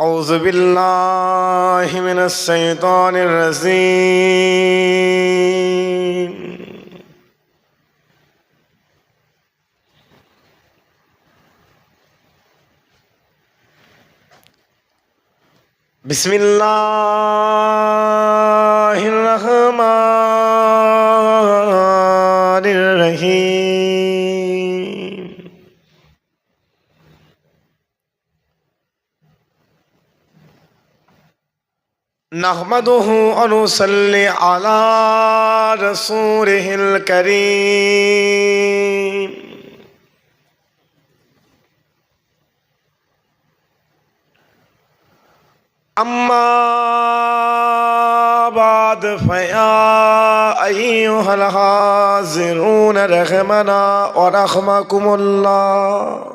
أعوذ بالله من الشيطان الرجيم بسم الله الرحمن الرحيم نحمده ونصلي على رسوله الكريم أما بعد فيا أيها الحاضرون رحمنا ورحمكم الله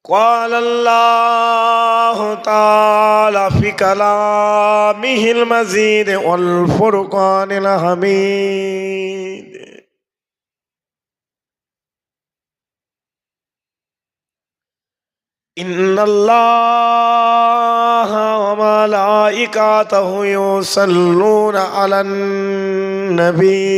قال الله تعالى في كلامه المجيد والفرقان الحميد إن الله وملائكته يصلون على النبي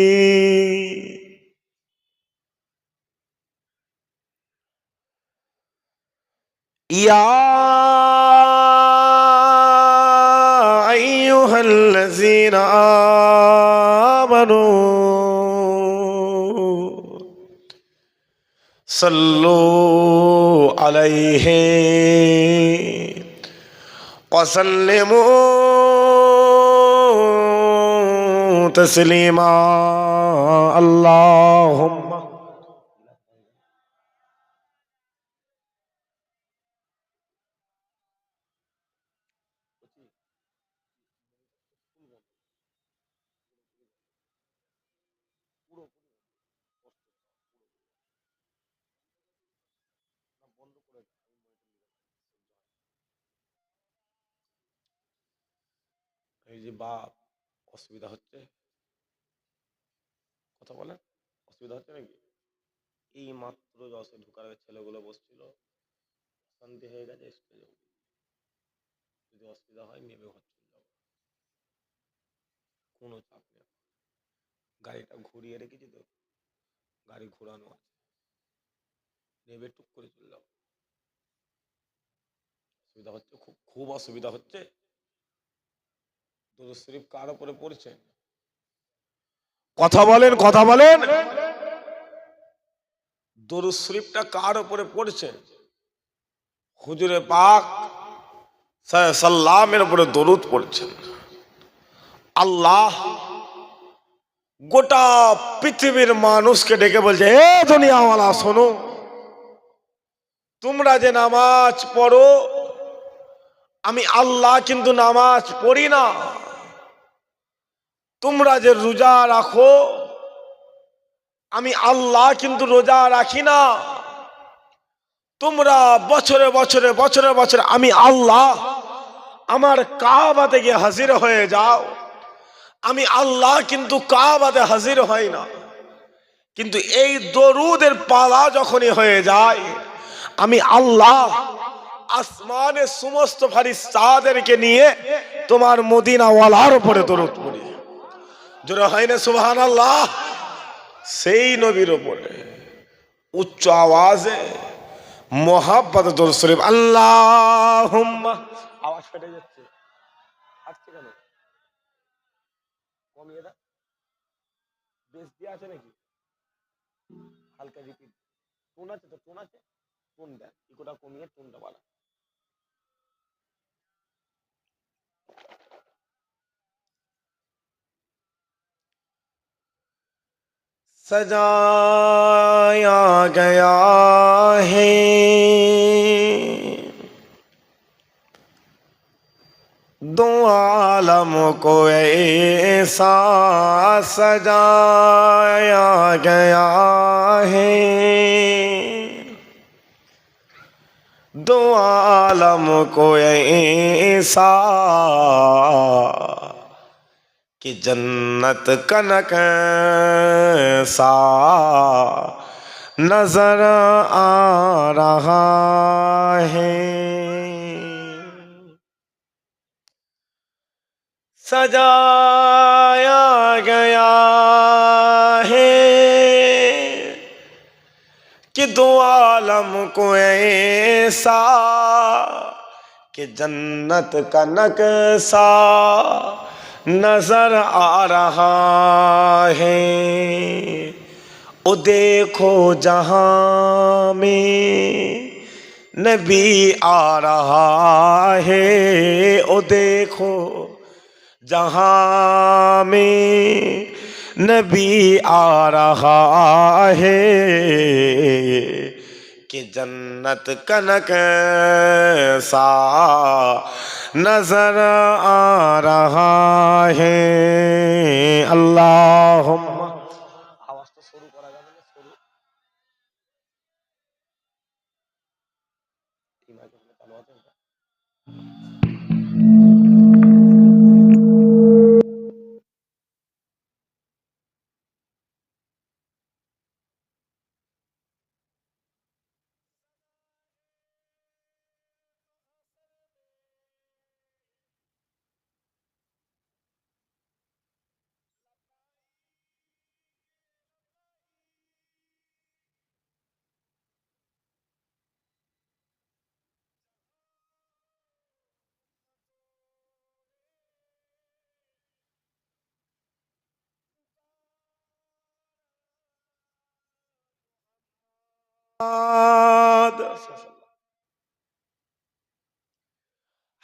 يا أيها الذين آمنوا صلوا عليه وسلموا تسليما اللهم এই যে বাপ অসুবিধা হচ্ছে কথা বলেন অসুবিধা হচ্ছে নাকি এই মাত্র যশে ঢুকার ছেলেগুলো বসছিল শান্তি হয়ে গেছে স্টেজে যদি অসুবিধা হয় নেমে ঘর চলে যাবো কোনো চাপ নেই গাড়িটা ঘুরিয়ে রেখেছি তো গাড়ি ঘোরানো আছে নেমে টুক করে চলে যাবো অসুবিধা হচ্ছে খুব খুব অসুবিধা হচ্ছে দুরূদ শরীফ কার উপরে পড়ছেন কথা বলেন দুরূদ শরীফটা কার উপরে পড়ছেন হুজুরে পাক সাল্লামের উপরে দরুদ পড়ছেন আল্লাহ গোটা পৃথিবীর মানুষকে ডেকে বলছে এ দুনিয়াওয়ালা শোনো তোমরা যে নামাজ পড়ো আমি আল্লাহ কিন্তু নামাজ পড়ি না তোমরা যে রোজা রাখো আমি আল্লাহ কিন্তু রোজা রাখি না তোমরা বছরে বছরে বছরে বছরে আমি আল্লাহ আমার কাবাতে গিয়ে হাজির হয়ে যাও আমি আল্লাহ কিন্তু কাবাতে হাজির হই না কিন্তু এই দরুদের পালা যখনই হয়ে যায় আমি আল্লাহ আসমানের সমস্ত ফেরেশতাদেরকে নিয়ে তোমার মদিনাওয়ালার উপরে দরুদ পড়ি জোরে হয় না সুবহানাল্লাহ সেই নবীর উপরে উচ্চ আওয়াজে মোহাব্বত দরুদ শরীফ আল্লাহুম্মা আওয়াজ ফেটে যাচ্ছে আসছে কেন কমিয়ে দাও বেশ দিয়ে আছে নাকি হালকা রিপিট টোন আছে তো টোন আছে টোন দেন ইকোটা কমিয়ে টোনটা বাড়া सजाया गया है दो आलम को ऐसा सजाया गया है दो आलम को ऐसा कि जन्नत कनक सा नजर आ रहा है। सजाया गया है कि दो आलम को ऐसा कि जन्नत का नक्शा नजर आ रहा है। ओ देखो जहां में नबी आ रहा है। ओ देखो जहां में नबी आ रहा है कि जन्नत का नक्शा नजर आ रहा है। अल्लाहुम्मा आवाज तो शुरू करा যাবে না শুরু এই মাইক্রোফোনে চালু আছে এটা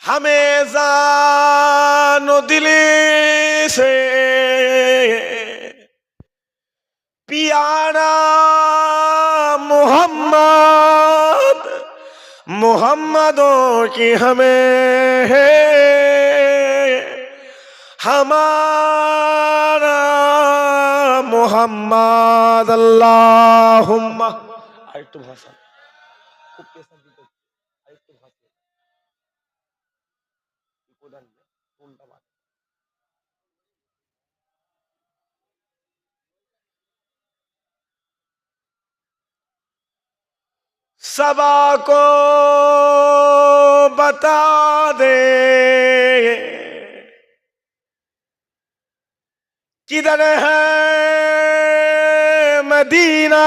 हमें जानो दिली से प्यारा मोहम्मद मोहम्मदों की हमें है हमारा मोहम्मद। अल्लाहुम्मा आयतु भाषा खूब प्रेशर दिते आयतु भाषा इकोदान उल्टा बात सबा को बता दे किधर है मदीना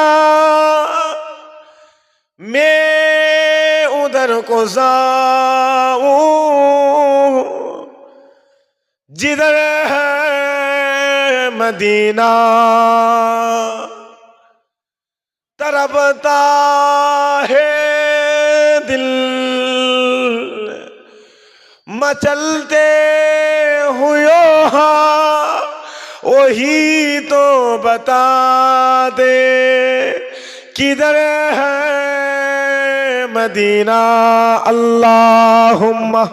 मैं उधर को जाऊं जिधर है मदीना। तरबता है दिल मचलते हुए वही तो बता दे किधर है मदीना। अल्लाहुम्मा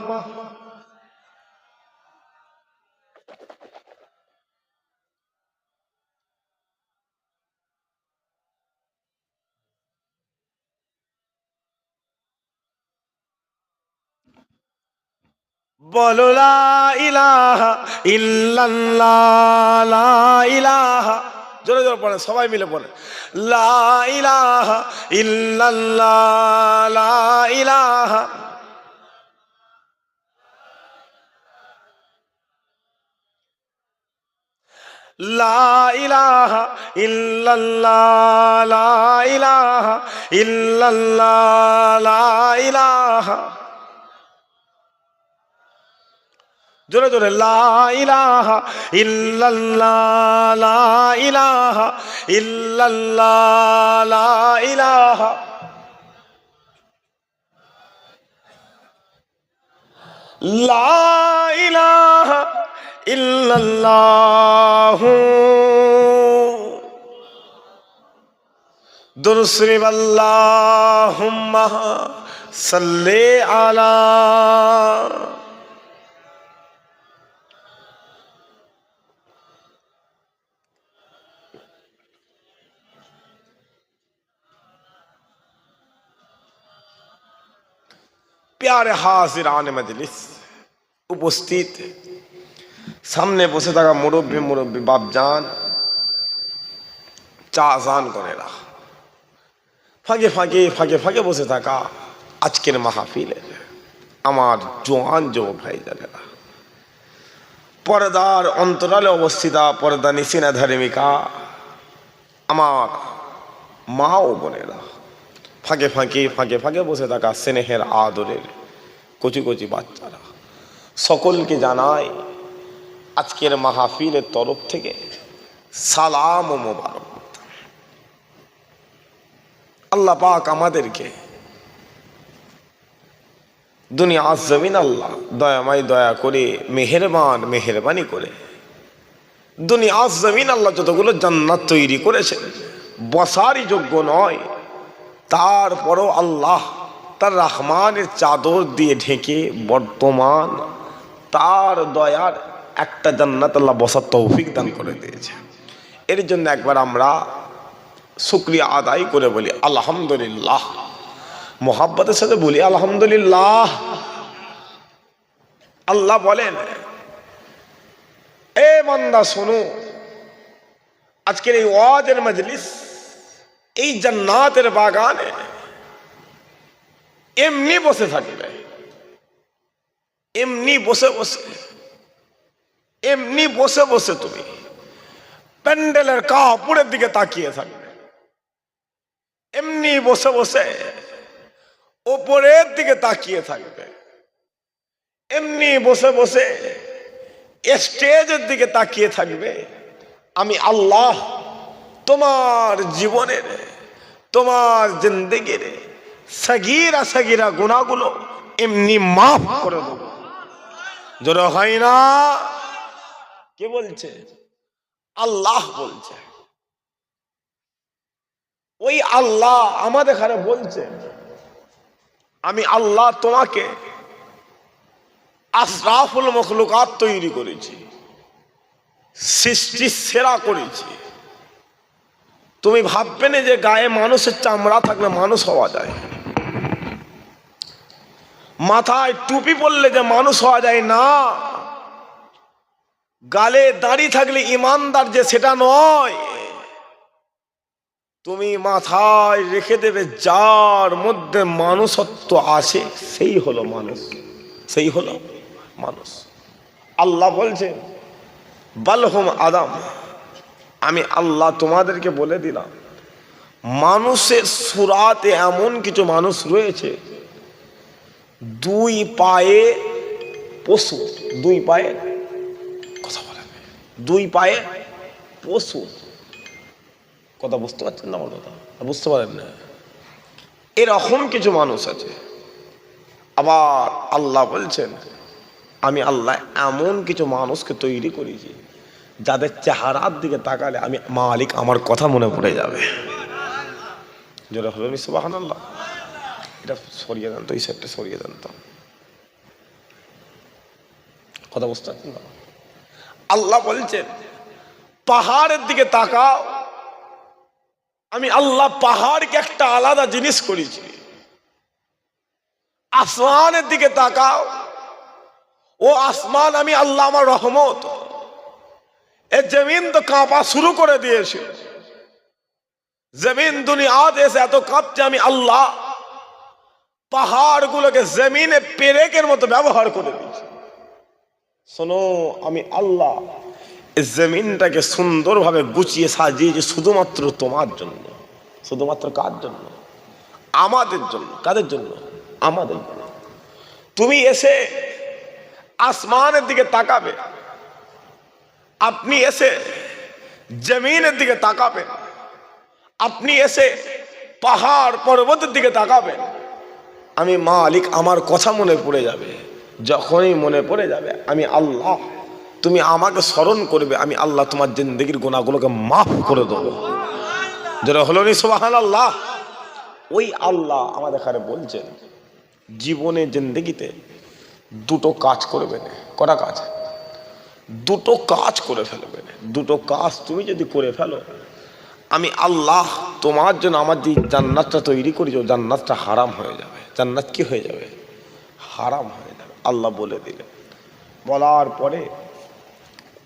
बोलो ला इलाहा इल्लल्लाह ला इलाहा जोरे जोरे पढ़े सबाई मिले बोले ला इलाहा इल्लल्लाह ला इलाहा ला इलाहा इल्लल्लाह ला इलाहा इल्लल्लाह ला इलाहा जोरे जोरे ला इलाहा इल्लल्लाह ला इलाहा इल्लल्लाह ला इलाहा ला इलाहा इल्लल्लाह दुरुस्री अल्लाहुम्मा सल्ले अला प्यारे हाजिरान मजलिस उपस्थित सामने बसे থাকা মুরব্বি মুরব্বি বাপজান চা আজান করে না ফাঁকে ফাঁকে ফাঁকে ফাঁকে বসে থাকা আজকের মাহফিলে আমার জোয়ান যুবক ভাইজানেরা, পর্দার অন্তরালে অবস্থিতা পর্দা নিশিনা ধার্মিকা আমার মা ও বোনেরা, ফাঁকে ফাঁকে ফাঁকে ফাঁকে বসে থাকা স্নেহের আদরের কচি কচি বাচ্চারা, সকলকে জানাই আজকের মাহফিলের তরফ থেকে সালাম ও মোবারক। আল্লাহ পাক আমাদেরকে দুনিয়া জমিন আল্লাহ দয়াময় দয়া করে মেহেরবানি করে দুনিয়া জমিন আল্লাহ যতগুলো জান্নাত তৈরি করেছেন বসারই যোগ্য নয়, তারপরও আল্লাহ তার রহমানের চাদর দিয়ে ঢেকে বর্তমান তার দয়ার একটা জান্নাত আল্লাহ বসার তৌফিক দান করে দিয়েছে। এর জন্য একবার আমরা শুকরিয়া আদায় করে বলি আলহামদুলিল্লাহ, মোহাব্বতের সাথে বলি আলহামদুলিল্লাহ। আল্লাহ বলেন, এ বান্দা শোনো, আজকের এই ওয়াজের মজলিস এই জান্নাতের বাগানে এমনি বসে থাকবে, এমনি বসে বসে এমনি বসে বসে তুমি প্যান্ডেলের কাপড়ের দিকে তাকিয়ে থাকবে, এমনি বসে বসে ওপরের দিকে তাকিয়ে থাকবে, এমনি বসে বসে স্টেজের দিকে তাকিয়ে থাকবে। আমি আল্লাহ তোমার জীবনের তোমার জিন্দেগির সগীরা সগীরা গুনাহগুলো এমনি মাফ করে দেব। জোরে হয় না? কে বলছে? আল্লাহ বলছে। ওই আল্লাহ আমাদের ঘরে বলছে, আমি আল্লাহ তোমাকে আশরাফুল মখলুকাত তৈরি করেছি, সৃষ্টি সেরা করেছি। তুমি ভাববে না যে গায়ে মানুষের চামড়া থাকলে মানুষ হওয়া যায়, মাথায় টুপি পরলে যে মানুষ হওয়া যায় না, গালে দাড়ি থাকলে ইমানদার যে সেটা নয়। তুমি মাথায় রেখে দেবে যার মধ্যে মানুষত্ব আছে, সেই হলো মানুষ, সেই হলো মানুষ। আল্লাহ বলছেন বালহুম আদম, আমি আল্লাহ তোমাদেরকে বলে দিলাম মানুষের সুরাতে এমন কিছু মানুষ রয়েছে দুই পায়ে পশু, দুই পায়ে কথা বলেন, দুই পায়ে পশু। কথা বুঝতে পারছেন না? আমার কথা বুঝতে পারেন না? এরকম কিছু মানুষ আছে। আবার আল্লাহ বলছেন আমি আল্লাহ এমন কিছু মানুষকে তৈরি করেছি যাদের চেহারার দিকে তাকালে আমি মালিক আমার কথা মনে পড়ে যাবে। যেটা হলো নি সুবহানাল্লাহ। এটা সরিয়ে দেন তো, এই সাইডটা সরিয়ে দেন তো। কথা বুঝতে পারছেন না? আল্লাহ বলছেন পাহাড়ের দিকে তাকাও, আমি আল্লাহ পাহাড়কে একটা আলাদা জিনিস করেছি। আসমানের দিকে তাকাও, ও আসমান আমি আল্লাহ আমার রহমত। এ জমিন তো কাঁপা শুরু করে দিয়েছে, জমিন দুনিয়াতে এসে এত কাঁপছে, আমি আল্লাহ পাহাড়গুলোকে জমিনে পেরেকের মতো ব্যবহার করে দিয়েছি। শোনো, আমি আল্লাহ এই জমিনটাকে সুন্দরভাবে গুছিয়ে সাজিয়েছি শুধুমাত্র তোমার জন্য। শুধুমাত্র কার জন্য? আমাদের জন্য। কাদের জন্য? আমাদের জন্য। তুমি এসে আসমানের দিকে তাকাবে, আপনি এসে জমিনের দিকে তাকাবেন, আপনি এসে পাহাড় পর্বতের দিকে তাকাবেন, আমি মালিক আমার কথা মনে পড়ে যাবে। যখনই মনে পড়ে যাবে আমি আল্লাহ, তুমি আমাকে স্মরণ করবে, আমি আল্লাহ তোমার জিন্দেগির গুনাহগুলোকে মাফ করে দেবো। যেটা হলো নি সুবহানাল্লাহ। ওই আল্লাহ আমাদের এখানে বলছেন জীবনে জিন্দেগিতে দুটো কাজ করবেন। কটা কাজ? দুটো কাজ করে ফেলবেন। দুটো কাজ তুমি যদি করে ফেলো, আমি আল্লাহ তোমার জন্য আমার যে জান্নাতটা তৈরি করেছি জান্নাতটা হারাম হয়ে যাবে। জান্নাত কি হয়ে যাবে? হারাম হয়ে যাবে। আল্লাহ বলে দিলেন। বলার পরে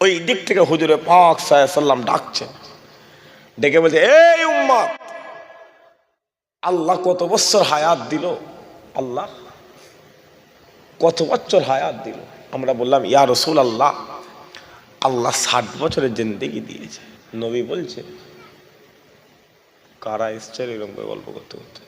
ওই দিক থেকে হুজুরে পাক সাল্লাল্লাহু আলাইহি ওয়াসাল্লাম ডাকছেন, ডেকে বলছে এই উম্মত, আল্লাহ কত বছর হায়াত দিল, আল্লাহ কত বছর হায়াত দিল। আমরা বললাম ইয়া রাসূল আল্লাহ, আল্লাহ 60 বছরের জিন্দেগি দিয়েছে। নবী বলছে কারা এসছে এরকম করে গল্প করতে করতে।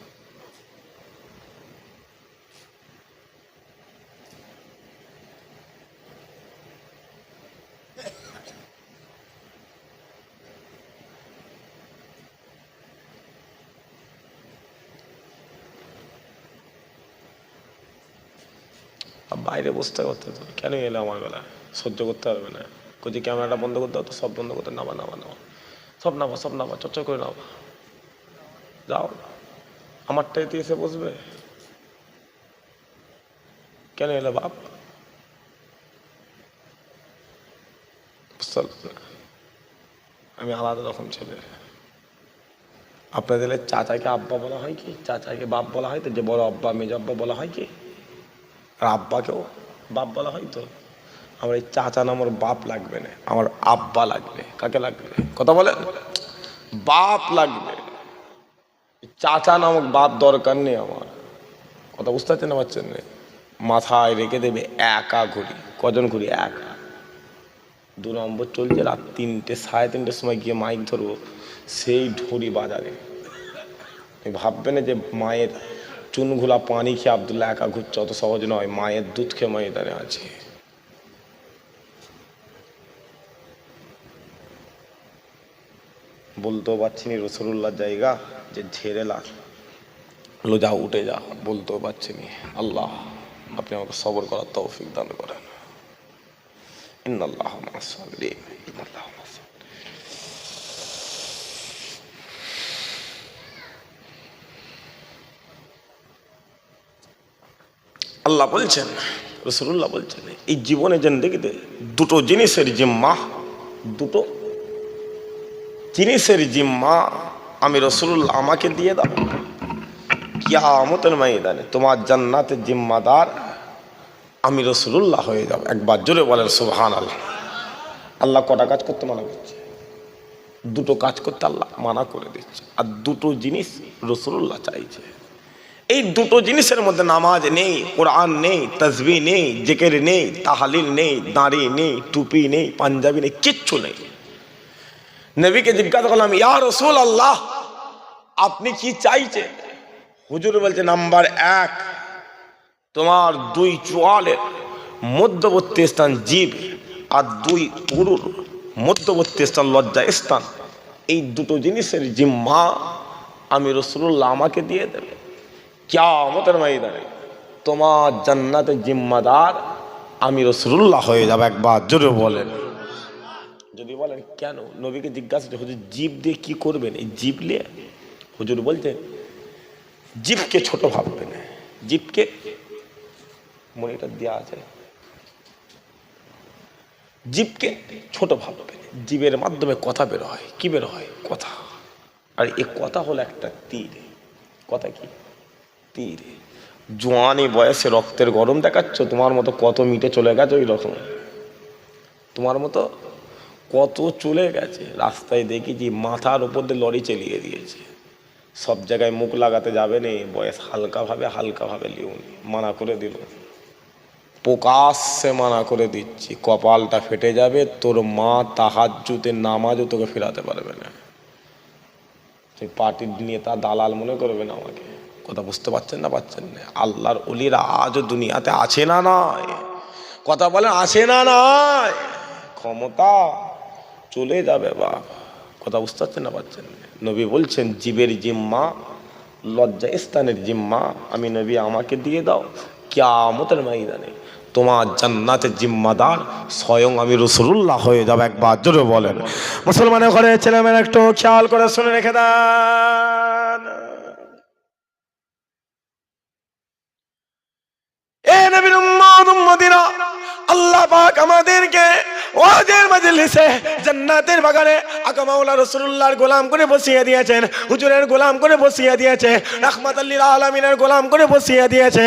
বাইরে বসতে করতে তো কেন এলো আমার বেলা, সহ্য করতে পারবে না। কোথায় ক্যামেরাটা বন্ধ করতে হতো, সব বন্ধ করতে, নামা নামা নামা, সব নামা সব নামা, চর্চা করে নামা, যাও আমারটাইতে এসে বসবে। কেন এলো বাপ? আমি আলাদা রকম ছেলে। আপনাদের চাচাকে আব্বা বলা হয় কি? চাচাকে বাপ বলা হয় তো, যে বড় আব্বা মেজ আব্বা বলা হয় কি? আর আব্বাকেও বাপ বলা হয় তো। আমার এই চাচা নামের বাপ লাগবে না, আমার আব্বা লাগবে। কাকে লাগবে? কথা বলেন, বাপ লাগবে। চাচা নামক বাপ দরকার নেই আমার। কথা বুঝতে পারছেন না পারছেন না? মাথায় রেখে দেবে একা ঘুরি। কজন ঘুরি? একা। 2 নম্বর চলছে, রাত 3টে 3:30 সময় গিয়ে মাইক ধরবো, সেই ঢুরি বাজারে। ভাববে না যে মায়ের চুনগুলা পানি খেয়ে আব্দুল্লাহ একা ঘুরছে, অত সহজ নয়। মায়ের দুধ খেয়ে ময়দানে আছে। বলতেও পারছি নি রসুল্লাহর জায়গা যে ঝেড়ে লো, যাও উঠে যাও, বলতেও পারছি নি। আল্লাহ আপনি আমাকে সবর করার তৌফিক দান করেন। ইন্নাল্লাহ মা'আস সাবিরিন, ইন্নাল্লাহ মা'আস সাবিরিন। আল্লাহ বলছেন, রাসূলুল্লাহ বলছেন, এই জীবনে জিন্দেগিতে 2টো জিনিসের জিম্মা, 2টো জিনিসের জিম্মা আমি রাসূলুল্লাহ আমাকে দিয়ে দাও। কিয়ামতের ময়দানে তোমার জান্নাতের জিম্মাদার আমি রাসূলুল্লাহ হয়ে যাব। একবার জোরে বলেন সুবহানাল্লাহ। আল্লাহ কটা কাজ করতে মানা করছে? 2টো কাজ করতে আল্লাহ মানা করে দিচ্ছে, আর 2টো জিনিস রাসূলুল্লাহ চাইছে। এই 2টো জিনিসের মধ্যে নামাজ নেই, কোরআন নেই, তাসবিহ নেই, জিকির নেই, তাহলিল নেই, দাড়ি নেই, টুপি নেই, পাঞ্জাবি নেই, কিচ্ছু নেই। নবীকে জিজ্ঞাসা করলাম ইয়া রাসূলুল্লাহ আপনি কি চাইছেন? হুজুর বলছে নাম্বার 1 তোমার 2 চোয়ালের মধ্যবর্তী স্থান জিভ, আর 2 উরুর মধ্যবর্তী স্থান লজ্জা স্থান। এই 2টো জিনিসের জিম্মা আমি রাসূলুল্লাহ আমাকে দিয়ে দেবে। কিয়ামতের ময়দানে তোমার জান্নাতের জিম্মাদার আমি রাসূলুল্লাহ হয়ে যাব। একবার জোরে বলেন। যদি বলেন কেন? নবীকে জিজ্ঞাসা হুজুর জিভ দিয়ে কি করবেন? এই জিভ নিয়ে হুজুর বলছেন জিভকে ছোট ভাববেন, জিভকে মনিটর দেওয়া আছে, জিভকে ছোট ভাববেন। জিভের মাধ্যমে কথা বের হয়। কি বের হয়? কথা। আর এই কথা হলো একটা তীর। কথা কি? তীর। জোয়ানি বয়সে রক্তের গরম দেখাচ্ছ, তোমার মতো কত মিটে চলে গেছে ওই রকম। তোমার মতো কত চলে গেছে। রাস্তায় দেখেছি মাথার উপর দিয়ে লরি চালিয়ে দিয়েছে। সব জায়গায় মুখ লাগাতে যাবে না, বয়স হালকাভাবে লিউন, মানা করে দিল। প্রকাশ্যে মানা করে দিচ্ছি, কপালটা ফেটে যাবে। তোর মা তাহাজ্জুদের নামাজও তোকে ফেরাতে পারবে না। তুই পার্টির নেতা দালাল মনে করবে না আমাকে। কথা বুঝতে পারছেন না পারছেন না? আল্লাহর ওলিরা আজও দুনিয়াতে আছে না নাই? কথা বলেন আছে না নাই? ক্ষমতা চলে যাবে বাপ। কথা বুঝতে পারছেন না পারছেন না? নবী বলছেন জীবের জিম্মা, লজ্জা স্থানের জিম্মা আমি নবী আমাকে দিয়ে দাও। কিয়ামতের ময়দানে তোমার জান্নাতের জিম্মাদার স্বয়ং আমি রাসূলুল্লাহ হয়ে যাব। একবার জোরে বলেন। মুসলমানের ঘরে ছেলেমেয়েরা একটু খেয়াল করে শুনে রেখে দেন। এ নবীর উম্মত উম্মতিরা, আল্লাহ পাক আমাদেরকে ওয়াজের মাজলিসে জান্নাতের বাগানে আকা মাওলা রাসূলুল্লাহর গোলাম করে বসিয়ে দিয়েছেন, হুজুরের গোলাম করে বসিয়ে দিয়েছে, রাহমাতাল লিল আলামিনের গোলাম করে বসিয়ে দিয়েছে।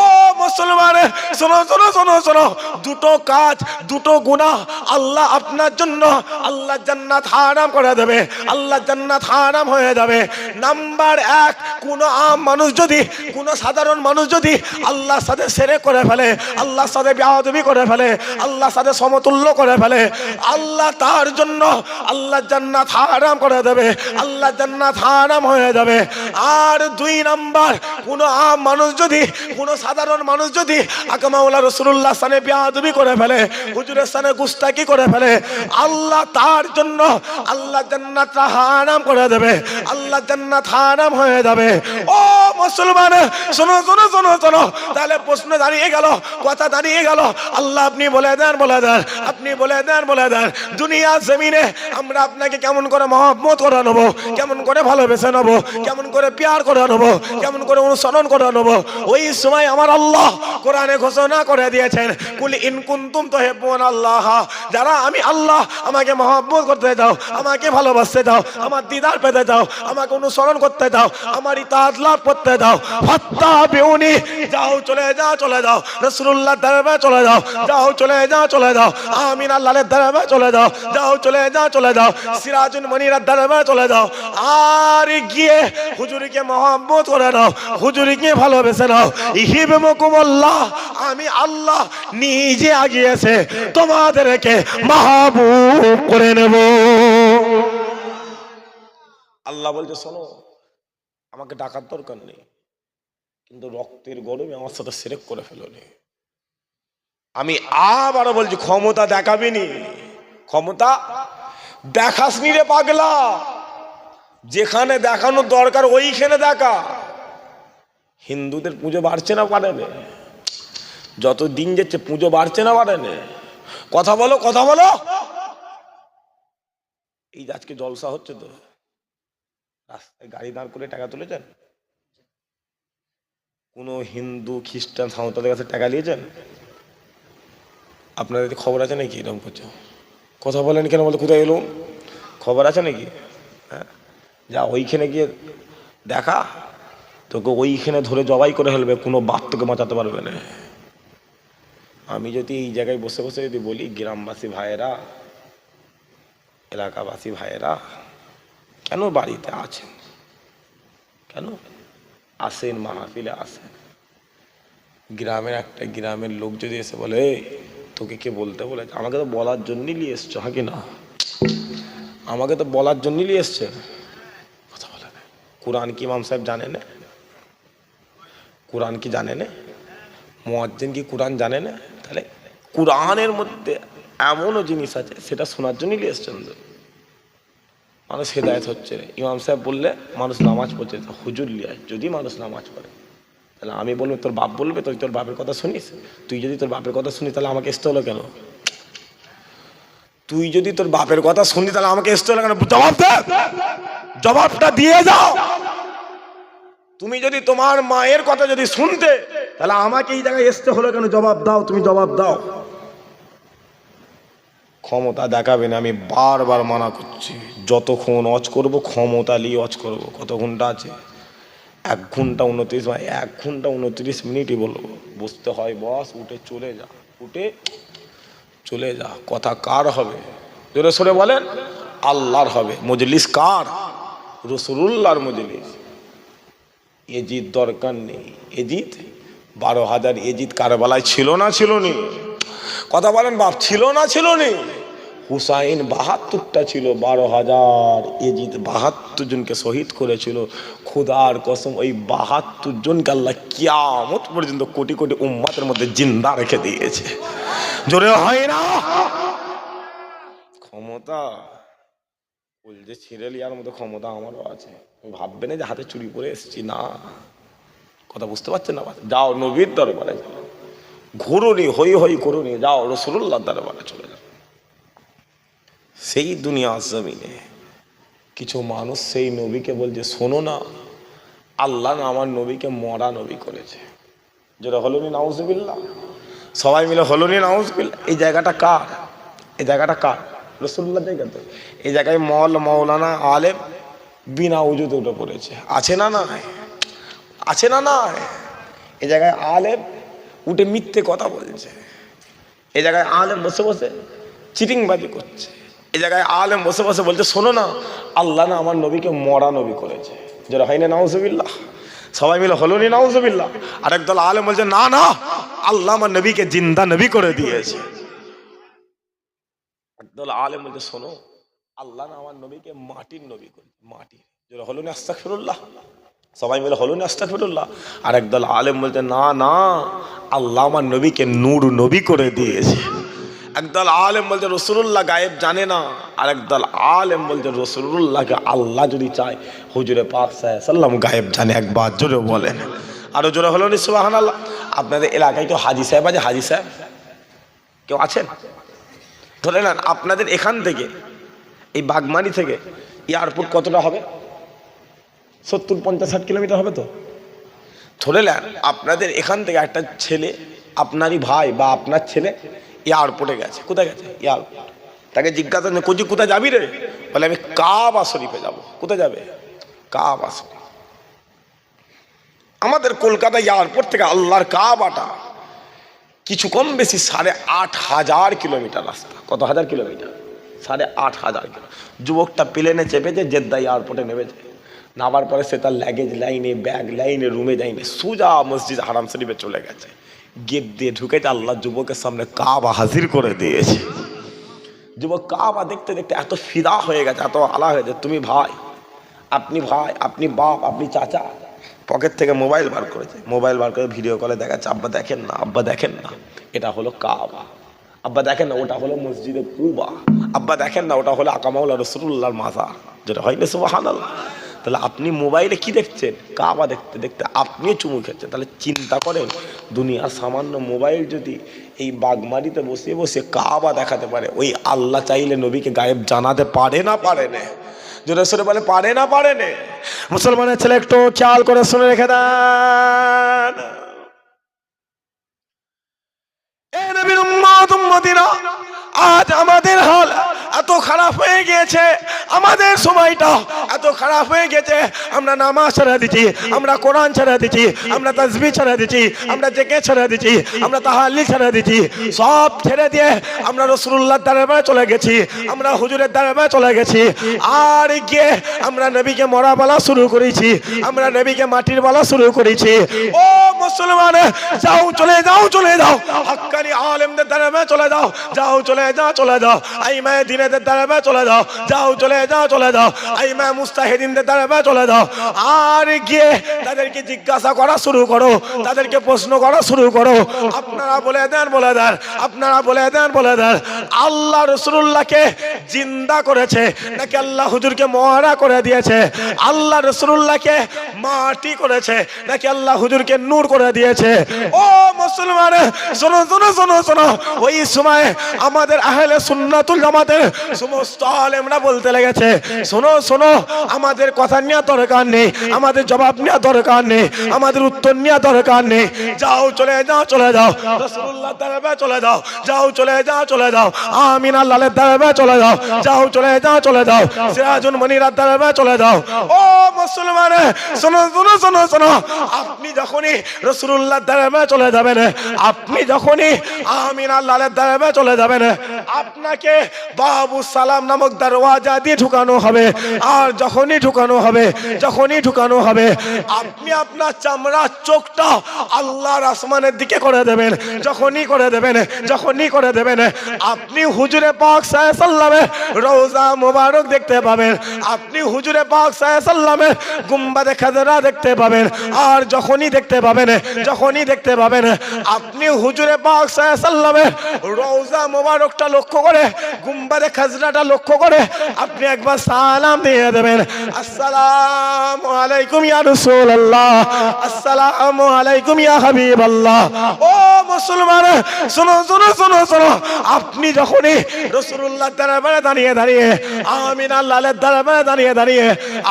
ও মুসলমান, শোনো শোনো শোনো শোনো, দুটো কাজ, দুটো গুনাহ আল্লাহ আপনার জন্য আল্লাহ জান্নাত হারাম করে দেবে, আল্লাহ জান্নাত হারাম হয়ে যাবে। নাম্বার এক, কোনো আম মানুষ যদি, কোনো সাধারণ মানুষ যদি আল্লাহর সাথে শিরক করে ফেলে, আল্লাহর সাথে বেয়াদবি করে ফেলে, আল্লাহর সাথে সমতুল্য করে ফেলে, আল্লাহ তার জন্য আল্লাহ জান্নাত হারাম করে দেবে, আল্লাহ জান্নাত হারাম হয়ে যাবে। আর দুই নাম্বার, কোনো আম মানুষ যদি, কোনো সাধারণ মানুষ যদি আকা মাওলা রাসূলুল্লাহ সানে বেয়াদবি করে ফেলে, হুজুরের সানে গুস্তাকি করে ফেলে, আল্লাহ তার জন্য আল্লাহ জান্নাত হারাম করে দেবে, আল্লাহ জান্নাত হারাম হয়ে যাবে। ও মুসলমান, শোনো শোনো শোনো শোনো, তাহলে প্রশ্ন দাঁড়িয়ে গেল, কথা দাঁড়িয়ে গেল, আল্লাহ আপনি বলে দেন, বলে দেন, আপনি বলে দেন, বলে দেন, দুনিয়া জমিনে আমরা আপনাকে কেমন করে মহব্বত করে নেবো, কেমন করে ভালোবেসে নেবো, কেমন করে প্যার করে নেবো, কেমন করে অনুসরণ করে নেবো। ওই সময় আমার আল্লাহ কোরআনে ঘোষণা করে দিয়েছেন, কুল ইন কুনতুম তুহিব্বুনাল্লাহ, যারা আমি আল্লাহ আমাকে মহব্বত করতে দাও, আমাকে ভালোবাসতে দাও, আমার দিদার পেতে দাও, আমাকে অনুসরণ করতে দাও, আমার ইতাআত লাভ করতে দাও, ফাত্তাবিউনি, যাও চলে যাও, চলে যাও রাসূলুল্লাহর দরবারে চলে যাও, যাও চলে যাও, চলে যাও আমিন আল্লাহর দরবারে চলে যাও, যাও চলে যাও, চলে যাও সিরাজুল মনিরের দরবারে চলে যাও, আর গিয়ে হুজুরকে মহব্বত করে নাও, হুজুরকে ভালোবেসে নাও। ইহিবকুমুল্লাহ, আমি আল্লাহ নিজে আগিয়েছে তোমাদেরকে মাহবুব করে নেব। আল্লাহ বলছে, শোনো, আমাকে ডাকার দরকার নেই, কিন্তু রক্তের গরমে আমার সাথে শিরক করে ফেলোনি। আমি আবারও বলছি, ক্ষমতা দেখাবিনি, ক্ষমতা দেখাসনি রে পাগলা, যেখানে দেখানোর দরকার ওইখানে দেখা। হিন্দুদের পুজো বাড়ছে না বাড়ে না? যত দিন যাচ্ছে পুজো বাড়ছে না বাড়ে না? কথা বলো, কথা বলো। এই আজকে জলসা হচ্ছে তো, রাস্তায় গাড়ি দাঁড় করে টাকা তুলেছেন? কোন হিন্দু খ্রিস্টান সাঁওতালদের কাছে টাকা নিয়েছেন? আপনাদের খবর আছে নাকি এরকম করছো? কথা বলেন কেন? বলতে কোথায় এলো, খবর আছে নাকি? হ্যাঁ, যা ওইখানে গিয়ে দেখা, তোকে ওইখানে ধরে জবাই করে ফেলবে, কোনো বাপ তোকে বাঁচাতে পারবে না। আমি যদি এই জায়গায় বসে বসে যদি বলি, গ্রামবাসী ভাইয়েরা, এলাকাবাসী ভাইয়েরা, কেন বাড়িতে আছেন, কেন আসেন, মাহফিলে আসেন, গ্রামের একটা গ্রামের লোক যদি এসে বলে, তোকে কে বলতে বলেছে? আমাকে তো বলার জন্যই নিয়ে এসছো, হ্যাঁ কি না? আমাকে তো বলার জন্যই নিয়ে এসছে। কথা বলে না। কোরআন কি ইমাম সাহেব জানে না? কোরআন কি জানে না? মুয়াজ্জিন কি কোরআন জানে না? তাহলে কোরআনের মধ্যে এমনও জিনিস আছে, সেটা শোনার জন্যই নিয়ে এসছেন। মানুষ হেদায়েত হচ্ছে। ইমাম সাহেব বললে মানুষ নামাজ পড়ছে, হুজুর লিয়ায় যদি মানুষ নামাজ পড়ে, তাহলে আমি বলবো তোর বাপ বলবে, তুই তোর বাপের কথা শুনিস? তুই যদি তোর বাপের কথা শুনিস, তাহলে আমাকে আসতে হলো কেন? তুই যদি তোর বাপের কথা শুনি, তাহলে আমাকে আসতে হলো কেন? জবাব দে, জবাবটা দিয়ে যাও। তুমি যদি তোমার মায়ের কথা যদি শুনতে, তাহলে আমাকে এই জায়গায় আসতে হলো কেন? জবাব দাও, তুমি জবাব দাও। ক্ষমতা দেখাবে না, আমি বারবার মানা করছি। যতক্ষণ অজ করবো ক্ষমতা নিয়ে অজ করবো। কত ঘন্টা আছে? 1 ঘন্টা 29, 1 ঘন্টা 29 মিনিটই বলবো। বসতে হয় বস, উঠে চলে যা, উঠে চলে যা। কথা কার হবে? জোরে সরে বলেন। আল্লাহর হবে। মজলিস কার? রাসূলুল্লাহর মজলিস। এজিদ দরকার নেই। এজিদ 12,000 এজিদ কারবালায় ছিল না, ছিল নি? কথা বলেন বাপ, ছিল না, ছিল নি? হুসাইন 72টা ছিল, 12,000 এজিদ 72 জনকে শহীদ করেছিল। খুদার কসম, ওই 72 জনকে আল্লাহ কিয়ামত পর্যন্ত কোটি কোটি উম্মতের মধ্যে জিন্দা রেখে দিয়েছে। জোরে হয় না? ক্ষমতা বল যে ছিঁড়ে লিয়ার মতো ক্ষমতা আমারও আছে। ভাববে না যে হাতে চুরি করে এসেছি, না। কথা বুঝতে পারছেন না? যাও নবীর দরবারে, ঘুরুনি, হই হই করুনি, যাও রাসূলুল্লাহর দরবারে চলে যাও। সেই দুনিয়া জমিনে কিছু মানুষ সেই নবীকে বলছে, শোনো না, আল্লাহ না আমার নবীকে মরা নবী করেছে। যেটা হলো নি, নাউজুবিল্লাহ। সবাই মিলে হলো নি, নাউজুবিল্লাহ। এই জায়গাটা কার? এই জায়গাটা কার? রাসূলুল্লাহর জায়গা তো। এই জায়গায় মৌলানা আলেম বিনা উজুতে উঠে পড়েছে, আছে না? না আছে না? না এই জায়গায় আলেম উঠে মিথ্যে কথা বলছে। এই জায়গায় আলেম বসে বসে চিটিংবাজি করছে। এই জায়গায় আলেম বসে বসে বলছে, শোনো না, আল্লাহ না আমার নবীকে মরা নবী করেছে। যেটা হয় না, নাউজুবিল্লাহ। সবাই মিলে হলো নি নাউজুবিল্লাহ। আরেক দল আলেম বলছে, না না, আল্লাহ আমার নবীকে জিন্দা নবী করে দিয়েছে। একদল আলেম বলছে, শোনো, আল্লাহ না আমার নবীকে মাটির নবী করেছে, মাটির। যেটা হলো না, আস্তাগফিরুল্লাহ। সবাই মিলে হলো না, আস্তাগফিরুল্লাহ। আর একদল আলেম বলছে, না না, আল্লাহ আমার নবীকে নূর নবী করে দিয়েছে। একদল আলেম বলছে রাসূলুল্লাহ গায়েব জানে না, আর একদল আলেম বলছে রাসূলুল্লাহকে আল্লাহ যদি চায় হুজুরে পাক সাল্লাল্লাহু আলাইহি ওয়াসাল্লাম গায়েব জানে। একবার জোরে বলেন, আরো জোরে হলো না সুবহানাল্লাহ। আপনাদের এলাকায় কেউ হাজী সাহেব আছে? হাজী সাহেব কেউ আছেন? ধরে নেন আপনাদের এখান থেকে, এই বাগমারি থেকে এয়ারপোর্ট কতটা হবে? 70-50-60 কিলোমিটার হবে তো। ধরে নেন আপনাদের এখান থেকে একটা ছেলে, আপনারই ভাই বা আপনার ছেলে এয়ারপোর্টে গেছে। কোথায় গেছে? এয়ারপোর্ট। তাকে জিজ্ঞাসা নেই, কোজি কোথায় যাবি রে? বলে আমি কাবা শরীফে যাব। কোথায় যাবে? কাবা শরীফ। আমাদের কলকাতা এয়ারপোর্ট থেকে আল্লাহর কাবাটা কিছু কম বেশি 8,500 কিলোমিটার রাস্তা। কত হাজার কিলোমিটার? 8,500 কিলোমিটার। যুবকটা প্লেনে চেপেছে, জেদ্দা এয়ারপোর্টে নেমেছে। নামার পরে সে তার লাগেজ লাইনে, ব্যাগ লাইনে, রুমে যায়নি, সোজা মসজিদ হারাম শরীফে চলে গেছে। গেট দিয়ে ঢুকেছে, আল্লাহ যুবকের সামনে কাবা হাজির করে দিয়েছে। যুবক কাবা দেখতে দেখতে এত ফিদা হয়ে গেছে, এত আলা হয়ে গেছে, তুমি ভাই, আপনি বাপ, আপনি চাচা। পকেট থেকে মোবাইল বার করেছে, মোবাইল বার করে ভিডিও কলে দেখাচ্ছে, আব্বা দেখেন না, আব্বা দেখেন না, এটা হলো কাবা। আব্বা দেখেন না, ওটা হলো মসজিদে কুবা। আব্বা দেখেন না, ওটা হলো আকামাউলা রাসূলুল্লাহর মাজার। যেটা হয় না সুবহানাল্লাহ। তাহলে আপনি মোবাইলে কি দেখছেন? কাবা দেখতে দেখতে আপনিও চুমু খেচ্ছেন। তাহলে চিন্তা করেন, দুনিয়ার সামান্য মোবাইল যদি এই বাগমারিতে বসে বসে কাবা দেখাতে পারে, ওই আল্লাহ চাইলে নবীকে গায়েব জানাতে পারে না পারে না? জোরে সরে বলে, পারে না পারে না? মুসলমানের ছেলে একটু খেয়াল করে শুনে রেখে দেন। এই নবীর উম্মত উম্মতিরা, আজ আমাদের হাল এত খারাপ হয়ে গিয়েছে, আমাদের সময়টা এত খারাপ হয়ে গেছে, আমরা নামাজ ছেড়ে দিচ্ছি, আমরা কোরআন ছেড়ে দিচ্ছি, আমরা তাসবিহ ছেড়ে দিচ্ছি, আমরা জিকির ছেড়ে দিচ্ছি, আমরা তাহাজ্জুদ ছেড়ে দিচ্ছি। সব ছেড়ে দিয়ে আমরা রাসূলুল্লাহর দরবারে চলে গেছি, আমরা হুজুরের দরবারে চলে গেছি। আর গিয়ে আমরা নবীকে মরা বলা শুরু করেছি, আমরা নবীকে মাটির বলা শুরু করেছি। ও মুসলমান, যাও চলে যাও, চলে যাও হক্কানি আলেমদের দরবারে চলে যাও, যাও চলে যাও, চলে যাও আইমায়ে দ্বীনের দরবারে চলে যাও, যাও চলে যাও, চলে যাও আইমায়ে মুস্তাহিদিনদের দরবারে চলে যাও। আর গিয়ে তাদেরকে জিজ্ঞাসা করা শুরু করো, তাদেরকে প্রশ্ন করা শুরু করো। আপনারা বলে দেন, বলে দেন, আপনারা বলে দেন, বলে দেন, আল্লাহ রাসূলুল্লাহকে জিন্দা করেছে নাকি আল্লাহ হুজুরকে মরা করে দিয়েছে? আল্লাহ রাসূলুল্লাহকে মাটি করেছে নাকি আল্লাহ হুজুরকে নূর করে দিয়েছে? ও মুসলমান, শোনো শোনো শোনো শোনো। ওই সময় আমাদের আহলে সুন্নাতুল জামাতের সমস্ত আলেমরা বলতে লেগেছে, শোনো শোনো, আমাদের কথা নেওয়া দরকার নেই, আমাদের জবাব নেওয়া দরকার নেই, আমাদের উত্তর নেওয়া দরকার নেই, যাও চলে যাও, চলে যাও রাসূলুল্লাহর দরবারে চলে যাও, যাও চলে যাও, চলে যাও আমিন আল্লাহর দরবারে চলে যাও, যাও চলে যাও, চলে যাও সিরাজুল মুনিরের দরবারে চলে যাও। ও মুসলমান, শোনো শোনো শোনো শোনো, আপনি যখনই রাসূলুল্লাহর দরবারে চলে যাবেন, আপনি যখনই আমিন আল্লাহর দরবারে চলে যাবেন, আপনাকে বাবু সালাম নামক দরওয়াজা দিয়ে ঢুকানো হবে। আর যখনই ঢুকানো হবে, যখনই ঢুকানো হবে, আপনি আপনার চামড়ার চোখটা আল্লাহর আসমানের দিকে করে দেবেন। যখনই করে দেবেন, যখনই করে দেবেন, আপনি হুজুরে পাক সাল্লাল্লাহু আলাইহি ওয়াসাল্লামের রওজা মোবারক দেখতে পাবেন, আপনি হুজুরে পাক সাল্লাল্লাহু আলাইহি ওয়াসাল্লামের গুম্বাদে খাজরা দেখতে পাবেন। আর যখনই দেখতে পাবেন, যখনই দেখতে পাবেন, আপনি হুজুরে পাক সাল্লাল্লাহু আলাইহি ওয়াসাল্লামের রওজা মোবারকটা লক্ষ্য করে, গুম্বাদে খাজরাটা লক্ষ্য করে আপনি একবার সালাম দিয়ে দেবেন, আসসালামু আলাইকুম ইয়া রাসূলুল্লাহ, আসসালামু আলাইকুম ইয়া হাবিবাল্লাহ। ও মুসলমান, শোনো শোনো শোনো শোনো, আপনি যখনই রাসূলুল্লাহর দরবারে দাঁড়িয়ে দাঁড়িয়ে, আমিন আল্লাহর দরবারে দাঁড়িয়ে দাঁড়িয়ে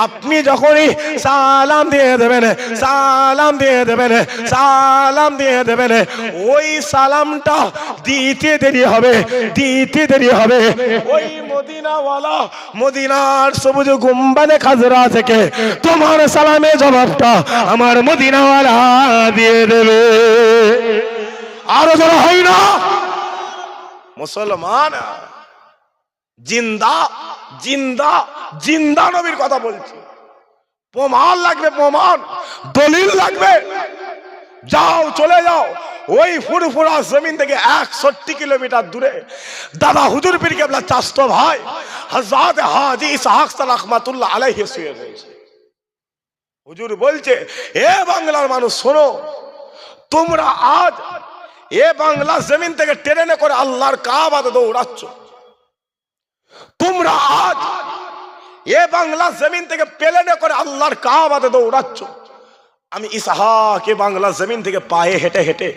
আপনি যখনই সালাম দিয়ে দেবেন, সালাম দিয়ে দেবেন, সালাম দিয়ে দেবেন, ওই সালামটা দিতে দেরি হবে, দিতে দেরি হবে। ওই মদিনাওয়ালা, মদিনার সবুজ গুম্বাদে খাজরা থেকে তোমার সালামের জবাবটা আমার মদিনাওয়ালা দিয়ে দেবে। আরো যারা হয় না মুসলমান, জিন্দা জিন্দা জিন্দা নবীর কথা বলছি। প্রমাণ লাগবে, প্রমাণ দলিল লাগবে। যাও, চলে যাও ওই ফুরফুরা জমিন থেকে 61 কিলোমিটার দূরে দাদা হুজুর পীর কেবলা চাচতো ভাই হযরত হাজী ইসহাক রাহমাতুল্লাহ আলাইহি শুয়ে রয়েছে। হুজুর বলছে, এ বাংলার মানুষ শোনো, তোমরা আজ এ বাংলা জমিন থেকে ট্রেনে করে আল্লাহর কাবাতে দৌড়াচ্ছ। তোমরা আজ এ বাংলা জমিন থেকে প্লেনে করে আল্লাহর কাবাতে দৌড়াচ্ছ। আমি ইসহাক এ বাংলা জমিন থেকে পায়ে হেঁটে হেঁটে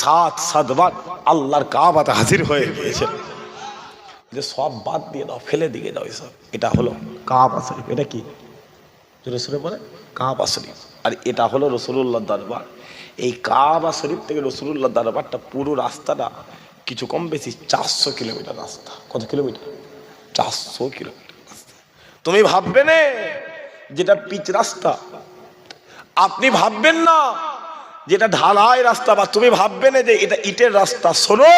7 বার আল্লাহর কাবাতে হাজির হয়ে গিয়েছে। যে সব বাদ দিয়ে দাও, ফেলে দিয়ে দাও এসব। এটা হলো কাবা শরীফ। এটা কি জোরে সোরে বলে? কাবা শরীফ। আর এটা হলো রাসূলুল্লাহর দরবার। এই কাবা শরীফ থেকে রাসূলুল্লাহর দরবারটা পুরো রাস্তাটা কিছু কম বেশি 400 কিলোমিটার রাস্তা। কত কিলোমিটার? 400 কিলোমিটার রাস্তা। তুমি ভাববে না যেটা পিচ রাস্তা, আপনি ভাববেন না যেটা ঢালাই রাস্তা, বা তুমি ভাববে না যে এটা ইটের রাস্তা। শোনো,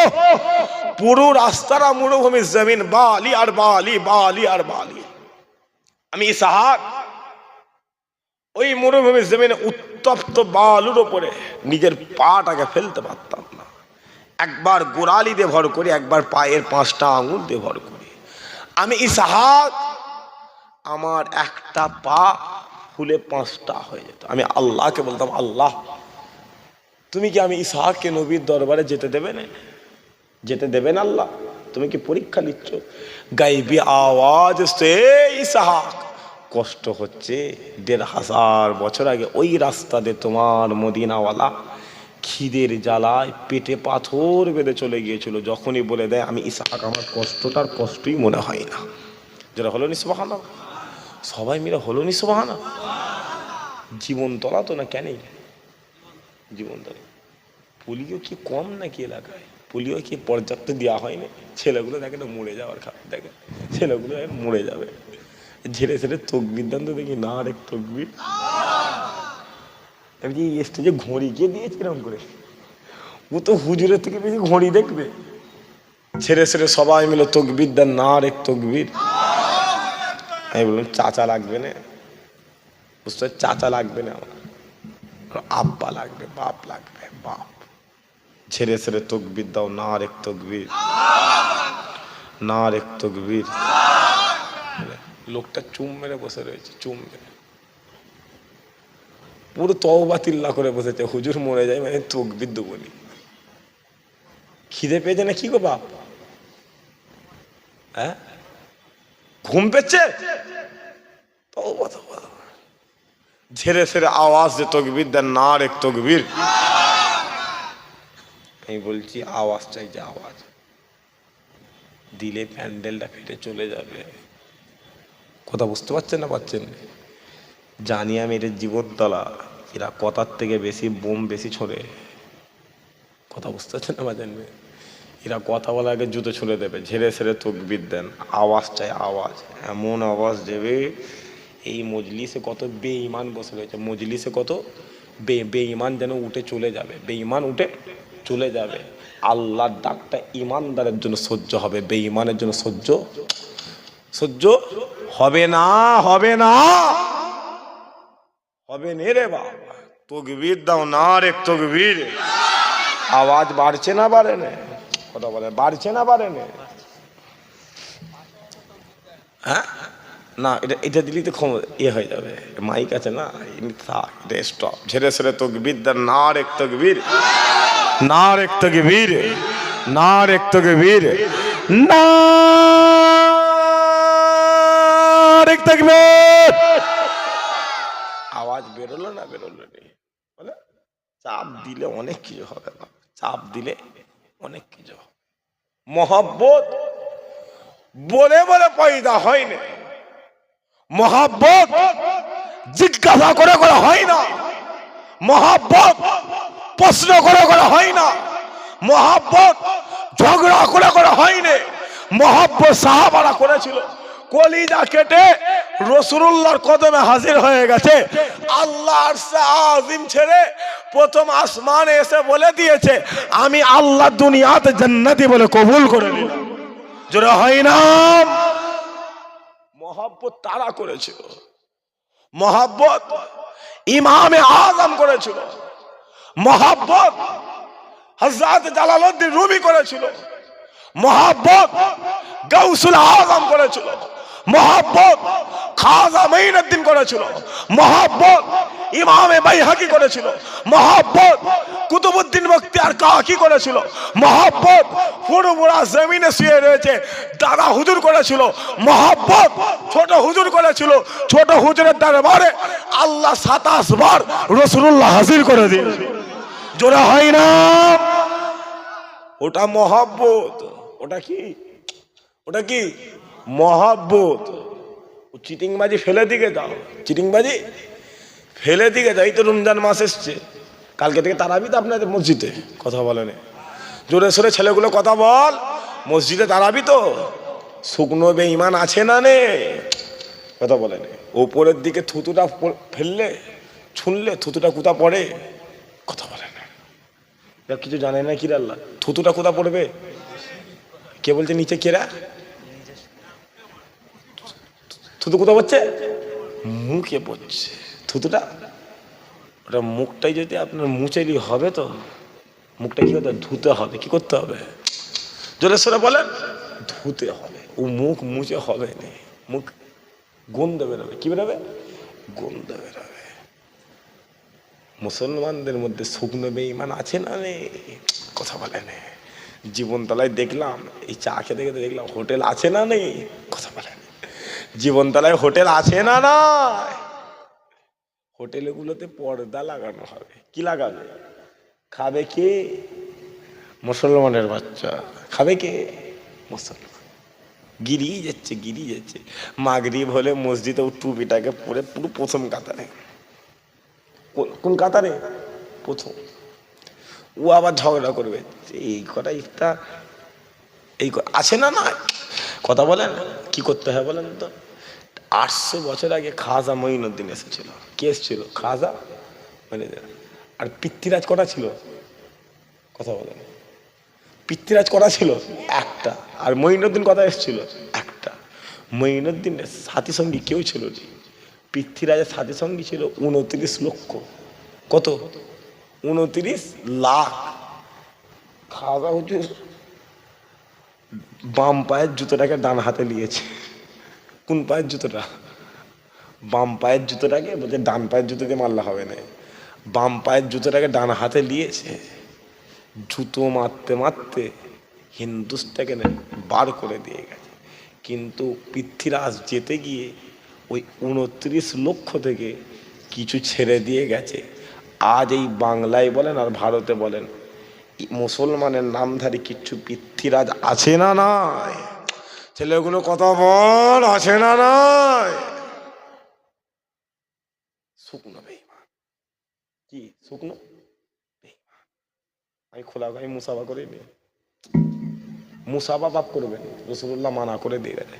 পুরো রাস্তাটা মরুভূমির জমিন, বালি আর বালি, বালি আর বালি। আমি ইসহাক ওই মরুভূমির জমিনে উত্তপ্ত বালুর ওপরে নিজের পাটাকে ফেলতে পারতাম না। একবার গোড়ালি দিয়ে ভর করি, একবার পায়ের 5টা আঙুল দিয়ে ভর করি। আমি ইসহাক, আমার একটা পা ফুলে 5টা হয়ে যেত। আমি আল্লাহকে বলতাম, আল্লাহ তুমি কি আমি ইসহাককে নবীর দরবারে যেতে দেবে না? যেতে দেবে না আল্লাহ? তুমি কি পরীক্ষা নিচ্ছ? গাইবি আওয়াজ সে ইসহাক, কষ্ট হচ্ছে। 1500 বছর আগে ওই রাস্তা দিয়ে তোমার মদিনাওয়ালা খিদের জ্বালায় পেটে পাথর বেঁধে চলে গিয়েছিল। যখনই বলে দেয় আমি ইসহাক, আমার কষ্টটার কষ্টই মনে হয় না। যেটা হলো নি সুবহানাল্লাহ, সবাই মিলে হলো নি সুবহানাল্লাহ। জীবন তলা তো না, কেন জীবন তলা? পোলিও কি কম নাকি এলাকায়? পোলিও কি পর্যাপ্ত দেওয়া হয়নি? ছেলেগুলো দেখে না মরে যাওয়ার খাবার, দেখে ছেলেগুলো মরে যাবে। ঝেড়ে ঝেড়ে তকবির দান তো দেখি না, আর এক তকবির। এই স্টেজে ঘড়ি কে দিয়েছে এরকম করে? ও তো হুজুরের থেকে বেশি ঘড়ি দেখবে। ছেড়ে ছেড়ে সবাই মিলে তকবির দেন, না আর এক তকবির। আমি বললাম চাচা লাগবে না, বুঝতে চাচা লাগবে না, আমার আব্বা লাগবে, বাপ লাগবে, বাপ। ছেড়ে ছেড়ে তকবির দাও, না আর এক তকবির, না আর এক তকবির। লোকটা চুম মেরে বসে রয়েছে, চুম মেরে পুরো তওবা তিল্লা করে বসেছে। হুজুর মরে যায় মানে তকবির দেবো নি। খিদে পেয়েছে না কি গো বাপ? হ্যাঁ, ঘুম পেচ্ছে? ঝেড়ে ছেড়ে আওয়াজ যে তকবির দেন, না আর এক তকবির। আমি বলছি আওয়াজ চাই, যে আওয়াজ দিলে প্যান্ডেলটা ফেটে চলে যাবে। কথা বুঝতে পারছেন না? পাচ্ছেন? জানি আমি এর জীবনতলা, এরা কথার থেকে বেশি বোম বেশি ছোড়ে। কথা বুঝতে পারছেন না? বাজেন এরা কথা বলার আগে জুতো ছুঁড়ে দেবে। ঝেড়ে ছেড়ে তকবির দেন, আওয়াজ চাই, আওয়াজ। এমন আওয়াজ দেবে, এই মজলিসে কত বেঈমান বসে রয়েছে, মজলিসে কত বেঈমান যেন উঠে চলে যাবে, বেঈমান উঠে চলে যাবে। আল্লাহর ডাকটা ইমানদারের জন্য সহ্য হবে, বেঈমানের জন্য সহ্য হবে না, হবে না, হবে নে রে বাবা। তকবীর দাও, না রে তকবীর। আওয়াজ বাড়ছে না বাড়ে না? কথা বলে বাড়ছে না বাড়ে না? হ্যাঁ না, এটা দিলেই তো ইয়ে হয়ে যাবে। মাইক আছে না, থাক, স্টপ। ঝেড়ে ছেড়ে তকবীর দেন, না রে তকবীর, না রে তকবীর, না রে তকবীর, না রে তকবীর। আওয়াজ বেরোলো না? বেরোলো নেই। বলে চাপ দিলে অনেক কিছু হবে, চাপ দিলে অনেক কিছু হবে। মহব্বত বলে বলে পয়দা হয়নি, মহব্বত জিজ্ঞাসা করে করে হয় না, মহব্বত প্রশ্ন করে করে হয় না, মহব্বত ঝগড়া করে করে হয়নি। মহব্বত সাহাবারা করেছিল। কলিজা কেটে রাসূলুল্লাহর কদমে হাজির হয়ে গেছে। আল্লাহ আরশে আজিম ছেড়ে প্রথম আসমানে এসে বলে দিয়েছে, আমি আল্লাহ দুনিয়াতে জান্নাতি বলে কবুল করে নিলাম। জোরে হয় না? মহব্বত তারা করেছিল, মহব্বত ইমামে আজম করেছিল, মহব্বত হযরত জালালউদ্দিন রুমি করেছিল, মহব্বত গাউসুল আজম করেছিল, মহব্বত খাজা মঈনুদ্দিন করেছিল, মহব্বত ইমামে বাইহাকি করেছিল, মহব্বত কুতুবউদ্দিন বখতিয়ার কাকি করেছিল, মহব্বত ফুরফুরা জমিনে শুয়ে রয়েছে দাদা হুজুর করেছিল, মহব্বত ছোট হুজুর করেছিল। ছোট হুজুরের দরবারে আল্লাহ 27 বার রাসূলুল্লাহ হাজির করে দিয়েছে। জোরে হয় না? ওটা মহব্বত। ওটা কি? ওটা কি মহব্বত? চিটিংবাজি ফেলে দিকে দাও, চিটিংবাজি ফেলে দিকে যাই। তো রমজান মাস এসছে, কালকে থেকে তারাবি তো আপনাদের মসজিদে, কথা বলেন জোরে সোরে, ছেলেগুলো কথা বল। মসজিদে তারাবি তো, শুকনো বেঈমান আছে না নে, কথা বলেন। ওপরের দিকে থুতুটা ফেললে ছুনলে থুতুটা কোথা পড়ে, কথা বলেন। কিছু জানে না কি আল্লাহ, থুতুটা কোথা পড়বে? কে বলছে নিচে? কেরা থুতু কোথা পড়ছে? মুখে পড়ছে থুতুটা। ওটা মুখটাই যদি আপনার মুচেলি হবে তো মুখটা কি করতে ধুতে হবে, কি করতে হবে? জোরে সোরে বলেন, ধুতে হবে। ও মুখ মুছে হবে না, মুখ গন্ধ বেরোবে। কি বেরোবে? গন্ধ বেরোবে। মুসলমানদের মধ্যে শুকনো বেঈমান আছে না নেই, কথা বলে না। জীবনতলায় দেখলাম, এই চা খেতে খেতে দেখলাম হোটেল আছে না নেই, কথা বলে না। জীবনতলায় হোটেল আছে না না? হোটেলগুলোতে পর্দা লাগানো হবে। কি লাগাবে? খাবে কে? মুসলমানের বাচ্চা। খাবে কে? মুসলমান। গিরিয়ে যাচ্ছে, গিরিয়ে যাচ্ছে। মাগরিব হলে মসজিদে টুপিটাকে পরে পুরো প্রথম কাতারে। কোন কাতারে? প্রথম। ও আবার ঝগড়া করবে, এই কটা ইফতার এই আছে না না, কথা বলেন। কি করতে হয় বলেন তো? 800 বছর আগে খাজা মঈনুদ্দিন এসেছিল। কে এসেছিল? খাজা মঈনুদ্দিন। আর পৃথ্বীরাজ কটা ছিল, কথা বলেন? পৃথ্বীরাজ কটা ছিল? একটা। আর মঈনুদ্দিন কথা এসেছিল? একটা। মঈনুদ্দিনের সাথী সঙ্গী কেউ ছিল না। পৃথ্বীরাজের সাথী সঙ্গী ছিল 29 লক্ষ। কত? 29 লাখ। খাজা হুজুর বাম পায়ের জুতোটাকে ডান হাতে নিয়েছে। কোন পায়ের জুতোটা? বাম পায়ের জুতোটাকে বলছে ডান পায়ের জুতো দিয়ে মারলে হবে না, বাম পায়ের জুতোটাকে ডান হাতে নিয়েছে। জুতো মারতে মারতে হিন্দুস্তানকে বার করে দিয়ে গেছে। কিন্তু পৃথ্বীরাজ যেতে গিয়ে ওই 29 লক্ষ থেকে কিছু ছেড়ে দিয়ে গেছে। আজ এই বাংলায় বলেন আর ভারতে বলেন, মুসলমানের নামধারী কিচ্ছু পৃথ্বীরাজ আছে না নাই? ছেলেগুলো কথা বল, আছে না নাই? শুকনো বেঈমান। কি শুকনো বেঈমান? আমি খোলা গায়ে মুসাফা করিনি। মুসাফা পাপ করবেন, রাসূলুল্লাহ মানা করে দিয়ে গেছে।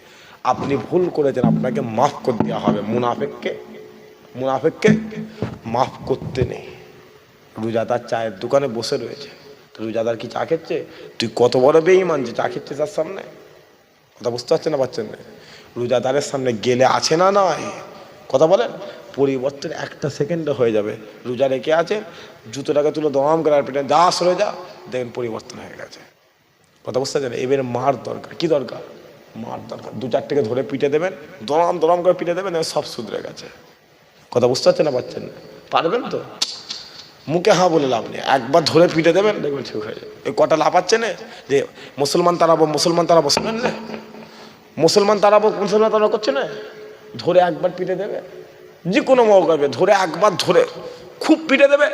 আপনি ভুল করেছেন, আপনাকে মাফ করে দেওয়া হবে। মুনাফিককে মাফ করতে নেই। রোজাদার চায়ের দোকানে বসে রয়েছে, রোজাদার কি চা খেচ্ছে? তুই কত বড় বেঈমান যে চা খেচ্ছে তার সামনে, কথা বুঝতে পারছেন না? পাচ্ছেন না? রোজাদারের সামনে গেলে আছে না নয়, কথা বলেন। পরিবর্তন একটা সেকেন্ডে হয়ে যাবে। রোজা রেখে আছে, জুতোটাকে তুলে দম করে আর পেটে যা সরে যা, দেখেন পরিবর্তন হয়ে গেছে। কথা বুঝতে পারছেন? এবারে মার দরকার। কি দরকার? মার দরকার। 2-4টেকে ধরে পিটে দেবেন, দরম করে পিটে দেবেন, সব শুধরে গেছে। কথা বুঝতে পারছেন না? পাচ্ছেন না? পারবেন তো? মুখে হ্যাঁ বলে লাভ নেই, একবার ধরে পিটে দেবেন, দেখবেন ঠিক হয়ে যাবে। এই কটা লাফাচ্ছে না যে মুসলমান তারাবো শোনেন না, মুসলমান তারাবো করছে না, ধরে একবার পিটে দেবে। যে কোনো মৌকাবে ধরে একবার ধরে খুব পিটে দেবে,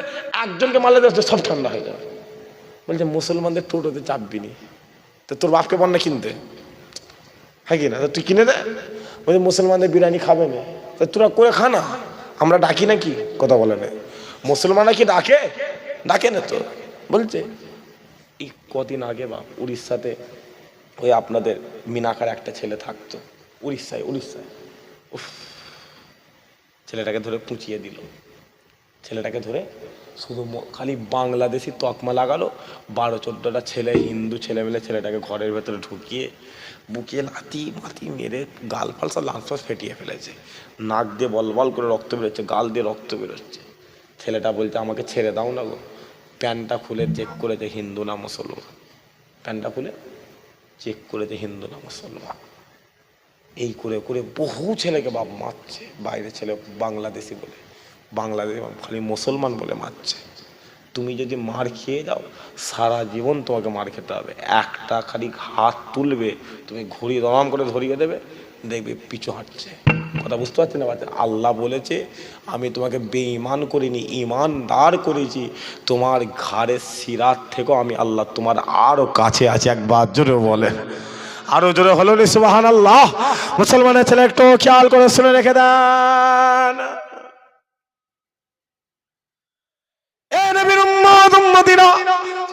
একজনকে মারলে দেবে সব ঠান্ডা হয়ে যাবে। বলছে মুসলমানদের টোটোতে চাপবি নি, তো তোর বাপকে বল না কিনতে, হ্যাঁ কি না? তুই কিনে দে। বলছে মুসলমানদের বিরিয়ানি খাবে না, তা তোরা করে খা না, আমরা ডাকি নাকি, কথা বলে না। মুসলমানরা কি ডাকে না তো। বলছে এই কদিন আগে বা উড়িষ্যাতে ওই আপনাদের মিনাকার একটা ছেলে থাকতো, উড়িষ্যায় উফ, ছেলেটাকে ধরে পুঁচিয়ে দিল। ছেলেটাকে ধরে শুধু খালি বাংলাদেশি তকমা লাগালো। 12-14টা ছেলে, হিন্দু ছেলে মিলে ছেলেটাকে ঘরের ভেতরে ঢুকিয়ে বুকিয়ে লাথি মাথি মেরে গাল ফাল সব লাঞ্চ ফেটিয়ে ফেলেছে। নাক দিয়ে বল করে রক্ত বেরোচ্ছে, গাল দিয়ে রক্ত বেরোচ্ছে। ছেলেটা বলছে আমাকে ছেড়ে দাও না গো। প্যান্টটা খুলে চেক করেছে হিন্দু না মুসলমান। প্যান্টটা খুলে চেক করেছে হিন্দু না মুসলমান। এই করে করে বহু ছেলেকে বাপ মারছে। বাইরে ছেলে বাংলাদেশি বলে, বাংলাদেশি খালি মুসলমান বলে মারছে। তুমি যদি মার খেয়ে যাও সারা জীবন তোমাকে মার খেতে হবে। একটা খালি হাত তুলবে তুমি ঘুরি দমাম করে ধরিয়ে দেবে, দেখবে পিছু হাঁটছে। কথা বুঝতে পারছি না বাচ্চা? আল্লাহ বলেছে আমি তোমাকে বেঈমান করিনি, ঈমানদার করেছি। তোমার ঘাড়ের সিরাত থেকেও আমি আল্লাহ তোমার আরো কাছে আছে। একবার জোরে বলে, আরো জোরে হলো নি সুবহানাল্লাহ। মুসলমানের ছেলে একটু খেয়াল করে শুনে রেখে দেন।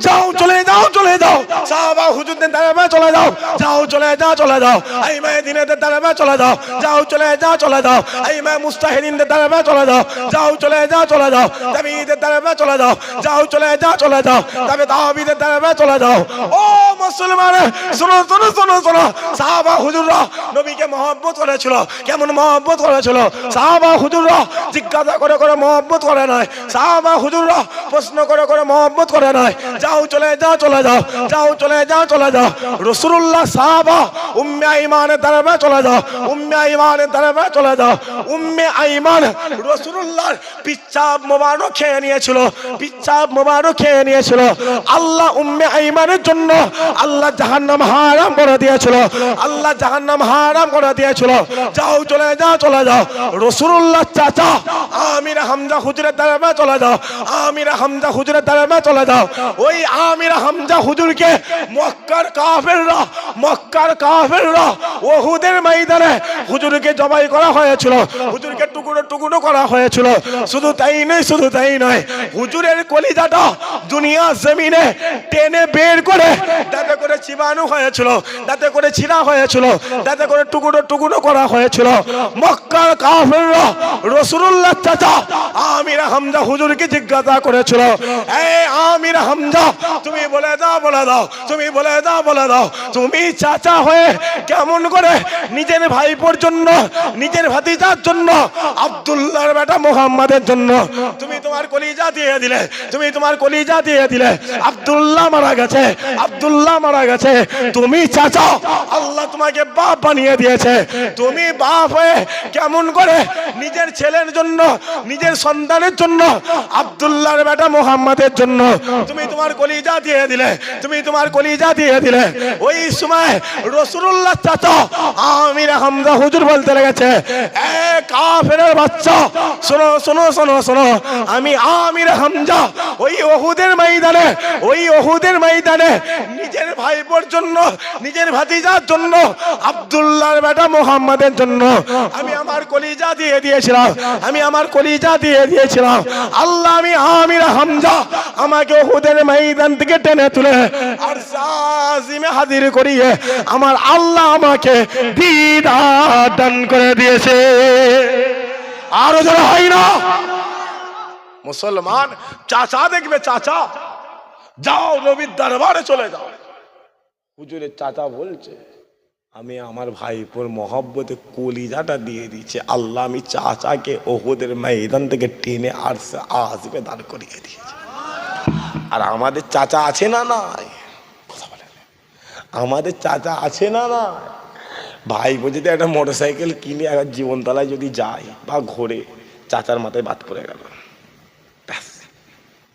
যাও চলে যাও চলে যাও, সাহাবা হুজুরদের দরবারে চলে যাও, যাও চলে যাও চলে যাও, আইমায়ে দ্বীনের দরবারে চলে যাও, যাও চলে যাও চলে যাও, আইমায়ে মুস্তাহিদিনদের দরবারে চলে যাও, যাও চলে যাও চলে যাও, তাবিঈদের দরবারে চলে যাও, যাও চলে যাও চলে যাও, তবে তাবিঈদের দরবারে চলে যাও। ও মুসলমান শোনো শোনো শোনো শোনো, সাহাবা হুজুররা নবীকে মহব্বত করেছিল। কেমন মহব্বত করেছিল? সাহাবা হুজুররা জিজ্ঞাসা করে করে মহব্বত করে নয়, সাহাবা হুজুররা প্রশ্ন করে করে মহব্বত করে নয়। যাও চলে যাও চলে যাও, যাও চলে যাও চলে যাও। রাসূলুল্লাহ সাহাবা উম্মে আইমানের দরবারে চলে যাও, উম্মে আইমানের দরবারে চলে যাও। উম্মে আইমান রাসূলুল্লাহর পিচ্চাব মোবারক খেয়ে নিয়েছিল, পিচ্চাব মোবারক খেয়ে নিয়েছিল। আল্লাহ উম্মে আইমানের জন্য আল্লাহ জাহান্নাম হারাম করে দিয়েছিল, আল্লাহ জাহান্নাম হারাম করে দিয়েছিল। যাও চলে যাও চলে যাও। রাসূলুল্লাহ চাচা আমির হামজা হুজুরের দরবারে চলে যাও, আমির হামজা হুজুরের দরবারে চলে যাও। ওই আমির হামজা হুজুরকে মক্কার কাফেররা উহুদের ময়দানে হুজুরকে জবাই করা হয়েছিল, হুজুরকে টুকরো টুকরো করা হয়েছিল। শুধু তাই নয়, হুজুরের কলিজাটা দুনিয়া জমিনে টেনে বের করে দাঁতে করে চিবানো হয়েছিল, দাঁতে করে ছিঁড়া হয়েছিল, দাঁতে করে টুকরো টুকরো করা হয়েছিল। মক্কার কাফেররা রাসূলুল্লাহ চাচা আমির হামজা হুজুরকে জিজ্ঞাসা করেছিল, এই আমির হামজা তুমি বলে দাও বলে দাও, তুমি বলে দাও বলে দাও, তুমি চাচা হয়ে কেমন করে নিজের ভাইপোর জন্য, নিজের ভাতিজার জন্য, আব্দুল্লাহর বেটা মুহাম্মাদের জন্য তুমি তোমার কলিজা দিয়ে দিলে, তুমি তোমার কলিজা দিয়ে দিলে। আব্দুল্লাহ মারা গেছে, আব্দুল্লাহ মারা গেছে, তুমি চাচা, আল্লাহ তোমাকে বাপ বানিয়ে দিয়েছে। তুমি বাপ হয়ে কেমন করে নিজের ছেলের জন্য, নিজের সন্তানের জন্য, আব্দুল্লাহর বেটা মুহাম্মাদের জন্য তুমি তোমার কলিজা দিয়ে দিলে, তুমি তোমার কলিজা দিয়ে দিলে। ওই সময় রাসূলুল্লাহ চাচা আমির হামজা হুজুর বলতে লেগেছে, এ কাফেরের বাচ্চা শোনো শোনো শোনো শোনো, আমি আমির হামজা ওই উহুদের ময়দানে, ওই উহুদের ময়দানে নিজের ভাইপোর জন্য, নিজের ভাতিজার জন্য, আব্দুল্লাহর বেটা মুহাম্মাদের জন্য আমি আমার কলিজা দিয়ে দিয়েছিলাম, আমি আমার কলিজা দিয়ে দিয়েছিলাম। আল্লাহ আমি আমির হামজা আমাকে উহুদের ময়দান থেকে টেনে তুলে আর আজিমে হাজির করিয়ে আমার আল্লাহ আমাকে দিদার দান করে দিয়েছে। আরো যারা হয় না মুসলমান চাচা দেখবে, চাচা যাও নবীর দরবারে চলে যাও। হুজুরের চাচা বলছে আমি আমার ভাইপোর মহব্বতে কলিজাটা দিয়ে দিচ্ছে। আল্লাহ আমি চাচাকে উহুদের ময়দান থেকে টেনে আর আজিমে দাঁড় করিয়ে দিয়েছে। আর আমাদের চাচা আছে না নাই? কথা বলেন, আমাদের চাচা আছে না নাই? ভাইপো যদি একটা মোটরসাইকেল কিনে একবার জীবনতলায় যদি যায় বা ঘোরে, চাচার মাথায় বাদ পড়ে গেল,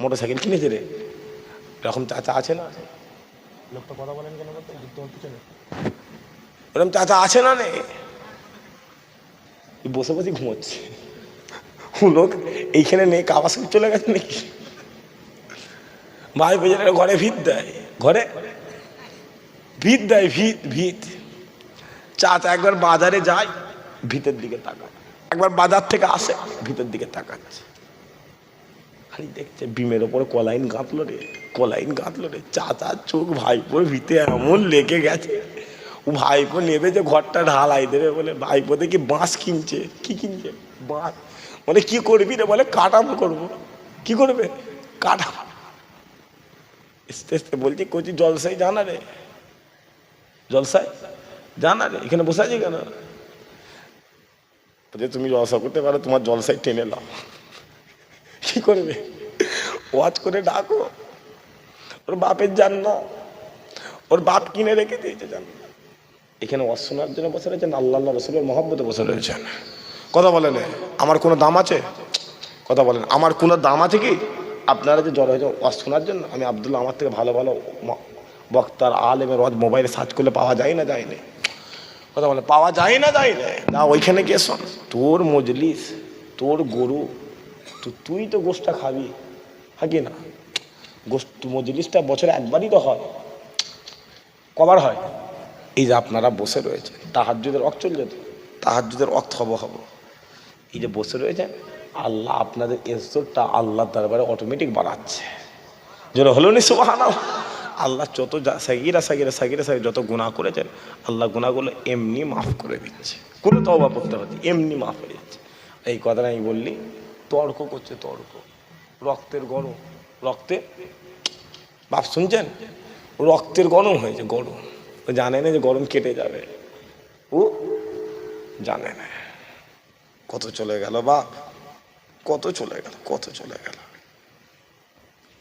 মোটরসাইকেল কিনেছে রে, এরকম চাচা আছে না? লোকটা কথা বলেন কেন? এরকম চাচা আছে না? নে বসে বসে ঘুমোচ্ছে লোক এইখানে নেই, কাবাস চলে গেছে নাকি? ভাই বেজারে ঘরে ভিত দেয়, ঘরে ভিত দেয়, ভিত। চাচা একবার বাজারে যায়, ভিতের দিকে তাকায়, একবার বাজার থেকে আসে, ভিতের দিকে তাকাচ্ছে, খালি দেখছে বিমের ওপরে কলাইন গাঁথলো রে, কলাইন গাঁথলো রে। চাচার চোখ ভাইপোর ভিতে এমন লেগে গেছে, ও ভাইপো নেবে যে ঘরটা ঢালাই দেবে বলে, ভাইপো দেখি বাঁশ কিনছে। কি কিনছে? বাঁশ। মানে কি করবি রে? বলে কাটাম করবো। কি করবে? কাটাম। আস্তে আস্তে বলছি কচি জলসাই জানা রে, জলসাই জানা রে, এখানে বসে আছি কেন? তুমি জলসা করতে পারো, তোমার জলসাই টেনে নাও। কি করবে? ওয়াজ করে ডাকো। ওর বাপের জান না, ওর বাপ কিনে রেখে দিয়েছে জান না। এখানে ওয়াজ শোনার জন্য বসে রয়েছেন, আল্লাহ রসুলের মহব্বতে বসে রয়েছেন। কথা বলেন আমার কোনো দাম আছে? কথা বলেন আমার কোনো দাম আছে কি? আপনারা যে জড়ো হয়েছে ওয়াজ শোনার জন্য। আমি আব্দুল্লাহ, আমার থেকে ভালো ভালো বক্তার আলেমের ওয়াজ মোবাইলে সার্চ করলে পাওয়া যায় না? যায় না? কথা বলে পাওয়া যায় না? যায় না? ওইখানে গিয়ে শোন। তোর মজলিস, তোর গরু, তুই তো গোষ্ঠটা খাবি, হ্যাঁ কি না? গোষ্ঠ মজলিসটা বছরে একবারই তো হয়। কবার হয়? এই যে আপনারা বসে রয়েছে, তাহাজ্জুদের ওয়াক্ত চলছে তো, তাহাজ্জুদের ওয়াক্ত হব। এই যে বসে রয়েছেন, আল্লাহ আপনাদের ইজ্জতটা আল্লাহর দরবারে অটোমেটিক বাড়াচ্ছে। যেন হলো নি সুবহানাল্লাহ। আল্লাহ যত সাগিরা যত গুনাহ করেছেন, আল্লাহ গুনাহগুলো এমনি মাফ করে দিচ্ছে। কোনো তওবা করতে হচ্ছে, এমনি মাফ হয়ে যাচ্ছে। এই কথাটা আমি বললি, তর্ক করছে, তর্ক। রক্তের গরম, রক্তে বাপ শুনছেন? রক্তের গরম হয়েছে, গরম। ও জানে না যে গরম কেটে যাবে, ও জানে না। কত চলে গেল বাপ, কত চলে গেল, কত চলে গেল।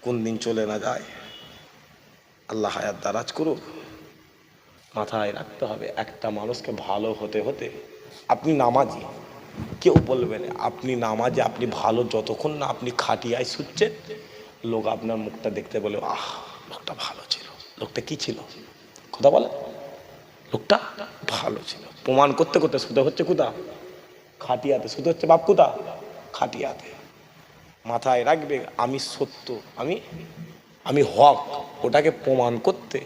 কোন দিন চলে না যায়। আল্লাহ হায়াত দারাজ করুক। মাথায় রাখতে হবে, একটা মানুষকে ভালো হতে হতে, আপনি নামাজি, কেউ বলবে না আপনি নামাজি, আপনি ভালো যতক্ষণ না আপনি খাটিয়ায় শুচ্ছেন, লোক আপনার মুখটা দেখতে বলে আহ লোকটা ভালো ছিল। লোকটা কি ছিল? কথা বলে, লোকটা ভালো ছিল। প্রমাণ করতে করতে শুধু হচ্ছে কোথা? খাটিয়াতে। শুধু হচ্ছে বাপ কোথা? খাটিয়াতে। মাথায় রাখবে, আমি সত্য, আমি হক, ওটাকে প্রমাণ করতে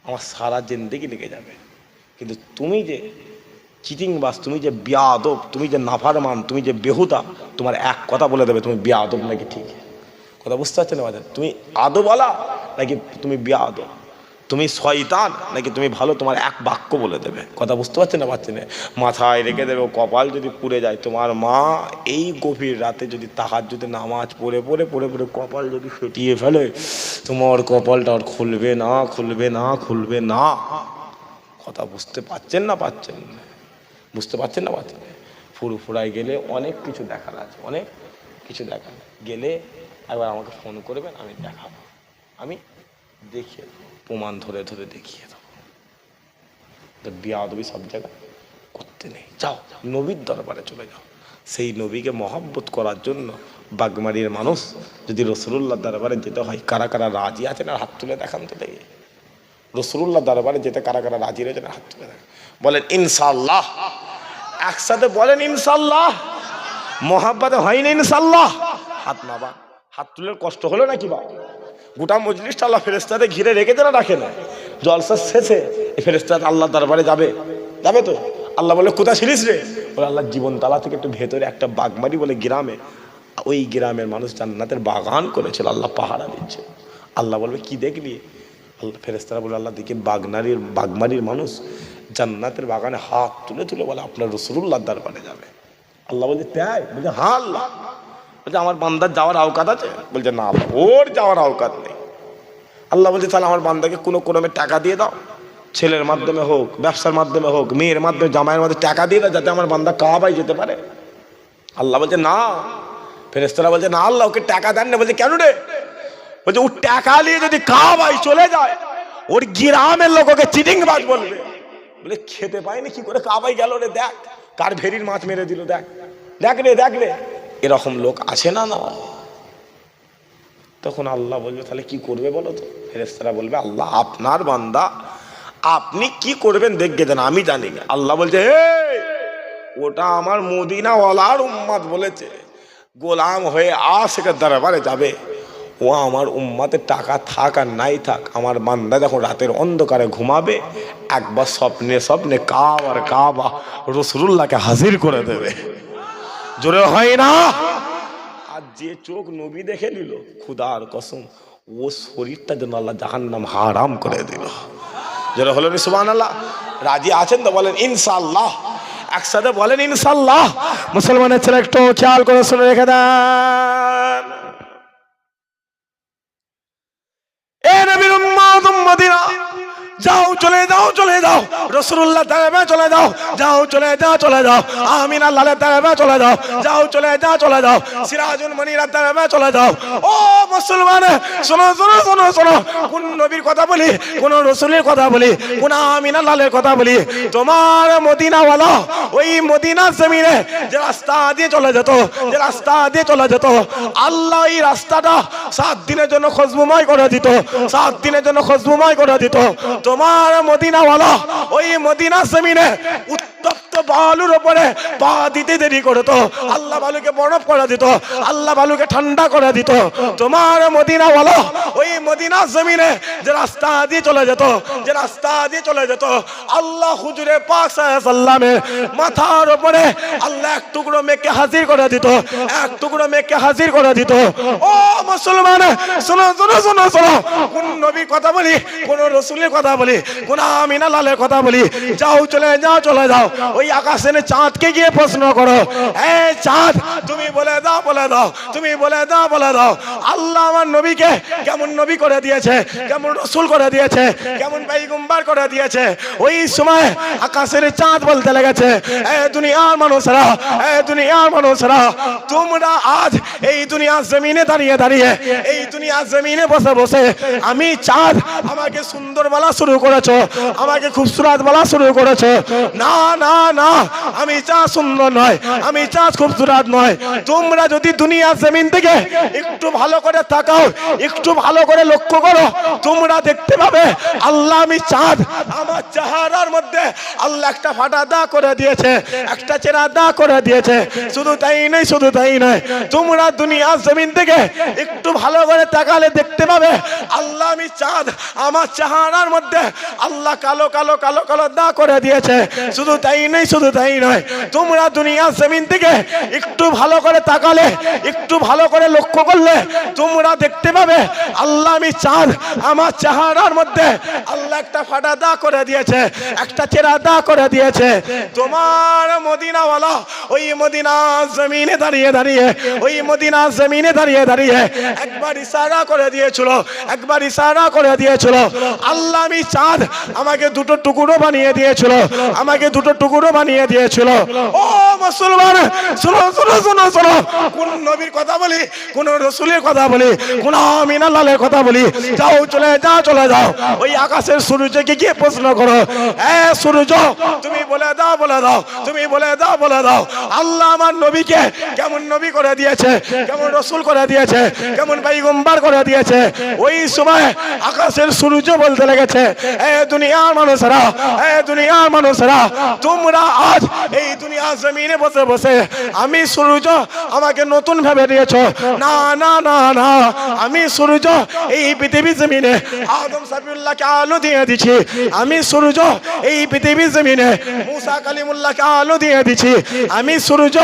আমার সারা জিন্দেগি লেগে যাবে। কিন্তু তুমি যে চিটিংবাজ, তুমি যে বেয়াদব, তুমি যে নাফরমান, তুমি যে বেহুদা, তোমার এক কথা বলে দেবে তুমি বেয়াদব নাকি ঠিক। কথা বুঝতে পারছো না বাজার? তুমি আদবওয়ালা নাকি তুমি বেয়াদব, তুমি শয়তান নাকি তুমি ভালো, তোমার এক বাক্য বলে দেবে। কথা বুঝতে পারছে না? পারছে না? মাথায় রেখে দেবে। কপাল যদি পুড়ে যায়, তোমার মা এই গভীর রাতে যদি তাহাজ্জুদে নামাজ পড়ে পড়ে পড়ে পড়ে কপাল যদি ফেটিয়ে ফেলে, তোমার কপালটা আর খুলবে না, খুলবে না, খুলবে না। কথা বুঝতে পারছেন না? পাচ্ছেন না? বুঝতে পারছেন না? পাচ্ছেন না? ফুরফুরায় গেলে অনেক কিছু দেখার আছে, অনেক কিছু দেখার গেলে একবার আমাকে ফোন করবেন, আমি দেখাবো, আমি দেখিয়ে দেবো, প্রমাণ ধরে ধরে দেখিয়ে দেবো। তো বেয়াদবি সব জায়গায় করতে নেই। যাও নবীর দরবারে চলে যাও। সেই নবীকে মহব্বত করার জন্য বাগমারির মানুষ যদি রসুলুল্লাহ দরবারে যেতে হয়, কারা কারা রাজি আছেন আর হাত তুলে দেখান তো দেখি। রসুলুল্লাহ দরবারে যেতে কারা কারা রাজি রয়েছেন হাত তুলে দেখান। বলেন ইনশাআল্লাহ। একসাথে বলেন ইনশাআল্লাহ। মহব্বতে হয় না ইনশাআল্লাহ? হাত নাবা, হাত তুলে কষ্ট হলো নাকি বা? গোটা মজলিসটা আল্লাহ ফেরেশতাতে ঘিরে রেখেছে না রাখে না? জলসার শেষে এই ফেরেশতাতে আল্লাহ দরবারে যাবে, যাবে তো? আল্লাহ বলে কোথা ছিলিস রে? বলে আল্লাহ জীবনতলা থেকে একটু ভেতরে একটা বাগমারি বলে গ্রামে, ওই গ্রামের মানুষ জান্নাতের বাগান করেছিল, আল্লাহ পাহারা দিচ্ছে। আল্লাহ বলবে কি দেখলি? আল্লাহ ফেরেশতারা বলে আল্লাহ দেখি বাগমারির মানুষ জান্নাতের বাগানে হাত তুলে তুলে বলে আপনার রাসূলুল্লাহর দরবারে যাবে। আল্লাহ বলছে তাই? বলছে হ্যাঁ। আল্লাহ বলছে আমার বান্দার যাওয়ার আওকাত আছে? বলছে না আল্লাহ, ওর যাওয়ার আওকাত নেই। আল্লাহ বলছে তাহলে আমার বান্দাকে কোনো ক্রমে টাকা দিয়ে দাও, ছেলের মাধ্যমে হোক, ব্যবসার মাধ্যমে হোক, মেয়ের মাধ্যমে, জামাইয়ের মাধ্যমে টাকা দিয়ে দাও, যাতে আমার বান্দা কাবায় যেতে পারে। আল্লাহ বলছে না। ফেরেশতারা বলছে না আল্লাহ ওকে টাকা দেন না। বলছে কেন রে? বলছে ও টাকা নিয়ে যদি কাবায় চলে যায়, ওর গ্রামের লোক ওকে চিটিংবাজ বলবে। বলে খেতে পায়নি কি করে কাবায় গেল রে? দেখ কার ভেরির মাছ মেরে দিল, দেখ দেখ রে, দেখ রে। এরকম লোক আছে না? না। তখন আল্লাহ বলবে তাহলে কি করবে বলো তো? ফেরেশতারা বলবে আল্লাহ আপনার বান্দা, আপনি কি করবেন দেখে দেন, আমি জানি না। আল্লাহ বলছে ওটা আমার মদিনাওয়ালার উম্মত বলেছে, গোলাম হয়ে আশিকের দরবারে যাবে। ও আমার উম্মতের টাকা থাক আর নাই থাক, আমার বান্দা যখন রাতের অন্ধকারে ঘুমাবে, একবার স্বপ্নে স্বপ্নে কাবা রাসূলুল্লাহকে হাজির করে দেবে। জোরে হয় না? আর যে চোখ নবী দেখে নিল, খুদার কসম ও শরীরটা যেন আল্লাহ জাহান্নাম হারাম করে দিল। যারা হলেন সুবহানাল্লাহ, রাজি আছেন তো বলেন ইনশাআল্লাহ, একসাথে বলেন ইনশাআল্লাহ। মুসলমানের ছেলে একটু খেয়াল করে শুনে রেখে দেন। এ নবীর উম্মত উম্মতিরা, যাও চলে যাও চলে যাও, রাসূলুল্লাহ দরবারে চলে যাও, যাও চলে যাও চলে যাও, আমিনা লালের দরবারে চলে যাও, যাও চলে যাও চলে যাও, সিরাজুল মনির দরবারে চলে যাও। ও মুসলমান, শোনো শোনো শোনো শোনো, কোন নবীর কথা বলি, কোন রাসূলের কথা বলি, কোন আমিনা লালের কথা বলি? তোমার মদিনাওয়ালা ওই মদিনা জমিনে যে রাস্তা দিয়ে চলে যেত, যে রাস্তা দিয়ে চলে যেত, আল্লাহ এই রাস্তাটা 7 দিনের জন্য খুশবুময় করে দিত, 7 দিনের জন্য খুশবুময় করে দিত। তোমার মদিনাওয়ালা ওই মদিনা জমিনে উত্তপ্ত বালুর উপরে পা দিতে দেরি করতো, আল্লাহ বালুকে বরফ করে দিত, আল্লাহ বালুকে ঠান্ডা করে দিত। তোমার মদিনাওয়ালা ওই মদিনা জমিনে যে রাস্তা দিয়ে চলে যেত, যে রাস্তা দিয়ে চলে যেত, আল্লাহ হুজুরে পাক সাল্লাল্লাহু আলাইহি ওয়াসাল্লামের মাথার উপরে আল্লাহ এক টুকরো মেঘকে হাজির করে দিত, এক টুকরো মেঘকে হাজির করে দিত। ও মুসলমান, শোনো শোনো শোনো শোনো, কোন নবীর কথা বলি, কোন রাসূলের কথা বলি, কোন আমিনা লালের কথা বলি? যাও চলে যাও চলে যাও, ওই আকাশের চাঁদকে গিয়ে প্রশ্ন করো, এই চাঁদ তুমি বলে দাও বলে দাও, তুমি বলে দাও বলে দাও, আল্লাহ আমার নবীকে কেমন নবী করে দিয়েছে, কেমন রাসূল করে দিয়েছে, কেমন পয়গম্বর করে দিয়েছে? ওই সময় আকাশের চাঁদ বলতে লেগেছে, এ দুনিয়ার মানুষরা, এ দুনিয়ার মানুষরা, তোমরা আজ এই দুনিয়ার জমিনে দাঁড়িয়ে দাঁড়িয়ে, এই দুনিয়ার জমিনে বসে বসে আমি চাঁদ আমাকে সুন্দর বলা শুরু করেছো, আমাকে খুবসুরত বলা শুরু করেছো। না না না, আমি চাঁদ সুন্দর নয়, আমি চাঁদ খুবসুরত নয়। তোমরা যদি দুনিয়ার জমিন থেকে একটু ভালো করে তাকাও, একটু ভালো করে লক্ষ্য করো, তোমরা দেখতে পাবে আল্লাহ আমি চাঁদ, আমার চেহারার মধ্যে আল্লাহ একটা ফাটা দা করে দিয়েছে, একটা চেরা দা করে দিয়েছে। শুধু তাই নয়, শুধু তাই নয়, তোমরা দুনিয়ার জমিন থেকে একটু ভালো করে তাকালে দেখতে পাবে আল্লাহ আমি চাঁদ, আমার চেহারার মধ্যে আল্লাহ কালো কালো কালো কালো দা করে দিয়েছে। শুধু তাই নয়, শুধু তাই নয়, তোমরা দুনিয়ার জমিন থেকে একটু ভালো করে তাকালে, একটু ভালো করে লক্ষ্য করলে তোমরা দেখতে পাবে আল্লাহ আমি চাঁদ, আমার চেহারার মধ্যে আল্লাহ একটা ফাটা দা করে দিয়েছে, একটা চেরা দা করে দিয়েছে। তোমার মদিনাওয়ালা ওই মদিনা জমিনে দাঁড়িয়ে দাঁড়িয়ে, ওই মদিনা জমিনে দাঁড়িয়ে দাঁড়িয়ে একবার ইশারা করে দিয়েছিল, একবার ইশারা করে দিয়েছিল, আল্লাহ আমি চাঁদ আমাকে দুটো টুকরো বানিয়ে দিয়েছিল, আমাকে দুটো টুকরো বানিয়ে দিয়েছিল। ও মুসলমান, শোনো শোনো শোনো শোনো, কোন নবীর কথা বলি, কোন রাসূলের কথা বলি, কোন আমিনা লালের কথা বলি? যাও চলে যাও চলে যাও, ওই আকাশের সূর্যকে গিয়ে প্রশ্ন করো, এ সূর্য তুমি বলে দাও বলে দাও, তুমি বলে দাও বলে দাও, আল্লাহ আমার নবীকে কেমন নবী করে দিয়েছে, কেমন রাসূল করে দিয়েছে, কেমন পয়গম্বর করে দিয়েছে? ওই সময় আকাশের সূর্য বলতে লেগেছে, এ দুনিয়ার মানুষরা, এ দুনিয়ার মানুষরা, তোমরা আজ এই দুনিয়ার জমিনে বসে বসে আমি সূর্য আমাকে নতুন ভেবে দিয়েছো। না না না না, আমি সূর্য এই পৃথিবীর জমিনে আদম সাফিউল্লাহকে আলো দিয়ে দিছি, আমি সূর্য এই পৃথিবীর জমিনে মুসা কালিমুল্লাহকে আলো দিয়ে দিছি, আমি সূর্য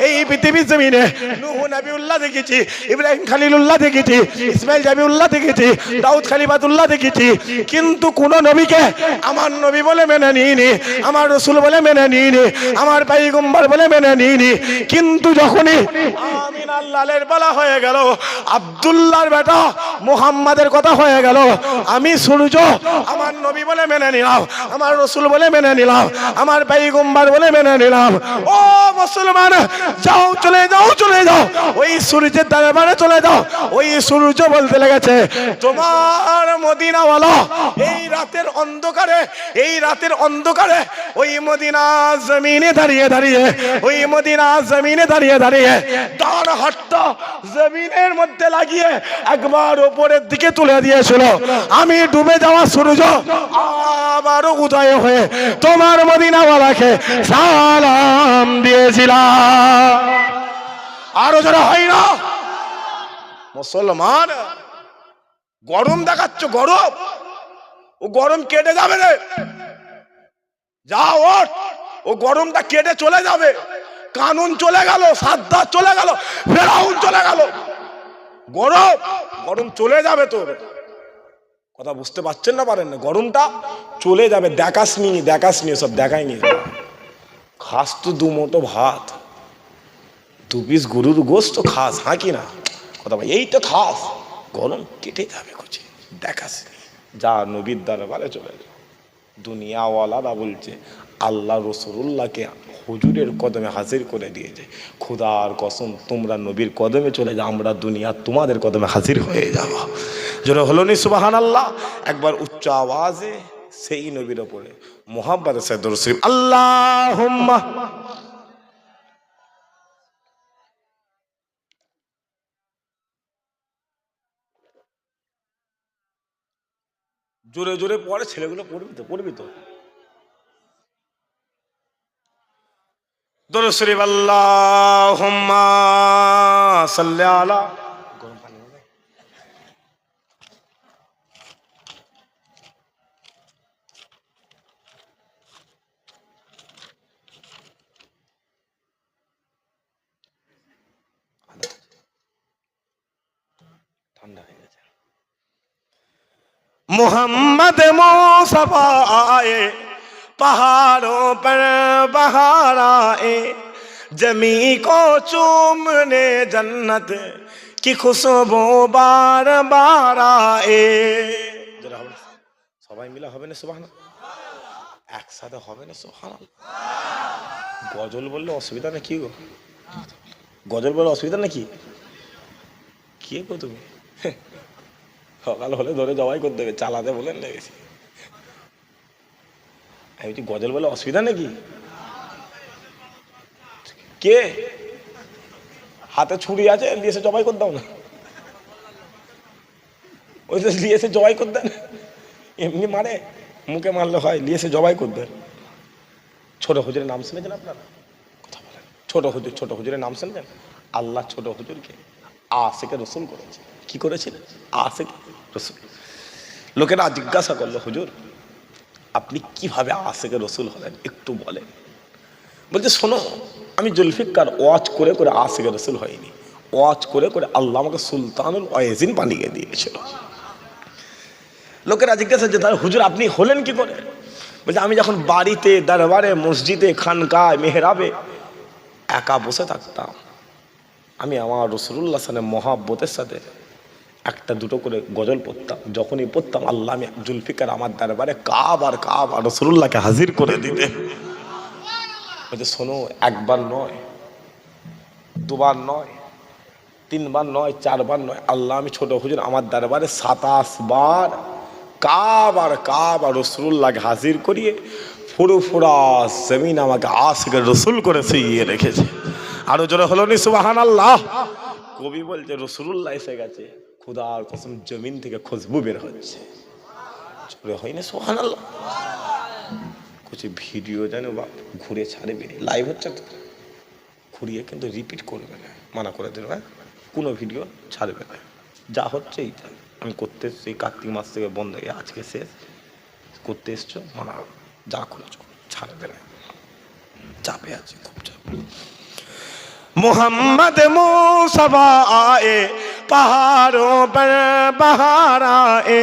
এই পৃথিবীর জমিনে নূহ নবিউল্লাহ দেখেছি, ইব্রাহিম খলিলুল্লাহ দেখেছি, ইসমাইল জাবিউল্লাহ দেখেছি, দাউদ খলিফাতুল্লাহ দেখেছি, কিন্তু কোন নবীকে আমার নবী বলে মেনে নিইনি, আমার রাসূল বলে মেনে নিইনি, আমার পয়গম্বর বলে মেনে নিইনি। কিন্তু যখনই আমিনা লালের বলা হয়ে গেল, আব্দুল্লাহর বেটা মুহাম্মাদের কথা হয়ে গেল, আমি সূর্য আমার নবী বলে মেনে নিলাম, আমার রাসূল বলে মেনে নিলাম, আমার পয়গম্বর বলে মেনে নিলাম। ও মুসলমান, যাও চলে যাও চলে যাও, ওই সূর্যের দরবারে চলে যাও। ওই সূর্য বলতে লেগেছে, তোমার মদিনাওয়ালা এই রাতের অন্ধকারে, এই রাতের অন্ধকারে ওই মদিনা জমিনে দাঁড়িয়ে দাঁড়িয়ে, ওই মদিনা জমিনে দাঁড়িয়ে দাঁড়িয়ে তার হাতটা জমিনের মধ্যে লাগিয়ে একবার উপরের দিকে তুলে দিয়েছিল। আমি ডুবে যাওয়া সূর্য আবারও উদয় হয়ে তোমার মদিনাওয়ালাকে সালাম দিয়েছিলাম। আরো যারা হয় না মুসলমান, গরম দেখাচ্ছ, গরম, ও গরম কেটে যাবে রে, যা ওঠ, ও গরমটা কেটে চলে যাবে। কানুন চলে গেল, সাদ্দাত চলে গেল, ফেরাউন চলে গেল, গরম গরম চলে যাবে। তো কথা বুঝতে পারছেন না, পারেন না? গরমটা চলে যাবে, দেখাসনি সব দেখায়নি। খাস তো 2 মুঠো ভাত, 2 পিস গরুর গোস্ত খাস, হ্যাঁ কি না কথা ভাই, এই তো খাস, গরম কেটে যাবে কুচি, দেখাসনি, যা নবীর দরবারে চলে যাবে। দুনিয়াওয়ালারা বলছে আল্লাহ রসুল্লাহকে হুজুরের কদমে হাজির করে দিয়েছে, খুদার কসম তোমরা নবীর কদমে চলে যাও, আমরা দুনিয়া তোমাদের কদমে হাজির হয়ে যাব। যেন হলো নি সুবহানাল্লাহ। একবার উচ্চ আওয়াজে সেই নবীর ওপরে মুহাব্বতের সাথে দরুদ শরীফ আল্লাহুম্মা। জোরে জোরে পড়ে, ছেলেগুলো পড়বি তো দরুদ শরীফ আল্লাহুম্মা সাল্লি আলা। গরম পানি হবে? ঠান্ডা হয়ে গেছে। मोहम्मद मुस्तफा आए, पहाड़ों पर बहार आए, जमी को चूमने जन्नत की खुशबू बार बार आए। जरा সবাই মিলে হবে না সুবহানাল্লাহ, একসাথে হবে না সুবহানাল্লাহ। গজল বললে অসুবিধা নাকি গো? গজল বললে অসুবিধা নাকি? কে গো তুমি? সকাল হলে ধরে জবাই করতে হবে, চালাতে বলেন লেগেছি। আমি বলছি গজল বলে অসুবিধা নাকি? কে হাতে ছুরি আছে, নিয়ে এসে জবাই করে দাও না, ওই তো নিয়ে এসে জবাই করে দেন, এমনি মারে, মুখে মারলে হয়, নিয়ে এসে জবাই করে দেন। ছোট হুজুরের নাম শুনেছেন আপনারা? কথা বলেন। ছোট হুজুরের নাম শুনেছেন? আল্লাহ ছোট হুজুরকে আশিকে রসুল করেছে। কি করেছিলেন? আশিকে রসুল। লোকেরা জিজ্ঞাসা করলো, হুজুর আপনি কিভাবে আশিকে রসুল হলেন একটু বলেন। বলছে শোনো, আমি জুলফিকার ওয়াজ করে করে আশিকে রসুল হয়নি, ওয়াজ করে করে আল্লাহ আমাকে সুলতানুল ওয়াজিন বানিয়ে দিয়েছিল। লোকেরা জিজ্ঞাসা যে তাহলে হুজুর আপনি হলেন কি করে? বলছে আমি যখন বাড়িতে, দরবারে, মসজিদে, খানকায়, মেহরাবে একা বসে থাকতাম, আমি আমার রসুলুল্লাহ সাল্লাল্লাহু মহাব্বতের সাথে একটা দুটো করে গজল পড়তাম। যখনই পড়তাম আল্লাহ আমি জুলফিকার আমার দরবারে কাবার রসুলুল্লাহকে হাজির করে দিতে। বলছে শোনো, একবার নয়, দুবার নয়, 3 বার নয়, 4 বার নয়, আল্লাহ আমি ছোট হুজুর আমার দরবারে 27 বার কাবার রসুলুল্লাহকে হাজির করিয়ে ফুরফুরা জমিন আমাকে আশিকের রসুল করে শিখিয়ে রেখেছে। আরো জোরে হলো নি সুবহানাল্লাহ। কবি বলছে রসুলুল্লাহ এসে গেছে, খুদার কসম জমিন থেকে খুশবু বের হচ্ছে। জোরে হয় না সুবহানাল্লাহ? কিছু ভিডিও জানো বা ঘুরে ছাড়ে বেরিয়ে লাইভ হচ্ছে তো, ঘুরিয়ে কিন্তু রিপিট করবে না, মানা করে দেবে, কোনো ভিডিও ছাড়বে না, যা হচ্ছে এইটা। আমি করতে এসছি কার্তিক মাস থেকে বন্ধ হয়ে, আজকে শেষ করতে এসছো, মানা যা করেছো ছাড়বে না, চাপে আছে, খুব চাপ। मोहम्मद मुस्तफा आए, पहाड़ों पर बहार आए,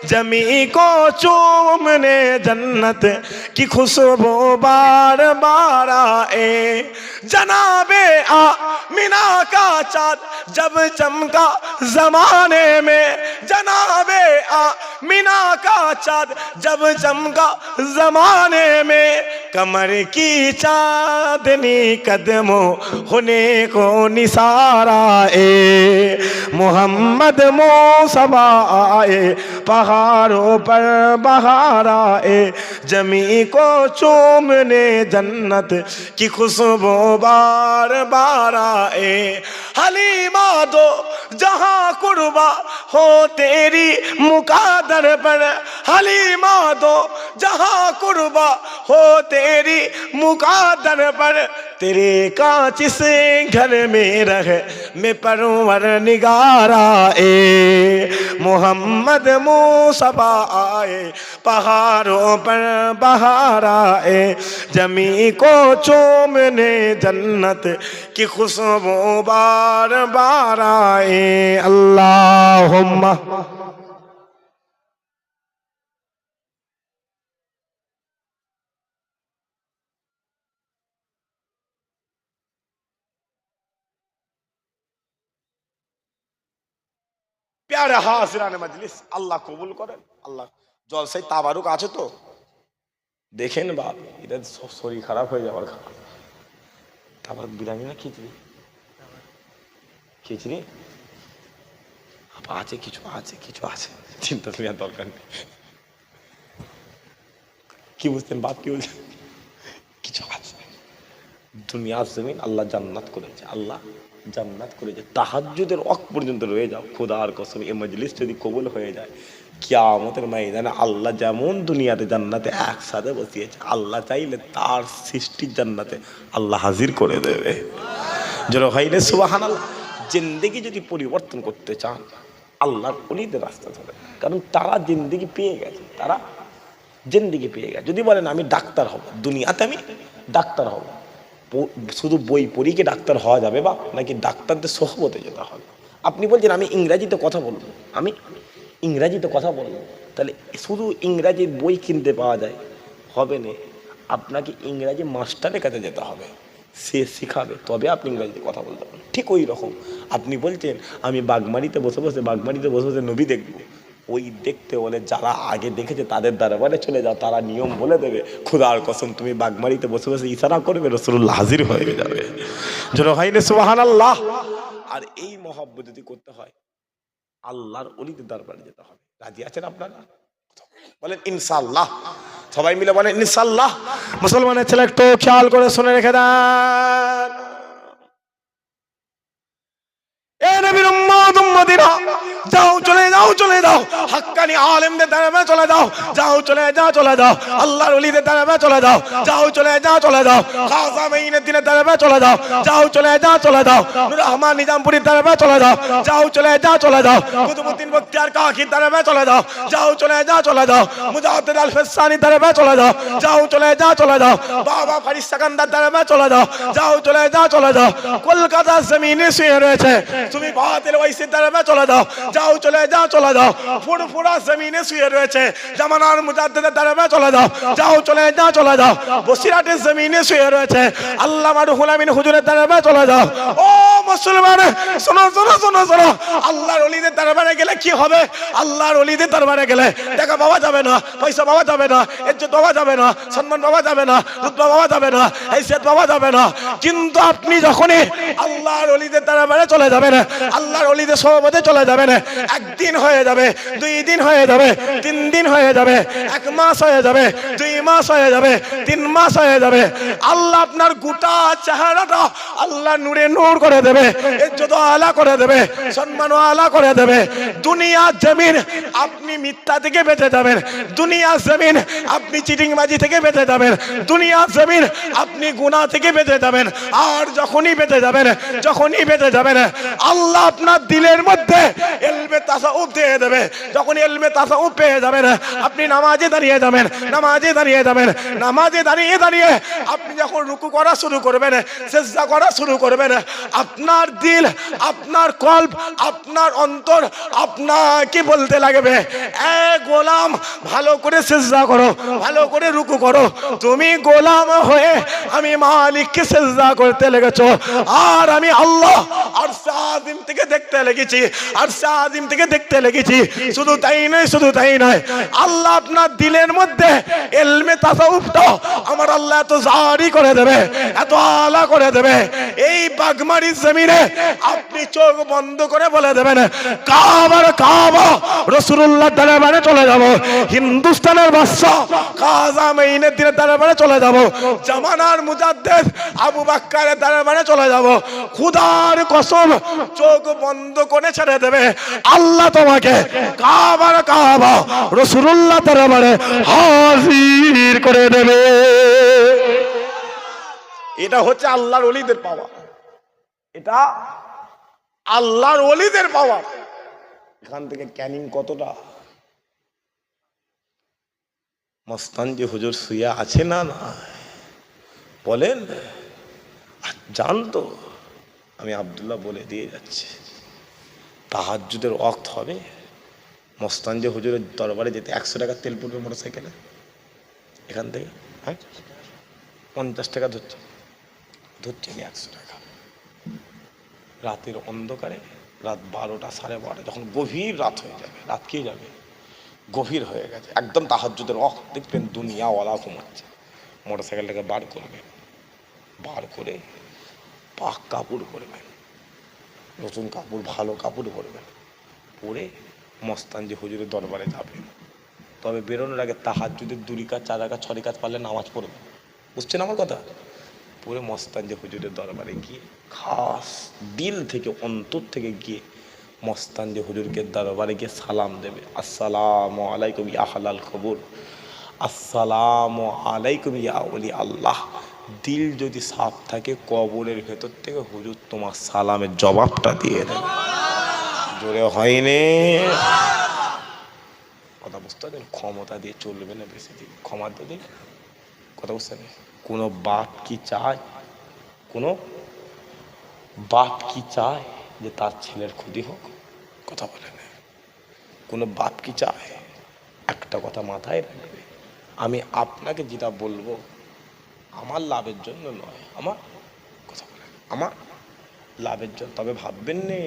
जमी को चूमने जन्नत की खुशबू बार बार आए। जनाबे आमिना का चाँद जब चमका जमाने में, जनाबे आमिना का चाँद जब चमका जमाने में, कमर की चांदनी कदमों होने को निसारा ए। मोहम्मद मुस्तफा आए, पहाड़ों पर बहार आए, जमी को चूमने जन्नत की खुशबू बार बार आए। हलीमा दो जहां कुर्बा हो तेरी मुकादर पर, हलीमा दो जहां कुर्बा हो तेरी मुकादर पर, तेरे कांच से घर में रह में परवर निगारा ए। मोहम्मद मुस्तफा आए, पहाड़ों पर बहार आए, जमी को चूमने जन्नत की खुशबू बार बार आए। अल्लाहुम्मा ইয়ারে হাজিরানে মাজলিস আল্লাহ কবুল করেন। আল্লাহ জলসায় তাবারুক আছে তো দেখেন বাপ, এটা সব শরীর খারাপ হয়ে যাওয়ার খারাপ। তারপর বিরিয়ানি না খিচড়ি, খিচড়ি আছে, কিছু আছে, কিছু আছে, চিন্তা নেওয়ার দরকার নেই। কি বুঝতেন বাপ, কি বলছেন? কিছু আছে। দুনিয়া জমিন আল্লাহ জান্নাত করেছে, আল্লাহ জান্নাত করেছে। তাহাজ্জুদের ওয়াক্ত পর্যন্ত রয়ে যাও, খোদার কসম এই মজলিস যদি কবুল হয়ে যায়, কিয়ামতের ময়দানে আল্লাহ যেমন দুনিয়াতে জান্নাতে একসাথে বসিয়েছে, আল্লাহ চাইলে তার সৃষ্টির জান্নাতে আল্লাহ হাজির করে দেবে। যেন হইলে সুবহানাল্লাহ। জিন্দেগি যদি পরিবর্তন করতে চান, আল্লাহর ওলিদের রাস্তা ধরে, কারণ তারা জিন্দেগি পেয়ে গেছে, তারা জিন্দেগি পেয়ে গেছে। যদি বলেন আমি ডাক্তার হব, দুনিয়াতে আমি ডাক্তার হব, শুধু বই পড়ি কি ডাক্তার হওয়া যাবে বা নাকি ডাক্তারদের সোহবতে যেতে হবে? আপনি বলছেন আমি ইংরাজিতে কথা বলবো, আমি ইংরাজিতে কথা বলবো, তাহলে শুধু ইংরাজির বই কিনতে পাওয়া যায় হবে না, আপনাকে ইংরাজি মাস্টারের কাছে যেতে হবে, সে শিখাবে, তবে আপনি ইংরাজিতে কথা বলতে পারেন। ঠিক ওই রকম আপনি বলছেন আমি বাগমারিতে বসে বসে নবী দেখবো, ওই দেখতে বলে যারা আগে দেখেছে তাদের দরবারে চলে যাও, তারা নিয়ম বলে দেবে। খোদার কসম তুমি বাগমারিতে বসে বসে ইশারা করবে, রাসূলুল্লাহ হাজির হয়ে যাবে। জোরে হইলে সুবহানাল্লাহ। আর এই মহব্বত যদি করতে হয়, আল্লাহর ওলিদের দরবারে যেতে হবে। রাজি আছেন আপনারা? বলেন ইনশাআল্লাহ। সবাই মিলে বলেন ইনশাআল্লাহ। মুসলমানের ছেলে একটু খেয়াল করে শুনে রেখে দেন, যাও চলে যাও, চলে যাও হাক্কানি আলেমদের দরবারে চলে যাও, যাও চলে যাও, চলে যাও আল্লাহর ওলিদের দরবারে চলে যাও, যাও চলে যাও, চলে যাও খাজা মাইনুদ্দিনের দরবারে চলে যাও, যাও চলে যাও, চলে যাও নূর রহমান নিজামপুরীর দরবারে চলে যাও, যাও চলে যাও, চলে যাও কুতুবউদ্দিন বখতিয়ার কাকির দরবারে চলে যাও, যাও চলে যাও, চলে যাও মুজাদ্দিদ আল ফিসানির দরবারে চলে যাও, যাও চলে যাও, চলে যাও বাবা ফারিস সাকান্দার দরবারে চলে যাও, যাও চলে যাও, চলে যাও কলকাতার জমিনে শুয়ে রয়েছে তুমি বাতিল ওয়াইসির দরবারে চলে যাও, যাও চলে যাও, চলে যাও ফুরফুরা জমিনে শুয়ে রয়েছে জামানার মুজাদ্দিদের দরবারে চলে যাও, যাও চলে যাও, চলে যাও বসিরাটের জমিনে শুয়ে রয়েছে আল্লামা রুহুল আমিন হুজুরের দরবারে চলে যাও। ও মুসলমান শোনো শোনো শোনো শোনো, আল্লাহর ওলিদের দরবারে গেলে কি হবে? আল্লাহর ওলিদের দরবারে গেলে টাকা পাওয়া যাবে না, পয়সা পাওয়া যাবে না, ইজ্জত পাওয়া যাবে না, সম্মান পাওয়া যাবে না, রুতবা পাওয়া যাবে না, হাইসিয়ত পাওয়া যাবে না। কিন্তু আপনি যখনই আল্লাহর ওলিদের দরবারে চলে যাবেন, আল্লাহর ওলিদের সোহবতে চলে যাবেন, একদিন হয়ে যাবে, 2 দিন হয়ে যাবে, 3 দিন হয়ে যাবে, 1 মাস হয়ে যাবে, 2 মাস হয়ে যাবে, 3 মাস হয়ে যাবে, আল্লাহ আপনার গোটা চেহারাটা আল্লাহ নূরে নূর করে দেবে, ইজ্জত আলা করে দেবে, সম্মান আলা করে দেবে। দুনিয়া জমিন আপনি মিথ্যা থেকে বেঁচে যাবেন, দুনিয়া জমিন আপনি চিটিংবাজি থেকে বেঁচে যাবেন, দুনিয়া জমিন আপনি গুনাহ থেকে বেঁচে যাবেন। আর যখনই বেঁচে যাবেন, যখনই বেঁচে যাবেন, আল্লাহ আপনার দিলের মধ্যে ইলমে তাসাউফ দিয়ে দেবে। যখন ইলমে তাসাউফ পেয়ে যাবেন, আপনি নামাজে দাঁড়িয়ে যাবেন, নামাজে দাঁড়িয়ে যাবেন, নামাজে দাঁড়িয়ে দাঁড়িয়ে আপনি যখন রুকু করা শুরু করবেন, সিজদা করা শুরু করবেন, আপনার দিল, আপনার কলব, আপনার অন্তর আপনাকে বলতে লাগবে, এ গোলাম ভালো করে সিজদা করো, ভালো করে রুকু করো। তুমি গোলাম হয়ে আমি মালিককে সিজদা করতে লেগেছো, আর আমি আল্লাহ আরশে আজিম থেকে দেখতে লেগেছি, আরশে আজিম থেকে দেখতে লেগেছি। শুধু তাই নয়, শুধু তাই নয়, আল্লাহ আপনার দিলের মধ্যে ইলমে তাসাউফটা আমার আল্লাহ এত জারি করে দেবে, এত আলা করে দেবে, এই বাগমারির জমিনে আপনি চোখ বন্ধ করে বলে দেবেন কাবার কাবা রাসূলুল্লাহ দরবারে চলে যাব, হিন্দুস্তানের বাদশা খাজা মাইনুদ্দিনের দরবারে চলে যাব, জামানার মুজাদ্দিদ আবু বকরের দরবারে চলে যাব। খোদার কসম চোখ বন্ধ করে ছেড়ে দেবে, আল্লাহ তোমাকে কাবার কাবা রাসূলুল্লাহ দরবারে হাজির করে দেবে। এটা হচ্ছে আল্লাহর ওলিদের পাওয়া, এটা আল্লাহর ওলিদের পাওয়া। এখান থেকে ক্যানিং কতটা মস্তান যে হুজুর শুয়ে আছে না না বলেন, জানতো আমি আব্দুল্লাহ বলে দিয়ে যাচ্ছি, তাহাজ্জুদের ওয়াক্ত হবে, মস্তান যে হুজুরের দরবারে যেতে 100 টাকা তেল পড়বে মোটরসাইকেলে, এখান থেকে হ্যাঁ 50 টাকা ধরছে, ধরছে 100 টাকা। রাতের অন্ধকারে রাত 12টা 12:30 যখন গভীর রাত হয়ে যাবে, রাত কে যাবে, গভীর হয়ে গেছে, একদম তাহাজ্জুদের ওয়াক্ত, দেখবেন দুনিয়াওয়ালা ঘুমাচ্ছে, মোটরসাইকেলটাকে বার করবেন, বার করে পাক কাপড় পরবেন, নতুন কাপড়, ভালো কাপড় পরবেন, পরে মস্তানজি হুজুরের দরবারে যাবেন। তবে বেরোনোর আগে তাহাজ্জুদের 2 রাকাত 4 রাকাত 6 রাকাত পারলে নামাজ পড়বেন, বুঝছেন আমার কথা? পরে মস্তানজি হুজুরের দরবারে গিয়ে খাস দিল থেকে, অন্তর থেকে গিয়ে মস্তানজি হুজুরকে দরবারে গিয়ে সালাম দেবে, আসসালামু আলাইকুম ইয়া আহলাল কবর, আসসালামু আলাইকুম ইয়া ওলি আল্লাহ। দিল যদি সাফ থাকে, কবরের ভেতর থেকে হুজুর তোমার সালামের জবাবটা দিয়ে দেবে। জোরে হয়নি? কথা বুঝতে পারছেন? ক্ষমতা দিয়ে চলবে না বেশি দিন, ক্ষমা দিন, কথা বুঝতে নেই। কোনো বাপ কি চায়, কোনো বাপ কি চায় যে তার ছেলের ক্ষতি হোক? কথা বলে না। কোনো বাপ কি চায়? একটা কথা মাথায় রাখবে, আমি আপনাকে যেটা বলবো আমার লাভের জন্য নয়, আমার, কথা বলে, আমার লাভের জন্য। তবে ভাববেন নে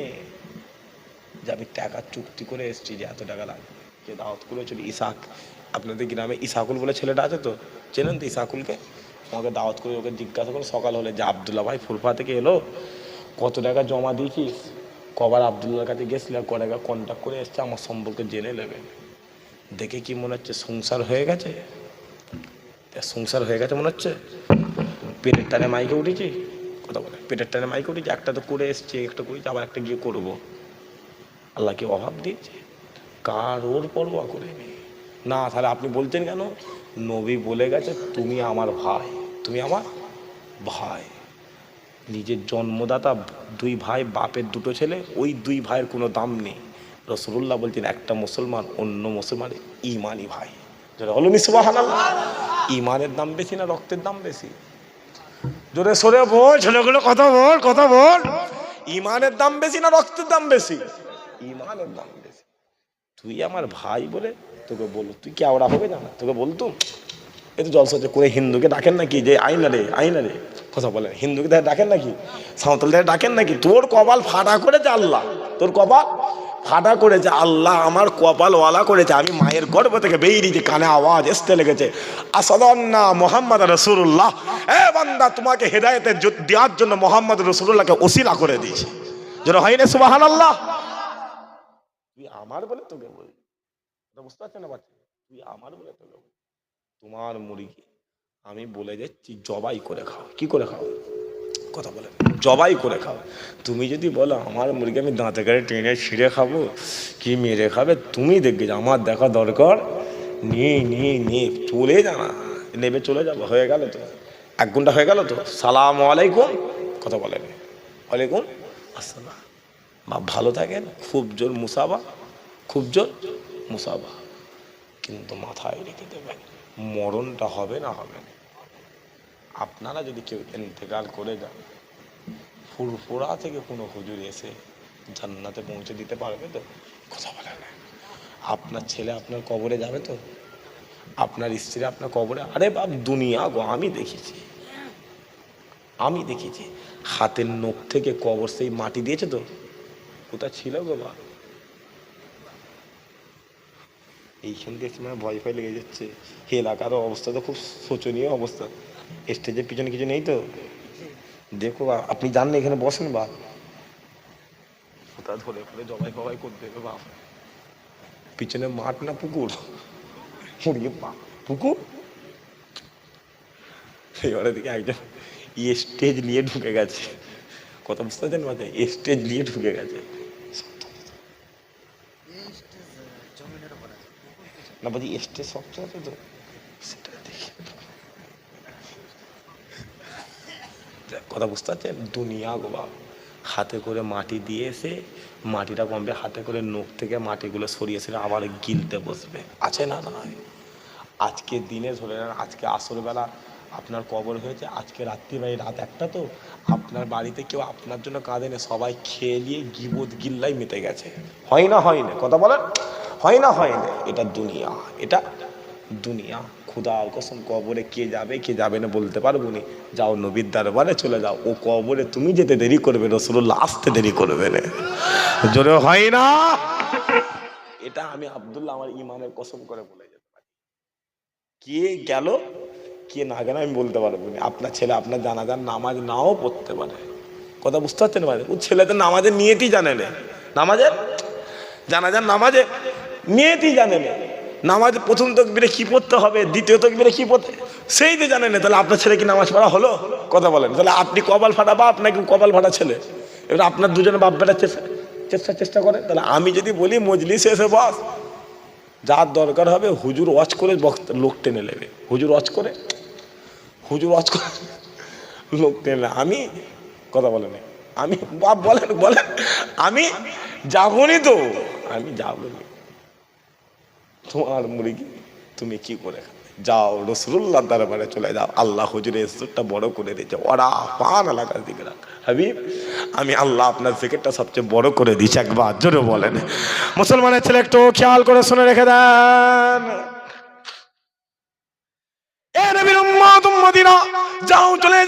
যে আমি টাকা চুক্তি করে এসেছি যে এত টাকা লাগবে। যে দাওয়াত করেছিল ইসাক, আপনাদের গ্রামে ইসাকুল বলে ছেলেটা আছে তো, চেনেন তো ইসাকুলকে? আমাকে দাওয়াত করে ওকে জিজ্ঞাসা করে সকাল হলে যে আবদুল্লা ভাই ফুরফা থেকে এলো, কত টাকা জমা দিয়েছিস, কবার আবদুল্লার কাছে গেছিল, ক টাকা কন্ট্যাক্ট করে এসছে, আমার সম্পর্কে জেনে নেবেন। দেখে কি মনে হচ্ছে সংসার হয়ে গেছে? সংসার হয়ে গেছে মনে হচ্ছে? পেটের টানে মাইকে উঠেছি, কথা বলে, পেটের টানে মাইকে উঠেছি, একটা তো করে এসছে, একটা করেছি, আবার একটা গিয়ে করবো। আল্লাহকে অভাব দিয়েছে? কারোর পরোয়া করেনি না। তাহলে আপনি বলছেন কেন? নবী বলে গেছে তুমি আমার ভাই, তুমি আমার ভাই। নিজের জন্মদাতা 2 ভাই, বাপের 2টো ছেলে, ওই 2 ভাইয়ের কোনো দাম নেই। রাসূলুল্লাহ বলছেন একটা মুসলমান অন্য মুসলমানের ইমানই ভাই। যারা হলো সুবহানাল্লাহ। ইমানের দাম বেশি না রক্তের দাম বেশি? জোরে সরে বল, ছেলেগুলো কথা বল, কথা বল। ইমানের দাম বেশি না রক্তের দাম বেশি? ইমানের দাম বেশি। তুই আমার ভাই বলে তোকে বলতো, তুই কি আওড়া হবে জানা, তোকে বলতো এই তো জলসা করে হিন্দুকে ডাকেন নাকি যে আইনা রে, আইনা রে, কথা বলেন, হিন্দুকে ডাকেন নাকি, সাঁওতালদের ডাকেন নাকি? তোর কপাল ফাটা করেছে আল্লাহ, তোর কপাল ফাটা করেছে আল্লাহ, আমার কপাল ওয়ালা করেছে। আমি মায়ের গর্ভ থেকে বেরিয়েছি, কানে আওয়াজ আসতে লেগেছে আসাদান্না মুহাম্মদ রাসূলুল্লাহ। এ বান্দা, তোমাকে হেদায়েতের দেওয়ার জন্য মুহাম্মদ রাসূলুল্লাহকে ওসিলা করে দিয়েছে। যেন হয় না সুবহানাল্লাহ। তুই আমার বলে তোকে বলি, বুঝতে পারছেন না বাচ্চা? তুই আমার বলে তোকে বলি, তোমার মুরগি আমি বলে যাচ্ছি জবাই করে খাও। কি করে খাও? কথা বলে, জবাই করে খাও। তুমি যদি বলো আমার মুরগি আমি দাঁতে কাটে টেনে ছিঁড়ে খাবো, কি মেরে খাবে, তুমি দেখবে যে আমার দেখা দরকার নিয়ে নিয়ে নিয়ে চলে জানা নেবে, চলে যাবো। হয়ে গেল তো, 1 ঘন্টা হয়ে গেল তো। সালাম আলাইকুম, কথা বলেন, ওয়ালাইকুম আসসালাম। বাপ ভালো থাকেন, খুব জোর মুসাবা, খুব জোর মুসাবা। কিন্তু মাথায় রেখে দেবেন মরণটা হবে না, হবে না। আপনারা যদি কেউ ইন্তেকাল করে যান, ফুরফুরা থেকে কোনো হুজুর এসে জান্নাতে পৌঁছে দিতে পারবে তো? কথা বলে না। আপনার ছেলে আপনার কবরে যাবে তো? আপনার স্ত্রী আপনার কবরে? আরে বাপ দুনিয়া গো, আমি দেখেছি, আমি দেখেছি হাতের নখ থেকে কবর সেই মাটি দিয়েছে তো, কোথায় ছিল গো বা? এইখান থেকে মানে ভয় ভয় লেগে যাচ্ছে। এলাকার অবস্থা তো খুব শোচনীয় অবস্থা। স্টেজের পিছনে কিছু নেই তো? দেখো আপনি জানলে এখানে বসেন বা কোথা ধরে ফেলে জবাই ফবাই করতে হবে বাপ। পিছনে মাঠ না পুকুর? পুকুর। এবারে দিকে একজন স্টেজ নিয়ে ঢুকে গেছে, কথা বুঝতে পারছেন মাঝে? স্টেজ নিয়ে ঢুকে গেছে না, বলছি স্টেজ শক্ত আছে তো, সেটা দেখি। কথা বুঝতে পারছেন? দুনিয়া গোবা হাতে করে মাটি দিয়ে এসে মাটিটা কমবে, হাতে করে নখ থেকে মাটিগুলো সরিয়ে এসে আবার গিলতে বসবে। আছে না? নয়। আজকে দিনে ধরে নেন, আজকে আসরবেলা আপনার কবর হয়েছে, আজকে রাত্রিবেলায় রাত 1টা তো আপনার বাড়িতে কেউ আপনার জন্য কাঁদে না, সবাই খেয়ে নিয়ে গিবত গিল্লাই মেতে গেছে। হয় না? হয় না? কথা বলেন, হয় না? হয় না? এটা দুনিয়া, এটা দুনিয়া। খুদার কসম কবরে কে যাবে না বলতে পারবো না। যাও নবীর দরবারে চলে যাও, ও কবরে তুমি যেতে দেরি করবে, রাসূলুল্লাহ আসতে দেরি করবে না। জোরে হয় না? এটা আমি আব্দুল্লাহ আমার ইমানের কসম করে বলে যেতে পারি। কে গেল কে না গেল আমি বলতে পারবো না। আপনার ছেলে আপনার জানাজার নামাজ নাও পড়তে পারে, কথা বুঝতে পারছেন? মানে ও ছেলেদের নামাজের নিয়তি জানে না, নামাজের জানাজার নামাজে নিয়তি জানে না, নামাজ প্রথম তাকবীরে কি পড়তে হবে, দ্বিতীয় তাকবীরে কি পড়তে সেই যে জানে না। তাহলে আপনার ছেলে কি নামাজ পড়া হলো? কথা বলেন। তাহলে আপনি কপাল ফাটা বাপ নাকি কপাল ফাটা ছেলে? এবার আপনার দুজনে বাপ বেটার চেষ্টা করে। তাহলে আমি যদি বলি মজলিসে এসে বস, যার দরকার হবে হুজুর ওয়াজ করে লোক টেনে নেবে, হুজুর ওয়াজ করে লোক টেনে। আমি কথা বলেন, আমি বাপ বলেন আমি যাবনি তো, আমি যাবনি। তোমার মুরগি তুমি কি করে খাবে? যাও রাসূলুল্লাহ দরবারে চলে যাও, আল্লাহ হুজুরের ইজ্জতটা বড় করে দিয়েছে। ওরা পান এলাকার দিকে রাখ হাবিব, আমি আল্লাহ আপনার জিকিরটা সবচেয়ে বড় করে দিয়েছি। একবার জোরে বলেন। মুসলমানের ছেলে একটু খেয়াল করে শুনে রেখে দেন। যাও চলে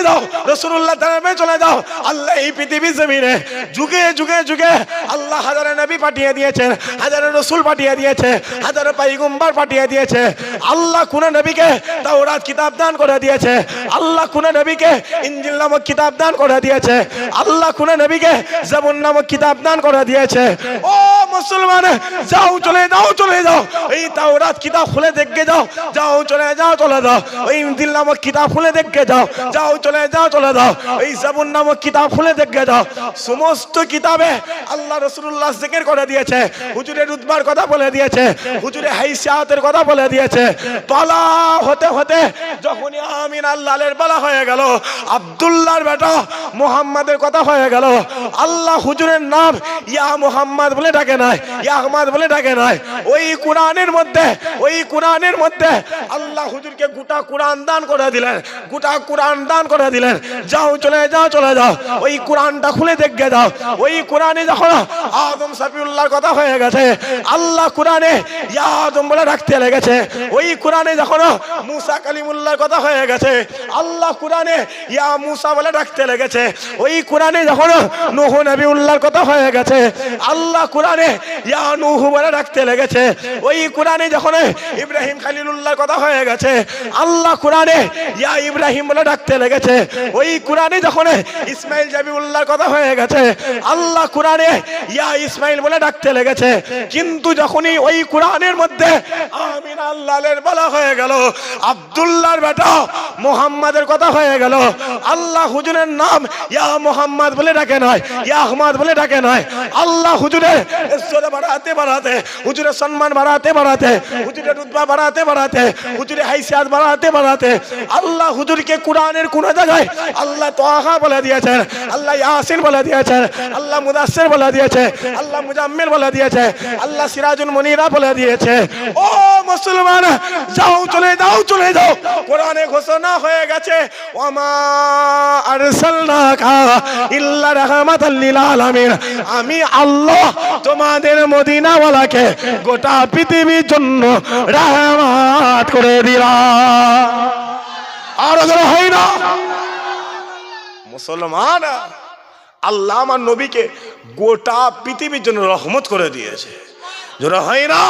যাও রাসূলুল্লাহ দরবারে চলে যাও। আল্লাহ এই পৃথিবীর জমিনে যুগে যুগে আল্লাহ হাজারে নবী পাঠিয়ে দিয়েছেন, হাজারে রাসূল পাঠিয়ে দিয়েছে, হাজারে পয়গম্বর পাঠিয়ে দিয়েছে। আল্লাহ কোন নবীকে তাওরাত কিতাব দান করে দিয়েছে, আল্লাহ কোন নবীকে ইনজিল নামক কিতাব দান করে দিয়েছে, আল্লাহ কোন নবীকে জাবুর নামক কিতাব দান করে দিয়েছে। ও মুসলমান, যাও চলে যাও এই তাওরাত কিতাব খুলে দেখে যাও চলে যাও ওই ইনজিল নামক কিতাব খুলে দেখে যাও চলে যাও এই জাবুর নামক কিতাব খুলে দেখে যাও। সমস্ত কিতাবে আল্লাহ রাসূলুল্লাহ জিকির করে দিয়েছে, হুজুরের রুতবার কথা বলে দিয়েছে, হুজুরের হাইসিয়াতের কথা বলে দিয়েছে। বলা হতে যখনই আমিন আল্লাহর বলা হয়ে গেল, আব্দুল্লাহর বেটা মুহাম্মাদের কথা হয়ে গেল। আল্লাহ হুজুরের নাম ইয়া মুহাম্মদ বলে ডাকে নাই, ইয়া আহমদ বলে ডাকে নাই। ওই কোরআনের মধ্যে আল্লাহ হুজুরকে গোটা কোরআন দান করে দিলেন, যাও চলে যাও ওই কোরআনটা খুলে দেখে যাও। ওই কোরআনে যখন আদম সফিউল্লাহর কথা হয়ে গেছে, আল্লাহ কোরআনে ইয়া আদম বলে ডাকতে লেগেছে। ওই কোরআনে যখন মুসা কালিমুল্লাহর কথা হয়ে গেছে, আল্লাহ কোরআনে ইয়া মুসা বলে ডাকতে লেগেছে। ওই কোরআনে যখন নূহ নবিউল্লাহর কথা হয়ে গেছে, আল্লাহ কোরআনে ইয়া নূহ বলে ডাকতে লেগেছে। ওই কোরআনে যখন ইব্রাহিম খলিলুল্লাহর কথা হয়ে গেছে, আল্লাহ কোরআনে ইয়া ইব্রাহিম বলে ডাকতে লেগেছে। ওই কোরআনে যখন ইসমাইল জাবিউল্লাহর কথা হয়ে গেছে, আল্লাহ কোরআনে ইয়া ইসমাইল বলে ডাকতে লেগেছে। কিন্তু যখনই ওই কোরআনের মধ্যে আমিন আল্লাহর বলা হয়ে গেল, আব্দুল্লাহর বেটা মুহাম্মাদের কথা হয়ে গেল, আল্লাহ হুজুরের নাম ইয়া মুহাম্মদ বলে ডাকে নয়, ইয়া আহমদ বলে ডাকে নয়। আল্লাহ হুজুরের ইজ্জত বাড়াতে হুজুরের সম্মান বাড়াতে হুজুরের রুতবা বাড়াতে হুজুরের হাইসিয়াত বাড়াতে আল্লাহ হুজুরকে কোরআনের কোন জায়গায় আল্লাহ তাহা বলে দিয়েছেন, আল্লাহ ইয়াসিন বলে দিয়েছেন, আল্লাহ মুদাসসির বলে দিয়েছে, আল্লাহ মুজাম্মিল বলে দিয়েছে, আল্লাহ সিরাজুল মুনিরা বলে দিয়েছে। ও মুসলমান, যাও চলে যাও কোরআনে ঘোষণা হয়ে গেছে, ওয়ামা আরসালনাকা ইল্লা রাহমাতাল লিল আলামিন। আমি আল্লাহ তোমাদের মদিনাওয়ালাকে গোটা পৃথিবীর জন্য রহমত করে দিলাম। আর হয় না মুসলমান, আল্লাহ আমার নবীকে গোটা পৃথিবীর জন্য রহমত করে দিয়েছে। যারা হয় না,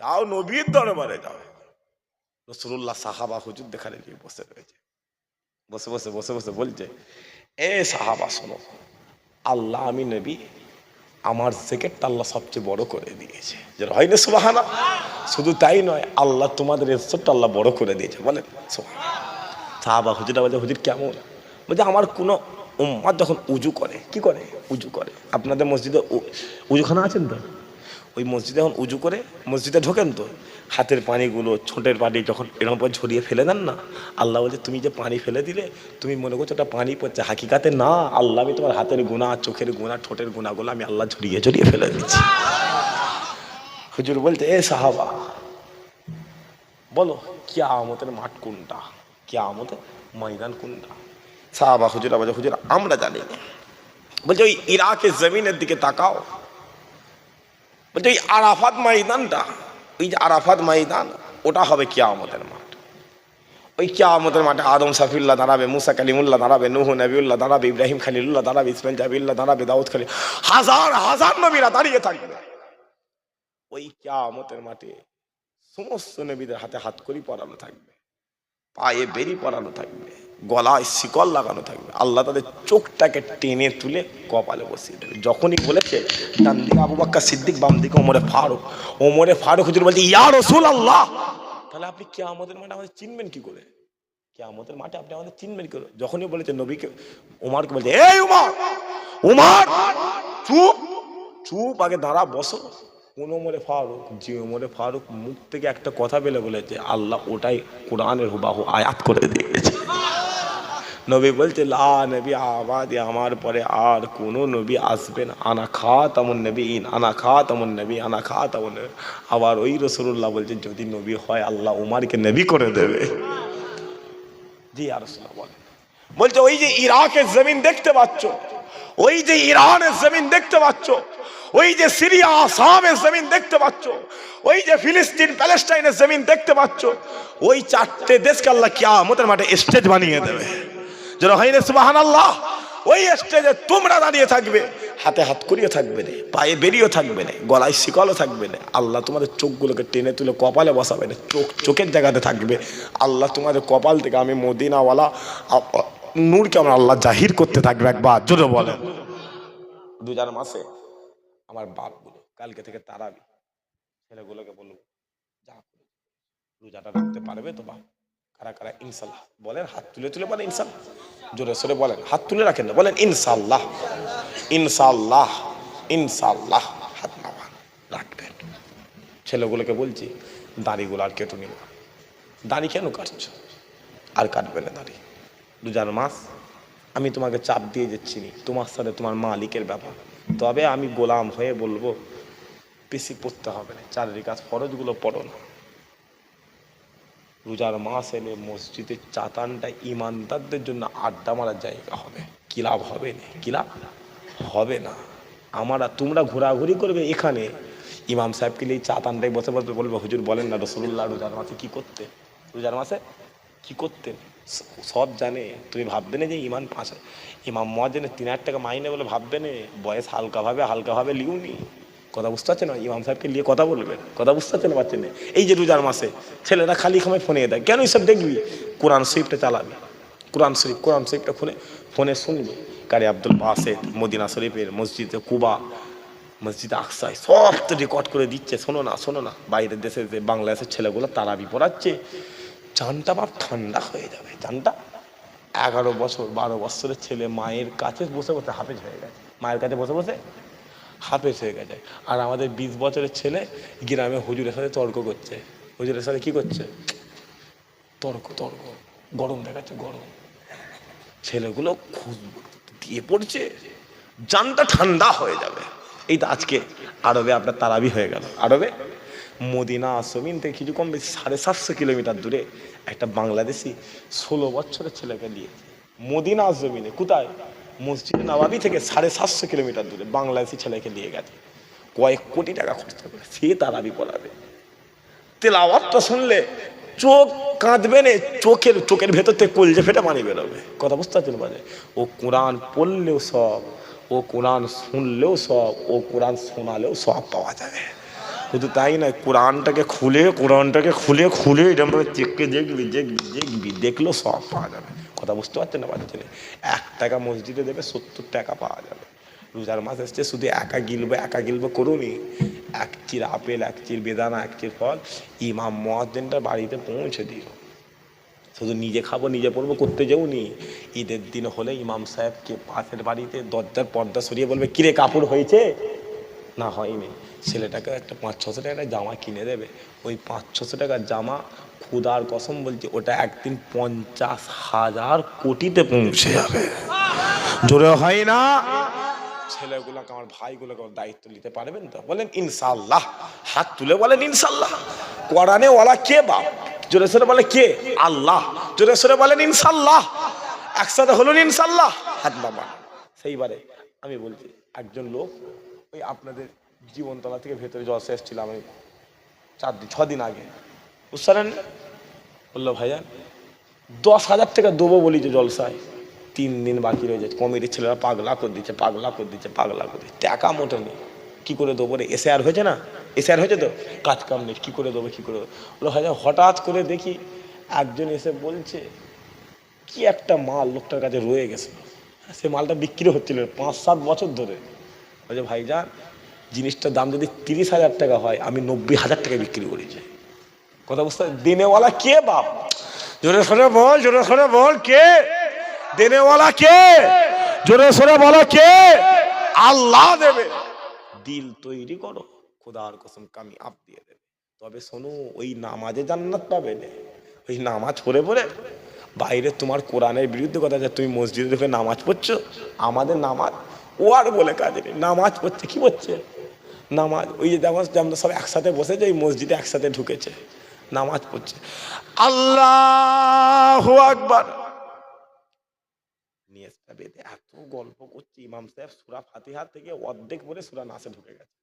যাও নবীর দরবারে যাও। রাসূলুল্লাহ সাহাবা হুজুর দেখালে গিয়ে বসে রয়েছে, বসে বলছে, এ সাহাবা শোনো, আল্লাহ আমি নবী আমার জিকিরটা আল্লাহ সবচেয়ে বড় করে দিয়েছে। যারা হয় না সুবহানাল্লাহ। শুধু তাই নয়, আল্লাহ তোমাদের ইজ্জতটা আল্লাহ বড় করে দিয়েছে। বলেন সুবহানাল্লাহ। সাহাবা হুজুরা বলে, হুজুর কেমন? বলছে, আমার কোনো উম্মত যখন উজু করে, কি করে? উজু করে। আপনাদের মসজিদে উজুখানা আছেন তো? ওই মসজিদে যখন উজু করে মসজিদে ঢোকেন তো, হাতের পানিগুলো ছোটের পানি যখন এরকম পর ঝরিয়ে ফেলে দেন না, আল্লাহ বলছে তুমি যে পানি ফেলে দিলে তুমি মনে করছো ওটা পানি পড়ছে, হাকিকাতে না, আল্লাহ আমি তোমার হাতের গুনাহ, চোখের গুনাহ, ঠোঁটের গুনাহগুলো আমি আল্লাহ ঝরিয়ে ফেলে দিচ্ছি। হুজুর বলছে, এ সাহাবা বলো কিয়ামতের মাঠ কোনটা, কিয়ামতের ময়দান কোনটা? সাহাবা হুজুরা বলছে, হুজুর আমরা জানি না। বলছে, ওই ইরাকের জমিনের দিকে তাকাও। বলছে, ওই আরাফাত ময়দানটা, ওই যে আরাফাত ময়দান, ওটা হবে কিয়ামতের মাঠ। ওই কিয়ামতের মাঠে আদম সাফিউল্লাহ দাঁড়াবে, মুসা কালিমুল্লাহ দাঁড়াবে, নূহ নবিউল্লাহ দাঁড়াবে, ইব্রাহিম খলিলুল্লাহ দাঁড়াবে, ইসমাইল জাবিউল্লাহ দাঁড়াবে, দাউদ খলিল, হাজার হাজার নবীরা দাঁড়িয়ে থাকবে। ওই কিয়ামতের মাঠে সমস্ত নবীদের হাতে হাত করি পরানো থাকবে, পায়ে বেরি পরানো থাকবে, গলায় শিকল লাগানো থাকবে। আল্লাহ তাদের চোখটাকে টেনে তুলে কপালে বসিয়ে দেবে। যখনই বলেছে ডান দিকে আবু বকর সিদ্দিক, বাম দিকে ওমরে ফারুক, ওমরে ফারুক হুজুর বলছে ইয়া রাসূলুল্লাহ, তাহলে আপনি কিয়ামতের মাঠে আমাদের চিনবেন কি করে? কিয়ামতের মাঠে আপনি আমাদের চিনবেন কি করে? যখনই বলেছে নবীকে, উমারকে বলছে এই উমার, উমার চুপ চুপ, আগে দাঁড়া, বসো। কোন ওমরে ফারুক? যে ওমরে ফারুক মুখ থেকে একটা কথা বলেছে আল্লাহ ওটাই কোরআনের হুবাহু আয়াত করে দিয়েছে। নবী বলছে লা নবী আবাদে, আমার পরে আর কোনো নবী আসবে না, আনা খাতামুন নবীন, আনা খাতামুন নবী, আনা খাতামুন নবী। আবার ওই রাসূলুল্লাহ বলছে যদি নবী হয় আল্লাহ উমারকে নবী করে দেবে। জি ইয়া রাসূলুল্লাহ বলেন। বলছে ওই যে ইরাকের জমিন দেখতে পাচ্ছ, ওই যে ইরানের জমিন দেখতে পাচ্ছ, ওই যে সিরিয়া আসামের জমিন দেখতে পাচ্ছ, ওই যে ফিলিস্তিন প্যালেস্টাইনের জমিন দেখতে পাচ্ছ, ওই চারটে দেশকে আল্লাহ কিয়ামতের মাঠে স্টেজ বানিয়ে দেবে। যারা হয় না সুবহানাল্লাহ, ওই স্টেজে তোমরা দাঁড়িয়ে থাকবে, হাতে হাত করিয়ে থাকবে না, পায়ে বেরিয়ে থাকবে না, গলায় শিকলও থাকবে না। আল্লাহ তোমাদের চোখগুলোকে টেনে তুলে কপালে বসাবে না, চোখের জায়গাতে থাকবে। আল্লাহ তোমাদের কপাল থেকে আমি মদিনাওয়ালা নূরকে আমার আল্লাহ জাহির করতে থাকবে। একবার জোরে বলেন। ২ মাসে আমার বাপগুলো কালকে থেকে তারাবি, ছেলেগুলোকে বলবো যা রোজাটা রাখতে পারবে তো বাপ? কারা কারা ইনশাল্লাহ বলেন? হাত তুলে তুলে বলেন ইনশাল্লাহ, জোরে সোরে বলেন, হাত তুলে রাখেন না, বলেন ইনশাল্লাহ, ইনশাল্লাহ, ইনশাল্লাহ। হাত নামান রাখবেন। ছেলেগুলোকে বলছি দাড়িগুলো আর কেটে নিব। দাড়ি কেন কাটছ? আর কাটবে না দাড়ি। রোজার মাস, আমি তোমাকে চাপ দিয়ে যাচ্ছি নি, তোমার সাথে তোমার মালিকের ব্যাপার। তবে আমি গোলাম হয়ে বলবো বেশি পড়তে হবে না, 4 রিকাত ফরজগুলো পড়ো না। রোজার মাস এলে মসজিদের চাতানটা ইমানদারদের জন্য আড্ডা মারার জায়গা হবে। কি লাভ হবে না? কি লাভ হবে না? তোমরা ঘোরাঘুরি করবে এখানে, ইমাম সাহেবকে নিয়ে চাতানটাই বসে বসে বলবে হুজুর বলেন না রাসূলুল্লাহ রোজার মাসে কি করতে, রোজার মাসে কি করতেন? সব জানে। তুমি ভাববে না যে ইমাম মুয়াজ্জিনের 3000 টাকা মাইনে বলে ভাববে না বয়স হালকাভাবে লিউনি। কথা বুঝতে পারছেন না? ইমাম সাহেবকে নিয়ে কথা বলবেন, কথা বুঝতে পারছেন না? পাচ্ছেন না? এই যে রোজার মাসে ছেলেরা খালি খামে ফোনে দেয়, কেন এইসব দেখবি? কোরআন শরীফটা চালাবি, কোরআন শরীফটা ফোনে শুনবি। কারি আব্দুল বাসেত, মদিনা শরীফের, মসজিদে কুবা, মসজিদে আকসায় সব তো রেকর্ড করে দিচ্ছে। শোনো না, বাইরের দেশে যে বাংলাদেশের ছেলেগুলো তারাবি পড়াচ্ছে, জানটা বাপ ঠান্ডা হয়ে যাবে। জানটা 11 বছর 12 বছরের ছেলে মায়ের কাছে বসে বসে হাফেজ হয়ে গেছে, মায়ের কাছে বসে বসে হাফেজ হয়ে গেছে। আর আমাদের 20 বছরের ছেলে গ্রামে হুজুরের সাথে তর্ক করছে। হুজুরের সাথে কি করছে? তর্ক, গরম দেখাচ্ছে, গরম। ছেলেগুলো খুব দিয়ে পড়ছে, জানটা ঠান্ডা হয়ে যাবে। এই তো আজকে আরবে আপনার তারাবি হয়ে গেল। আরবে মদিনা জমিন থেকে কিছু কম বেশি 750 কিলোমিটার দূরে একটা বাংলাদেশি 16 বছরের ছেলেকে দিয়েছে মদিনা জমিনে। কোথায়? মসজিদ নববী থেকে 750 কিলোমিটার দূরে বাংলাদেশি ছেলেকে নিয়ে গেছে, কয়েক কোটি টাকা খরচা করে। সে তারাবি পড়াবে। তেলাওয়াতটা শুনলে চোখ কাঁদবে না, চোখের ভেতর থেকে কলজে ফেটে পানি বেরোবে। কথা বুঝতে পারছেন? মানে ও কোরআন পড়লেও সব, ও কোরআন শুনলেও সব, ও কোরআন শোনালেও সব পাওয়া যাবে। শুধু তাই নয়, কোরআনটাকে খুলে এরকমভাবে চেককে দেখবি, দেখলেও সব পাওয়া যাবে। কথা বুঝতে পারছেন না? পারছেন? 1 টাকা মসজিদে দেবে, 70 টাকা পাওয়া যাবে। রোজার মাস এসছে, শুধু একা গিলবো করুনি। 1 চির আপেল, 1 চির বেদানা, 1 চির ফল ইমাম মুয়াজ্জিনটার বাড়িতে পৌঁছে দিও। শুধু নিজে খাবো নিজে পড়বো করতে যাওনি। ঈদের দিন হলে ইমাম সাহেবকে পাশের বাড়িতে দরজার পর্দা সরিয়ে বলবে কিরে কাপড় হয়েছে? না হয়নি। ছেলেটাকে একটা 500-600 টাকার জামা কিনে দেবে। ওই 500-600 টাকার জামা খুদার কসম বলছি ওটা একদিন 50,000 কোটিতে পৌঁছে যাবে। জোরে হয় না? ছেলেগুলোকে, আমার ভাইগুলোকে দায়িত্ব নিতে পারবেন তো? বলেন ইনশাআল্লাহ। হাত তুলে বলেন ইনশাআল্লাহ। কোরআনে ওয়ালা কে বাপ? জোরে সোরে বলে কে? আল্লাহ। জোরে সোরে বলেন ইনশাআল্লাহ। একসাথে হলুন ইনশাআল্লাহ। হাত বাবা। সেইবারে আমি বলছি, একজন লোক ওই আপনাদের জীবনতলা থেকে ভেতরে জলসা এসেছিলাম আমি 6 দিন আগে। বুঝলেন? বললো ভাইজান 10,000 টাকা দেবো বলি যে জলসায়, 3 দিন বাকি রয়েছে, কমিটির ছেলেরা পাগলা করে দিচ্ছে, পাগলা করে দিচ্ছে, পাগলা করে দিচ্ছে, টাকা মোটে নেই, কী করে দেবো রে? এসে আর হয়েছে না, এসে আর হয়েছে তো, কাজ কাম নেই, কী করে দেবো, কী করে দেবো? বললো ভাইজান হঠাৎ করে দেখি একজন এসে বলছে কি একটা মাল লোকটার কাছে রয়ে গেছে, সে মালটা বিক্রি হচ্ছিল 5-7 বছর ধরে। বলছে ভাইজান জিনিসটার দাম যদি 30,000 টাকা হয় আমি 90,000 টাকায় বিক্রি করেছি। কথা বুঝতে, দেনেওয়ালা কে বাপ? জোরে সরে বল, জোরে সরে বল, কে দেনেওয়ালা? কে? জোরে সরে বলো কে? আল্লাহ দেবে। দিল তৈরি করো, খোদার কসম কামিয়াব দিয়ে দেবে। তবে শোনো, ওই নামাজে জান্নাত পাবে না, ওই নামাজ পড়ে পড়ে বাইরে তোমার কোরআনের বিরুদ্ধে কথা আছে, তুমি মসজিদে ঢুকে নামাজ পড়ছো, আমাদের নামাজ ও আর বলে কাজ নেই, নামাজ পড়ছে, কি পড়ছে? নামাজ। ওই যে যেমন সব একসাথে বসেছে ওই মসজিদে একসাথে ঢুকেছে, নামাজ পড়ছে, আল্লাহু আকবার। নিয়েজটা বেঁধে এত গল্প করছে, ইমাম সাহেব সূরা ফাতিহা থেকে অর্ধেক পড়ে সূরা নাসে ঢুকে গেছে।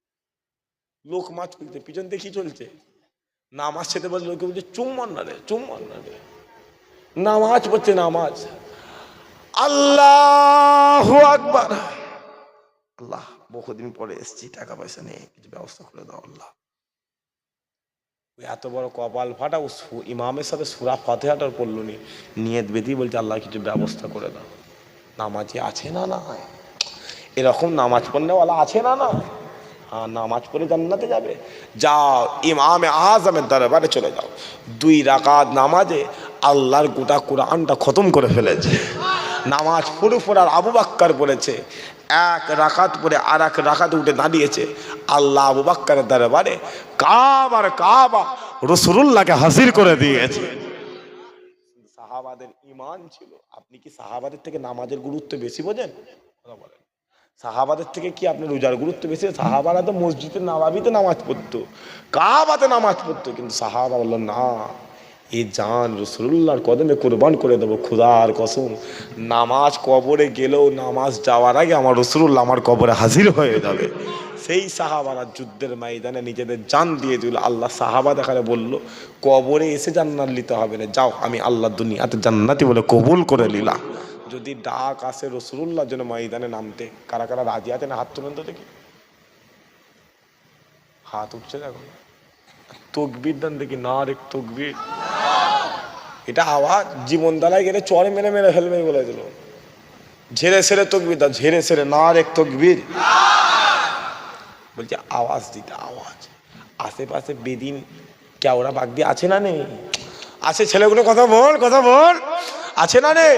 লোক মাছ খুলতে পিছন দিয়ে কি চলছে? নামাজ ছেড়ে বলে লোকে বলছে চুম্বন না রে, চুম্বন না রে, নামাজ পড়ছে, নামাজ। আল্লাহু আকবার। আল্লাহ বহুদিন পরে এসছি, টাকা পয়সা নেই, কিছু ব্যবস্থা করে দাও আল্লাহ। এত বড় কপাল ফাটা, ও ইমামের সাথে সূরা ফাতিহাটার পড়লো নি, নিয়ত বেঁধেই বলছে আল্লাহ কিছু ব্যবস্থা করে দাও। নামাজি আছে না না? এরকম নামাজ পড়নেওয়ালা আছে না না? হ্যাঁ, নামাজ পড়ে জান্নাতে যাবে। যাও ইমামে আজমের দরবারে চলে যাও, 2 রাকাত নামাজে আল্লাহর গোটা কোরআনটা খতম করে ফেলেছে। নামাজ ফুরফুরার আবু বাক্কার পড়েছে, 1 রাকাত পরে আর 1 রাকাত উঠে দাঁড়িয়েছে, আল্লাহ আবু বাক্কারের দরবারে কাবার কাবা রাসূলুল্লাহকে হাজির করে দিয়েছে। সাহাবাদের ঈমান ছিল। আপনি কি সাহাবাদের থেকে নামাজের গুরুত্ব বেশি বোঝেন? বলেন, সাহাবাদের থেকে কি আপনি রোজার গুরুত্ব বেশি? সাহাবারা তো মসজিদে নববীতে নামাজ পড়তো, কাবাতে নামাজ পড়তো, কিন্তু সাহাবা বলল না, এই জান রাসূলুল্লাহর কদমে কুরবান করে দেবো, খোদার কসম নামাজ কবরে গেলেও নামাজ যাওয়ার আগে আমার রাসূলুল্লাহ আমার কবরে হাজির হয়ে যাবে। সেই সাহাবারা যুদ্ধের ময়দানে নিজেদের জান দিয়ে দিল। আল্লাহ সাহাবা দেখালে বলল কবরে এসে জান্নাত নিতে হবে না, যাও আমি আল্লাহ দুনিয়াতে জান্নাতি বলে কবুল করে নিলাম। যদি ডাক আসে রাসূলুল্লাহর জন্য ময়দানে নামতে, কারা কারা রাজি আছেন? হাত তুলেন তো দেখি। হাত উঠছে দেখো, তকবীর দেন দেখি, নারে তকবীর। এটা আওয়াজ জীবন দালায় গেলে চড় মেরে মেরে ফেলবে বলেছিল। ঝেড়ে সেরে তকবীর দাও, ঝেড়ে সেরে নারে তকবীর বলছে, আওয়াজ দিতে, আওয়াজ। আশেপাশে বেদিন কেওড়া বাগ দিয়ে আছে না নেই? আছে। ছেলেগুলো কথা বল, কথা বল, আছে না নেই?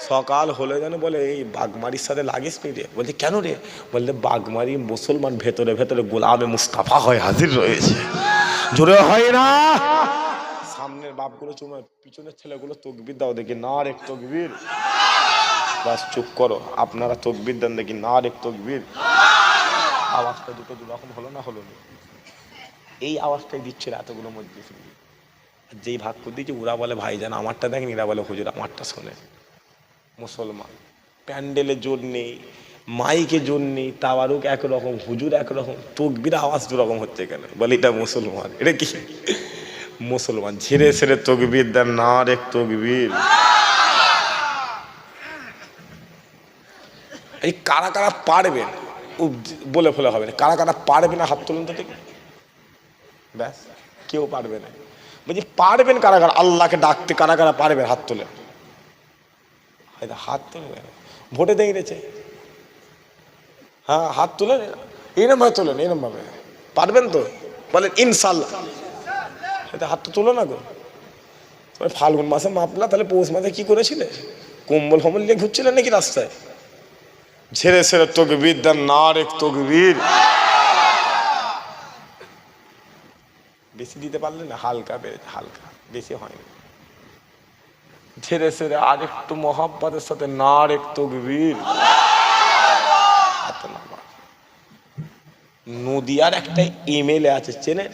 সকাল হলে যেন বলে এই বাগমারির সাথে লাগিস নি রে। বলছে কেন রে? বললে বাগমারি মুসলমান ভেতরে ভেতরে গোলামে মুস্তাফা হয়ে হাজির রয়েছে। জোরে হয় না? সামনের বাপগুলো চুমা, পিছনের ছেলেগুলো তকবীর দাও দেখি, না রে তকবীর। বাস চুপ করো, আপনারা তকবীর দেন দেখি, না রে তকবীর। আওয়াজটা দুটো দুরকম হলো না, হলো না? এই আওয়াজটাই দিচ্ছিল এতগুলো মজলিস। যেই ভাগ করে দিয়েছে ওরা বলে ভাইজান আমারটা দেখেন, এরা বলে হুজুর আমারটা শোনে। মুসলমান প্যান্ডেলে জোর নেই, মাইকে জোর নেই, তাওয়ারুক একরকম, হুজুর একরকম, তকবীর আওয়াজ দুরকম হচ্ছে কেন? বলে এটা মুসলমান। এটা কি মুসলমান? ঝেড়ে ছেড়ে তকবীর দেন, না রে তকবীর। এই কারা কারা পারবেন বলে ফেলে হবে না, কারা কারা পারবে না হাত তুলুন তো দেখি। ব্যাস, কেউ পারবে না। বলছি পারবেন কারা কারা আল্লাহকে ডাকতে, কারা কারা পারবেন হাত তুলে? হাত তুলে ভোটে দিয়ে গেছে। হ্যাঁ হাত তুলে এরম ভাবে তোলেন, এরম ভাবে পারবেন তো? বলেন ইনশাল্লাহ। হাত তো তুলো না গো। ফাল্গুন মাসে মাপলা, তাহলে পৌষ মাসে কি করেছিলে? কম্বল ফম্বল নিয়ে ঘুরছিলেন নাকি রাস্তায়? ঝেড়ে ছেড়ে তকবীর দেন, না রে তকবীর। বেশি দিতে পারলে না, হালকা বেড়েছে, হালকা, বেশি হয়নি। ঝেড়ে ছেড়ে আর একটু মহাব্বতের সাথে, না রে তকবীর। নদিয়ার একটা এমএলএ আছে, চেনে?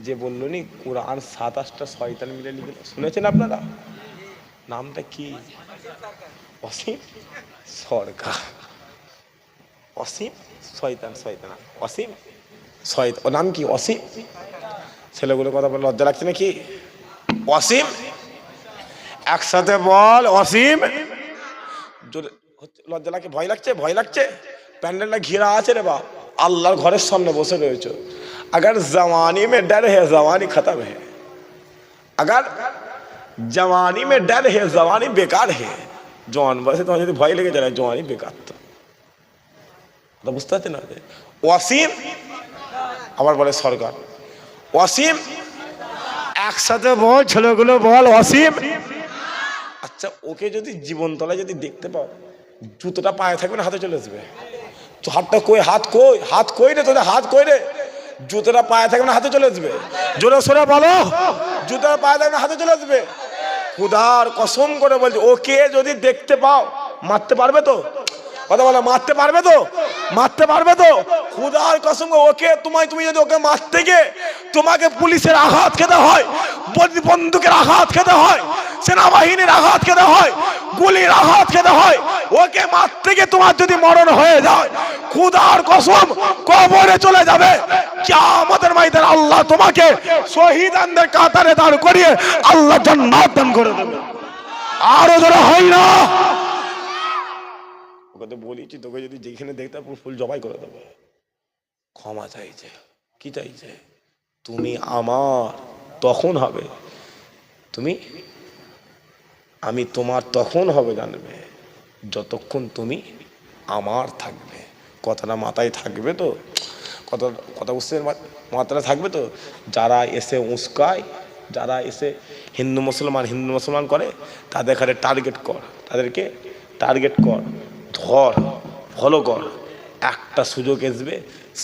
যে বললো নি কোরআন 27টা শয়তান মিলে লিখে, শুনেছেন আপনারা? নামটা কি? অসীম সরকার। অসীম শয়তান, শয়তান অসীম শয়তান, ওর নাম কি? অসীম। ছেলেগুলো কথা বলে লজ্জা লাগছে নাকি? অসীম, একসাথে বল অসীম। লজ্জা লাগছে? ভয় লাগছে? ভয় লাগছে? প্যান্ডেলটা ঘিরা আছে রে বাপ, আল্লাহর ঘরের সামনে বসে রয়েছে। अगर जवानी में डर है जवानी खत्म है, अगर जवानी में डर है जवानी बेकार है। जवान बसे তোমার যদি ভয় লেগে যায় জওয়ানি বেকার। তো বুঝতে পারছেন না? ওয়াসিম আবার বলে সরকার, ওয়াসিম একসাথে বল ছেলেগুলো বল ওয়াসিম। আচ্ছা ওকে যদি জীবন তলায় যদি দেখতে পাও, জুতোটা পায়ে থাকবে না হাতে চলে আসবে? তো হাতটা কই? হাত কই? হাত কই রে তোদের? হাত কই রে? জুতোটা পায়ে থাকবে না হাতে চলে আসবে? জোরে সোরে বলো, জুতোটা পায়ে থাকবে না হাতে চলে আসবে? খুদার কসম করে বলছি, ওকে যদি দেখতে পাও মারতে পারবে তো? কথা বলো, মারতে পারবে তো? মারতে পারবে তো? খুদার কসম ওকে তুমি যদি ওকে মারতে গিয়ে তোমাকে পুলিশের আঘাত খেতে হয়, বন্দুকের আঘাত খেতে হয়, সেনাবাহিনীর আঘাত খেতে হয়, গুলির আঘাত খেতে হয়, ওকে মারতে গিয়ে তোমার যদি মরণ হয়ে যায়, খুদার কসম কবরে চলে যাবে। কিয়ামতের ময়দানে আল্লাহ তোমাকে শহীদানদের কাতারে দাঁড় করিয়ে আল্লাহ জান্নাত দান করে দেবে। আরো জোরে হয় না? ওকে তো বলেছি তোকে যদি যেখানে দেখতে ফুল জবাই করে দেবে। ক্ষমা চাইছে, কি চাইছে? তুমি আমার তখন হবে, আমি তোমার তখন হবে জানবে যতক্ষণ তুমি আমার থাকবে। কথাটা মাথায় থাকবে তো? কথা বুঝতে মাথাটা থাকবে তো? যারা এসে উস্কায়, যারা এসে হিন্দু মুসলমান করে, তাদের খালি টার্গেট কর, তাদেরকে টার্গেট কর, ধর, ফলো কর। একটা সুযোগ আসবে,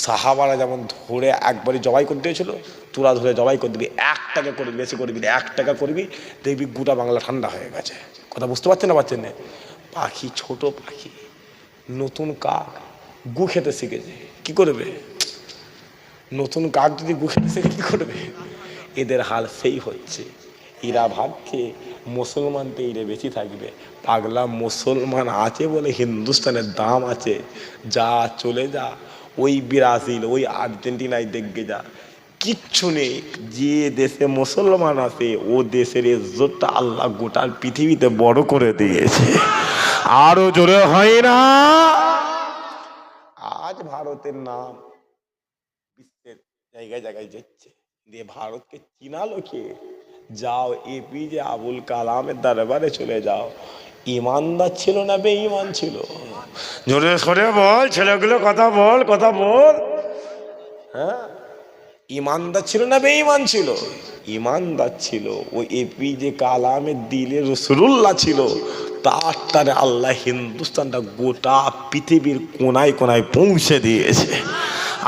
সাহাবারা যেমন ধরে একবারই জবাই করতে হয়েছিল, তোরা ধরে জবাই করে দিবি। 1 টাকা করবি, বেশি করবি না, 1 টাকা করবি, দেখবি গোটা বাংলা ঠান্ডা হয়ে গেছে। কথা বুঝতে পারছেন না? পাখি, ছোট পাখি, নতুন কাক গু খেতে শিখেছে, কি করবে? নতুন কাক যদি গু খেতে শিখে কি করবে? এদের হাল সেই হচ্ছে। এরা ভাবছে মুসলমানতে এরা বেশি থাকবে। পাগলা, মুসলমান আছে বলে হিন্দুস্তানের দাম আছে। যা চলে যা, ওই ব্রাজিল, ওই আর্জেন্টিনায় দেখবে যা, কিচ্ছু নেই। যে দেশে মুসলমান আছে ও দেশের ইজ্জতটা আল্লাহ গোটার পৃথিবীতে বড় করে দিয়েছে। আরো জোরে হয় না? আজ ভারতের নাম বিশ্বের জায়গায় জায়গায় যাচ্ছে, দিয়ে ভারতকে চিনালো কে? যাও এপিজে আবুল কালামের দরবারে চলে যাও। ইমানদার ছিল না বেঈমান ছিল? জোরে সরে বল ছেলেগুলো, কথা বল, কথা বল। হ্যাঁ, ইমানদার ছিল না বেঈমান ছিল? ইমানদার ছিল। ওই এপিজে কালামের দিলে রাসূলুল্লাহ ছিল। তার টানে আল্লাহ হিন্দুস্তানটা গোটা পৃথিবীর কোনায় কোনায় পৌঁছে দিয়েছে।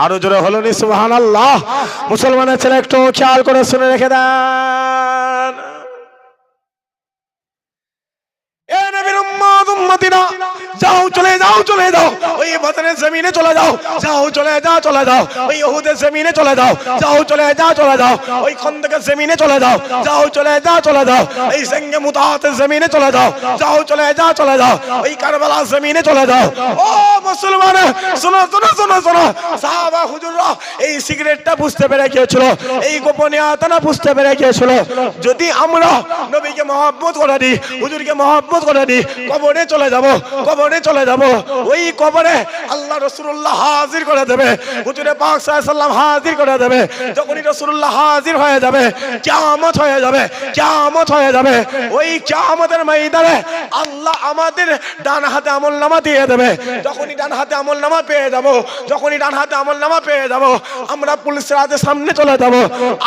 আরো জোরে হলো নি সুবহানাল্লাহ? মুসলমানের ছেলে একটু খেয়াল করে শুনে রেখে দেন। যাও চলে যাও, চলে যাও ওই বদরের জমিনে চলে যাও, যাও চলে যাও, চলে যাও ওই উহুদের জমিনে চলে যাও, যাও চলে যাও, চলে যাও ওই খন্দকের জমিনে চলে যাও, যাও চলে যাও, চলে যাও এই জঙ্গে মুতাহাতের জমিনে চলে যাও, যাও চলে যাও, চলে যাও ওই কারবালার জমিনে চলে যাও। ও মুসলমান শোনো শোনো শোনো শোনো, সাহাবা হুজুররা এই সিগারেটটা বুঝতে পেরে গিয়েছিল, এই গোপনীয়তাটা বুঝতে পেরে গিয়েছিল। যদি আমরা নবীকে মহব্বত করে দিই, হুজুরকে মহব্বত করে দিই, কবরে চলে যাব, কবরে চলে যাব। ওই কবরে আল্লাহ রাসূলুল্লাহ হাজির করে দেবে, হুজুরে পাক সাল্লাল্লাহু আলাইহি ওয়াসাল্লাম হাজির করে দেবে। যখনই রাসূলুল্লাহ হাজির হয়ে যাবে, কিয়ামত হয়ে যাবে, কিয়ামত হয়ে যাবে। ওই কিয়ামতের ময়দানে আল্লাহ আমাদের ডান হাতে আমলনামা দিয়ে দেবে। যখনই ডান হাতে আমলনামা পেয়ে যাব, যখনই ডান হাতে আমলনামা পেয়ে যাব, আমরা পুলিশরাতের সামনে চলে যাব।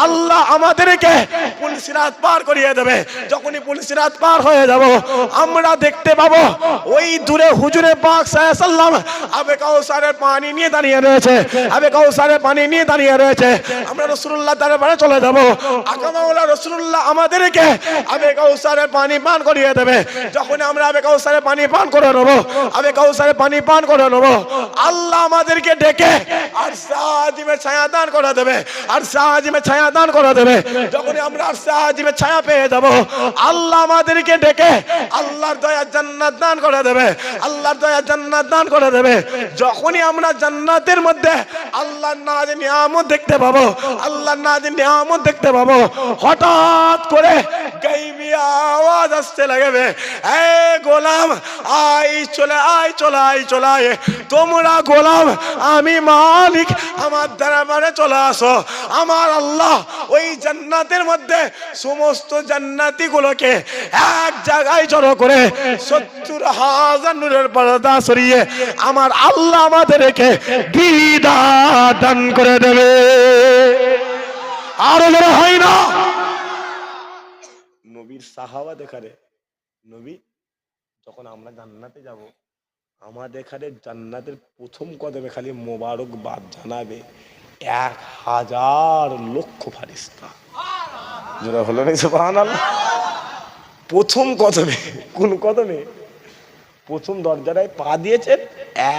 আল্লাহ আমাদেরকে পুলিশরাত পার করিয়ে দেবে। যখনই পুলিশরাত পার হয়ে যাব, আমরা দেখতে পাবো ওই দূরে হুজুরে পাক সাল্লাল্লাহু আলাইহি ওয়াসাল্লাম আবে কাউসারের পানি নিয়ে দাঁড়িয়ে রয়েছে, আবে কাউসারের পানি নিয়ে দাঁড়িয়ে রয়েছে। আমরা রাসূলুল্লাহ দরবারে চলে যাব। আকা মাওলা রাসূলুল্লাহ আমাদেরকে আবে কাউসারের পানি পান করিয়ে দেবে। যখন আমরা আবে কাউসারের পানি পান করে নেব, আবে কাউসারের পানি পান করে নেব, আল্লাহ আমাদেরকে ডেকে আরশে আজিমে ছায়া দান করে দেবে, আরশে আজিমে ছায়া দান করে দেবে। যখন আমরা আরশে আজিমে ছায়া পেয়ে যাব, আল্লাহ আমাদেরকে ডেকে আল্লাহর দয়া জান্নাত দান দান করে দেবে, আল্লাহর দয়া জান্নাত দান করে দেবে। যখনই আমরা জান্নাতের মধ্যে আল্লাহর নাজে নিয়ামত দেখতে পাবো, আল্লাহর নাজে নিয়ামত দেখতে পাবো, হঠাৎ করে গাইবি আওয়াজ আসতে লাগবে, এ গোলাম আয় চলে আয়, চলে আয়, চলে আয়, তোমরা গোলাম, আমি মালিক, আমার দরবারে চলে আসো। আমার আল্লাহ ওই জান্নাতের মধ্যে সমস্ত জান্নাতি গুলোকে এক জায়গায় জড়ো করে 70,000 নূরের পর্দা সরিয়ে আমার আল্লাহ আমাদেরকে দিদার দান করে দেবে। আরো বড় হয় না নবীর সাহাবা দেখারে, নবী যখন আমরা জান্নাতে যাব, আমাদের এখানে জান্নাতের প্রথম কদমে খালি মোবারকবাদ জানাবে 1000 লক্ষ ফারিস্তা। যেটা হলো না সুবহানাল্লাহ। প্রথম কদমে, কোন কদমে? প্রথম দরজাটায় পা দিয়েছেন,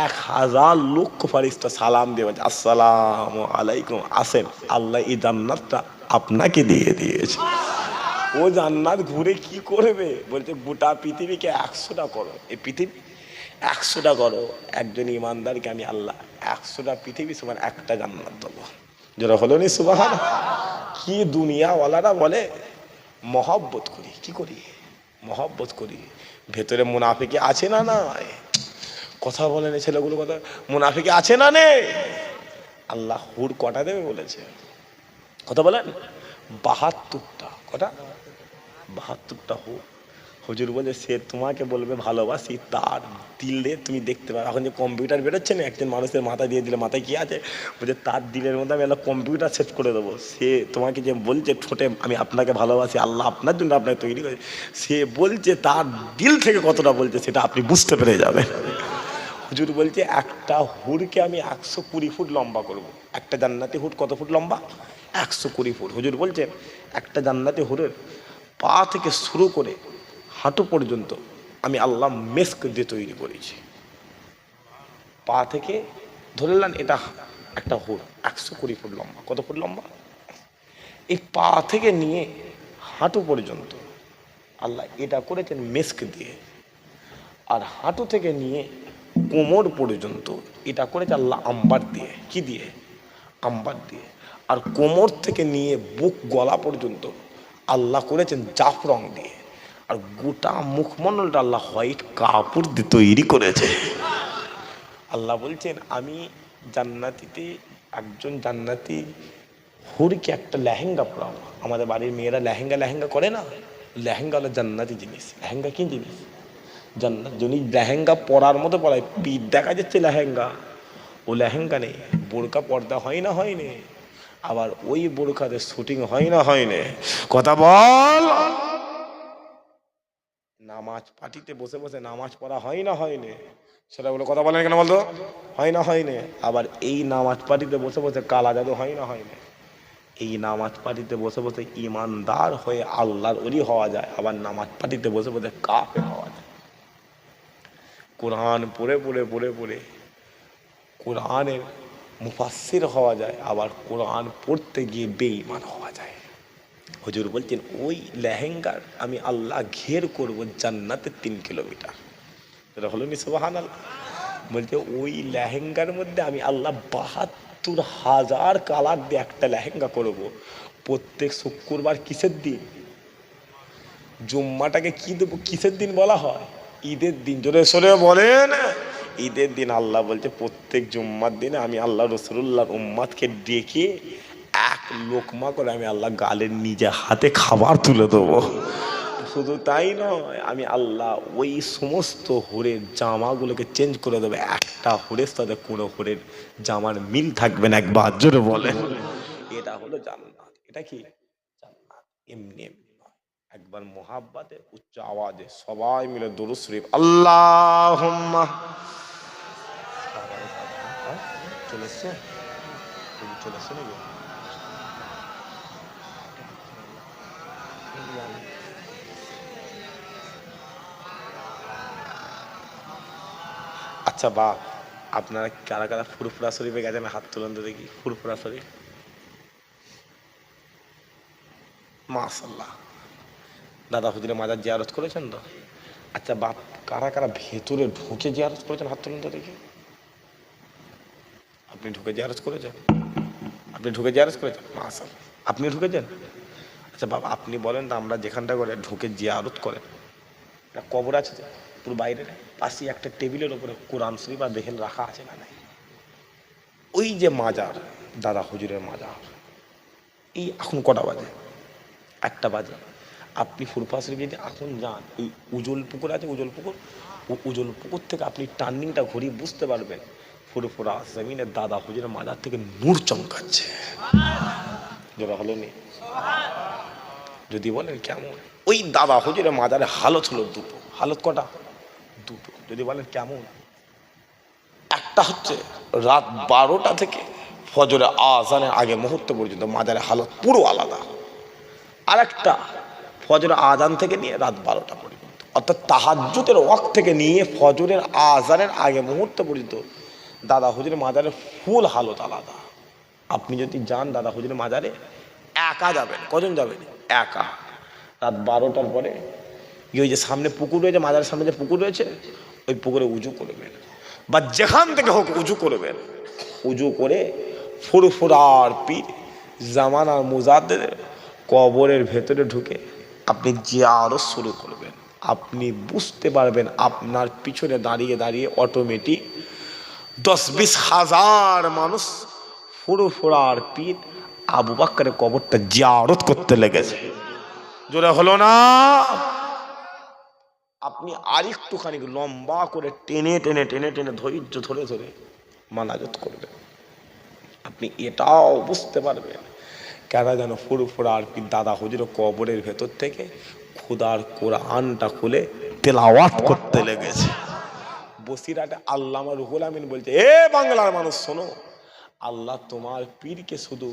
1000 লক্ষ ফারিস্তা সালাম দিয়ে বলছে আসসালামু আলাইকুম, আসেন, আল্লাহ এই জান্নাতটা আপনাকে দিয়ে দিয়েছে। ও জান্নাত ঘুরে কি করবে? বলছে গোটা পৃথিবীকে 100টা করো, এই পৃথিবী 100টা করো, একজন ইমানদারকে আমি আল্লাহ 100টা পৃথিবী সমান একটা জান্নাত দেবো। যেটা হলো নি সুবহানাল্লাহ। কি দুনিয়াওয়ালারা বলে মহব্বত করি, কি করি? মহব্বত করি। ভেতরে মুনাফিকি আছে না? নাই। কথা বলেন এই ছেলেগুলো, কথা মুনাফিকি আছে না নেই? আল্লাহ হুর কটা দেবে বলেছে? কথা বলেন 72টা। কটা? 72টা হুর। হুজুর বলে সে তোমাকে বলবে ভালোবাসি, তার দিলে তুমি দেখতে পাবে। এখন যে কম্পিউটার বেরোচ্ছে না, একজন মানুষের মাথা দিয়ে দিলে মাথায় কি আছে, বলছে তার দিলের মধ্যে আমি কম্পিউটার সেট করে দেবো। সে তোমাকে যে বলছে ঠোঁটে আমি আপনাকে ভালোবাসি, আল্লাহ আপনার জন্য আপনাকে তৈরি করে, সে বলছে তার দিল থেকে কতটা বলছে সেটা আপনি বুঝতে পেরে যাবেন। হুজুর বলছে একটা হুরকে আমি 120 ফুট লম্বা করব। একটা জান্নাতি হুর কত ফুট লম্বা? 120 ফুট। হুজুর বলছে একটা জান্নাতি হুরের পা থেকে শুরু করে হাঁটু পর্যন্ত আমি আল্লাহ মেস্ক দিয়ে তৈরি করেছি। পা থেকে ধরে নেন এটা একটা হুর 120 ফুট লম্বা। কত ফুট লম্বা? এই পা থেকে নিয়ে হাঁটু পর্যন্ত আল্লাহ এটা করেছেন মেস্ক দিয়ে। আর হাঁটু থেকে নিয়ে কোমর পর্যন্ত এটা করেছে আল্লাহ আম্বার দিয়ে। কি দিয়ে? আম্বার দিয়ে। আর কোমর থেকে নিয়ে বুক গলা পর্যন্ত আল্লাহ করেছেন জাফরং দিয়ে। আর গোটা মুখমণ্ডলটা আল্লাহ হোয়াইট কাপড় দিয়ে তৈরি করেছে। আল্লাহ বলছেন আমি জান্নাতিতে একজন জান্নাতি হুরকে একটা লেহেঙ্গা পরাবো। আমাদের বাড়ির মেয়েরা লেহেঙ্গা লেহেঙ্গা করে না? লেহেঙ্গা হলো জান্নাতি জিনিস। লেহেঙ্গা কি জিনিস? জান্নাত। যিনি লেহেঙ্গা পরার মতো পরায়, পিঠ দেখা যাচ্ছে লেহেঙ্গা, ও লেহেঙ্গা নেই। বোরকা পর্দা হয় না? হয়নি। আবার ওই বোরকাতে শুটিং হয় না? হয়নি। কথা বল। নামাজ পার্টিতে বসে বসে নামাজ পড়া হয় না? হয়নি। সেটা বলে কথা বলেন কেন বলতো? হয় না? হয়নি। আবার এই নামাজ পার্টিতে বসে বসে কালা জাদু হয় না? হয়নি। এই নামাজ পার্টিতে বসে বসে ইমানদার হয়ে আল্লাহর ওলি হওয়া যায়, আবার নামাজ পার্টিতে বসে বসে কাফের হওয়া যায়। কোরআন পড়ে পড়ে পড়ে পড়ে কোরআনের মুফাসসির হওয়া যায়, আবার কোরআন পড়তে গিয়ে বেঈমান হওয়া যায়। হুজুর বলছেন ওই লেহেঙ্গার আমি আল্লাহ ঘের করব জান্নাতে 3 কিলোমিটার। এটা হলো নি সুবহানাল্লাহ। বলছে ওই লেহেঙ্গার মধ্যে আমি আল্লাহ 72,000 কালার দিয়ে একটা লেহেঙ্গা করব। প্রত্যেক শুক্রবার কিসের দিন? জুম্মাটাকে কি দেবো? কিসের দিন বলা হয়? ঈদের দিন। জোরে সোরে বলেন ঈদের দিন। আল্লাহ বলছে প্রত্যেক জুম্মার দিনে আমি আল্লাহ রাসূলুল্লাহর উম্মতকে ডেকে এক লোকমা করে আমি আল্লাহ গালের নিজে হাতে খাবার তুলে দেবো। শুধু তাই নয়, আমি আল্লাহ ওই সমস্ত হুরের জামাগুলোকে চেঞ্জ করে দেবো। একটা হুরের সাথে কোনো হুরের জামার মিল থাকবে না। একবার জোরে বলেন। এটা হলো জান্নাত। এটা কি জান্নাত? এমনি এমনি নয়, একবার মোহাব্বতে উচ্চ আওয়াজে সবাই মিলে দুরূদ শরীফ আল্লাহুম্মা। চলে এসছে? চলে এসছে নাকি? আচ্ছা বা আপনারা কারা কারা ফুরফুরা শরীফে গেছেন? হাত তুলেন তো দেখি। ফুরফুরা শরীফ, মাশাআল্লাহ। দাদা হুজুরের মাজার জিয়ারত করেছেন তো? আচ্ছা বাপ, কারা কারা ভেতরে ঢুকে জিয়ারত করেছেন হাত তুলুন তো দেখি। আপনি ঢুকে জিয়ারত করেছেন? আপনি ঢুকে জিয়ারত করেছেন? মাশাআল্লাহ, আপনি ঢুকেছেন? আচ্ছা বাবা, আপনি বলেন তো, আমরা যেখানটা করে ঢুকে জিয়ারত করেন, একটা কবর আছে তো পুরো বাইরে, পাশে একটা টেবিলের ওপরে কোরআন শরীফ আর দেখেন রাখা আছে না নাই? ওই যে মাজার, দাদা হুজুরের মাজার, এই এখন কটা বাজে? 1টা বাজে। আপনি ফুরফা শরীফ যদি এখন যান, ওই উজল পুকুর আছে, উজল পুকুর, ও উজল পুকুর থেকে আপনি টার্নিংটা ঘুরিয়ে বুঝতে পারবেন ফুরফুরা জমিনের দাদা হুজুরের মাজার থেকে নূর চমকাচ্ছে। যেটা হলো নি, যদি বলেন কেমন, ওই দাদা হুজুরের মাজারে হালত হলো দুটো। হালত কটা? দুটো। যদি বলেন কেমন, একটা হচ্ছে রাত 12টা থেকে ফজরে আজানের আগে মুহূর্ত পর্যন্ত মাজারে হালত পুরো আলাদা। আর একটা ফজরের আজান থেকে নিয়ে রাত 12টা পর্যন্ত, অর্থাৎ তাহাজ্জুদের ওয়াক্ত থেকে নিয়ে ফজরের আজানের আগে মুহূর্ত পর্যন্ত দাদা হুজুরের মাজারে ফুল হালত আলাদা। আপনি যদি যান দাদা হুজুরের মাজারে, একা যাবেন। কজন যাবেন? একা। রাত 12টার পরে ওই যে সামনে পুকুর রয়েছে, মাজারের সামনে যে পুকুর রয়েছে, ওই পুকুরে উজু করবেন, বা যেখান থেকে হোক উজু করবেন। উজু করে ফুরফুরার পীর জামানার মুজাদ্দেদ কবরের ভেতরে ঢুকে আপনি জিয়ারত শুরু করবেন। আপনি বুঝতে পারবেন আপনার পিছনে দাঁড়িয়ে দাঁড়িয়ে অটোমেটিক 10-20 হাজার মানুষ ফুরফুরার পীর আবু বকরের কবরটা জিয়ারত করতে লেগেছে। জোরে হলো না? আপনি আরেকটুখানি লম্বা করে টেনে টেনে টেনে টেনে ধৈর্য ধরে ধরে মানাজত করবেন। আপনি এটাও বুঝতে পারবেন কেন যেন ফুরফুরার পীর দাদা হুজুরের কবরের ভেতর থেকে খোদার কোরআনটা খুলে তেলাওয়াত করতে লেগেছে। বসিরাটে আল্লামা রুহুল আমিন বলছে, এ বাংলার মানুষ শোনো, আল্লাহ তোমার পীরকে শুধু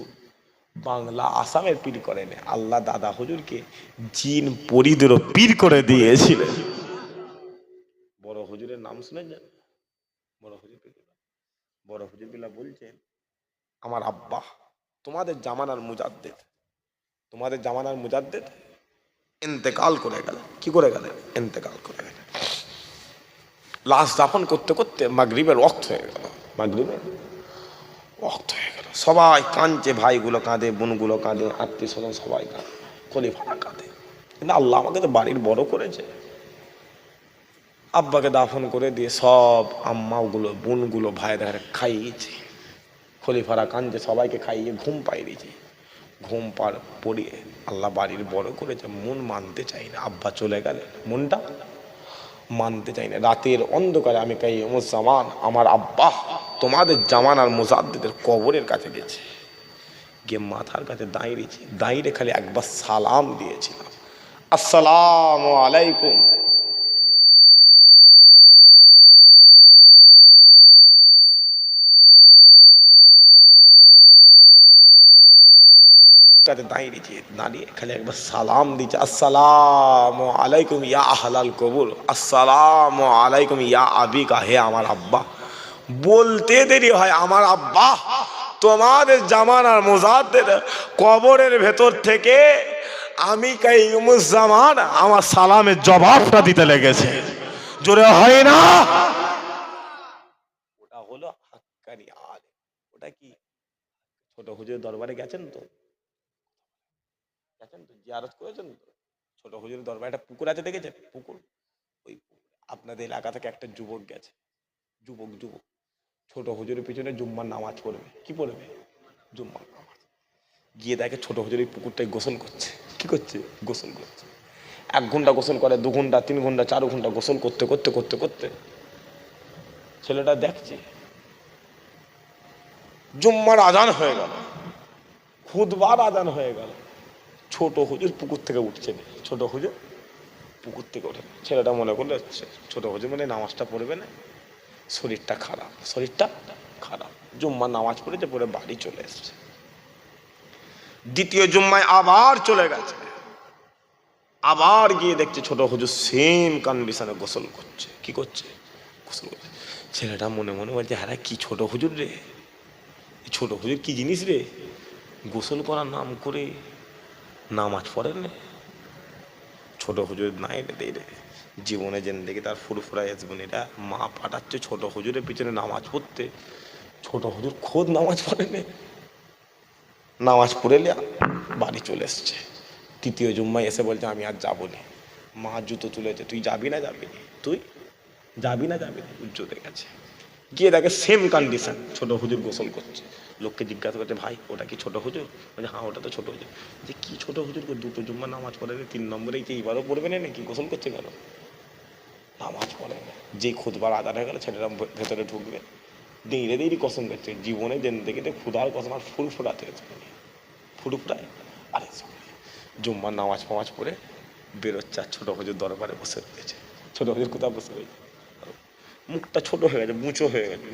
বাংলা আসামের পীর করেন, আল্লাহ দাদা হুজুরকে জিন পরিদেরও পীর করে দিয়েছিলেন। বড় হুজুরের নাম শুনেছেন? বড় হুজুর, বড় হুজুর বিল্লাহ বলছেন, আমার আব্বা তোমাদের জামানার মুজাদ্দেদ, তোমাদের জামানার মুজাদ্দেদ ইন্তেকাল করে গেল। কি করে গেলেন? ইন্তেকাল করে গেলেন। লাশ দাফন করতে করতে মাগরিবের ওয়াক্ত হয়ে গেল। মাগরিবের ওয়াক্ত হয়ে গেল। সবাই কাঁদছে, ভাইগুলো কাঁদে, বোনগুলো কাঁদে, আত্মীয় স্বজন সবাই কাঁদে, খলিফারা কাঁদে। কিন্তু আল্লাহ আমাকে তো বাড়ির বড় করেছে। আব্বাকে দাফন করে দিয়ে সব আম্মাগুলো, বোনগুলো, ভাইদের খাইয়েছে। খলিফারা কাঁদছে, সবাইকে খাইয়ে ঘুম পাই দিয়েছে। ঘুম পড়িয়ে আল্লাহ বাড়ির বড় করেছে, মন মানতে চাই না। আব্বা চলে গেলেন, মনটা মানতে চাই না। রাতের অন্ধকারে আমি কাইয়ুমুজ্জামান আমার আব্বা তোমাদের জামানার মুজাদ্দিদের কবরের কাছে গেছে, গিয়ে মাথার কাছে দাঁড়িয়েছি। দাঁড়িয়ে খালি একবার সালাম দিয়েছিলাম, আসসালামু আলাইকুম। কাছে দাঁড়িয়েছি, দাঁড়িয়ে খালি একবার সালাম দিচ্ছে, আসসালামু আলাইকুম ইয়া আহলাল কবর, আসসালামু আলাইকুম ইয়া আবিকা, হে আমার আব্বা। বলতে দেরি হয়, আমার আব্বা তোমাদের জামানার মুজাদ্দেদ কবরের ভেতর থেকে আমি কাইয়ুমুজ্জামান আমার সালামের জবাবটা দিতে লেগেছে। জোরে হয় না? ওটা হলো হাক্কানি আলেম। ওটা কি? ছোট হুজুরের দরবারে গেছেন তো? গেছেন তো? জিয়ারত করেছেন তো? ছোট হুজুরের দরবারে একটা পুকুর আছে, দেখেছেন পুকুর? ওই আপনাদের এলাকা থেকে একটা যুবক গেছে, যুবক যুবক ছোট হুজুরের পিছনে জুম্মার নামাজ পড়বে। কি পড়বে? জুম্মার নামাজ। গিয়ে দেখে ছোট হুজুর এই পুকুরটাই গোসল করছে। কি করছে? গোসল করছে। 1 ঘন্টা গোসল করে, 2 ঘন্টা, 3 ঘন্টা, 4 ঘন্টা গোসল করতে করতে করতে করতে ছেলেটা দেখছে জুম্মার আজান হয়ে গেল, খুতবার আজান হয়ে গেল, ছোট হুজুর পুকুর থেকে উঠছে না। ছোট হুজুর পুকুর থেকে ওঠে। ছেলেটা মনে করলো ছোট হুজুর মানে নামাজটা পড়বে না, শরীরটা খারাপ, শরীরটা খারাপ। জুম্মার নামাজ পড়েছে, পরে বাড়ি চলে এসছে। দ্বিতীয় জুম্মায় আবার চলে গেছে, আবার গিয়ে দেখছে ছোট হুজুর সেম কন্ডিশনে গোসল করছে। কি করছে? গোসল করছে। ছেলেটা মনে মনে বলছে, হ্যাঁ কি ছোট হুজুর রে, ছোট হুজুর কি জিনিস রে, গোসল করার নাম করে নামাজ পড়েন না। ছোট হুজুর নাই রে, জীবনে জিন্দেগি তার ফুরফুরা জীবনীরা মা পাঠাচ্ছে ছোট হুজুরের পিছনে নামাজ পড়তে। ছোট হুজুর খোদ নামাজ পড়েনি, নামাজ পড়ে লিয়া বাড়ি চলে এসছে। তৃতীয় জুম্মায় এসে বলছে আমি আর যাবো না। মা জুতো তুলেছে, তুই যাবি না যাবি না, তুই যাবি না যাবি না। জুতো গেছে, গিয়ে দেখে সেম কন্ডিশন, ছোট হুজুর গোসল করছে। লোককে জিজ্ঞাসা করছে ভাই ওটা কি ছোট হুজুর? বলছে হ্যাঁ ওটা তো ছোট হুজুর। যে কি ছোট হুজুর, দুটো জুম্মা নামাজ পড়েনি, 3 নম্বরেই কি এইবারও পড়বে না নাকি? গোসল করছে কেন? নামাজ পড়ে না। যেই খুদবার আদান হয়ে গেল ছেলেরা ভেতরে ঢুকবে, দেইরে দেইরি কসম করছে জীবনে জিন্দেগিতে খুদার কসম আর ফুরফুরাতে ফুরফুরায়। আরে জুম্মার নামাজ ফামাজ পড়ে বেরোচ্ছে, আর ছোট হুজুর দরবারে বসে রয়েছে। ছোট হুজুর কোথাও বসে রয়েছে, মুখটা ছোট হয়ে গেছে, মুচো হয়ে গেছে।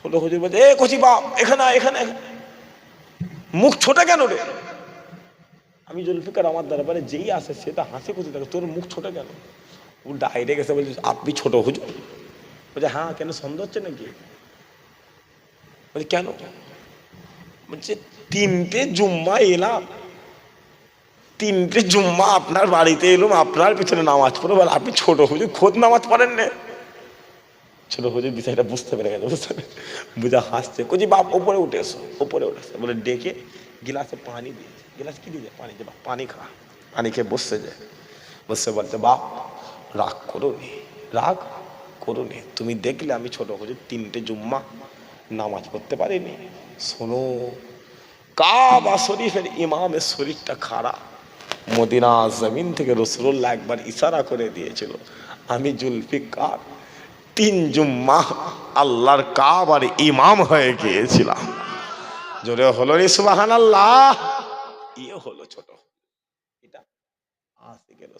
ছোট হুজুর বলছে এ কচি বাপ এখানে এখানে, মুখ ছোট কেন রে? আমি জুলফিকার আমার দরবারে যেই আসে সেটা হাসি খুশি থাকে, তোর মুখ ছোট কেন? ও ডাইরেক্ট এসে বলছে আপনি ছোট হুজুর? বলছে হ্যাঁ, কেন সন্দেহ হচ্ছে নাকি? বলছে কেন? বলছে 3টে জুম্মা এলাম, 3টে জুম্মা আপনার বাড়িতে এলাম, আপনার পিছনে নামাজ পড়ো, বলে আপনি ছোট হুজুর খোদ নামাজ পড়েন না? ছোট হুজুর বিষয়টা বুঝতে পেরে গেছে, বুঝা হাসছে। কচি বাপ ওপরে উঠে এসো, ওপরে উঠে এসো বলে ডেকে গিলাসে পানি দিয়েছে। গিলাস কি দিয়েছে? পানি। যে বাপ পানি খা। পানি খেয়ে বসছে, যায় বসে বলছে বাপ রাগ করো নি, রাগ করো নি, তুমি দেখলে আমি ছোট হুজুর 3টে জুম্মা নামাজ পড়তে পারিনি। শোনো, কাবা শরীফের ইমামের শরীরটা খারাপ, মদিনা জমিন থেকে রাসূলুল্লাহ একবার ইশারা করে দিয়েছিল, আমি জুলফিকার 3 জুম্মা আল্লাহর কাবার ইমাম হয়ে গিয়েছিলাম। জোরে হলো রে সুবহানাল্লাহ। ইয়ে হলো ছোট, এটা আসে গেল।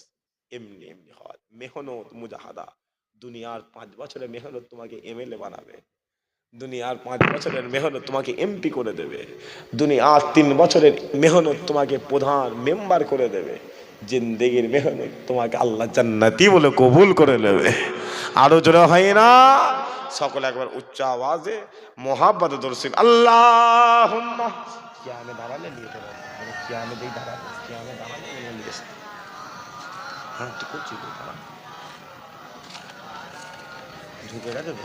এমনি এমনি হয় মেহনত মুজাহাদা। দুনিয়ার 5 বছরের মেহনত তোমাকে এমএলএ বানাবে, দুনিয়ার 5 বছরের মেহনত তোমাকে এমপি করে দেবে, দুনিয়ার 3 বছরের মেহনত তোমাকে প্রধান মেম্বার করে দেবে, জিন্দেগির মেহনত তোমাকে আল্লাহ জান্নাতি বলে কবুল করে নেবে। আরো জোরে হয় না? সকলে একবার উচ্চ আওয়াজে মোহাব্বতে দরুদ আল্লাহুম্মা। কিয়ামে দাঁড়ালে নিয়ে চলে আসবে, কিয়ামে যেই দাঁড়াবে, কিয়ামে দাঁড়ালে নিয়ে আসবে। হ্যাঁ ঠিক করছি, ঢুকে গেছে তো।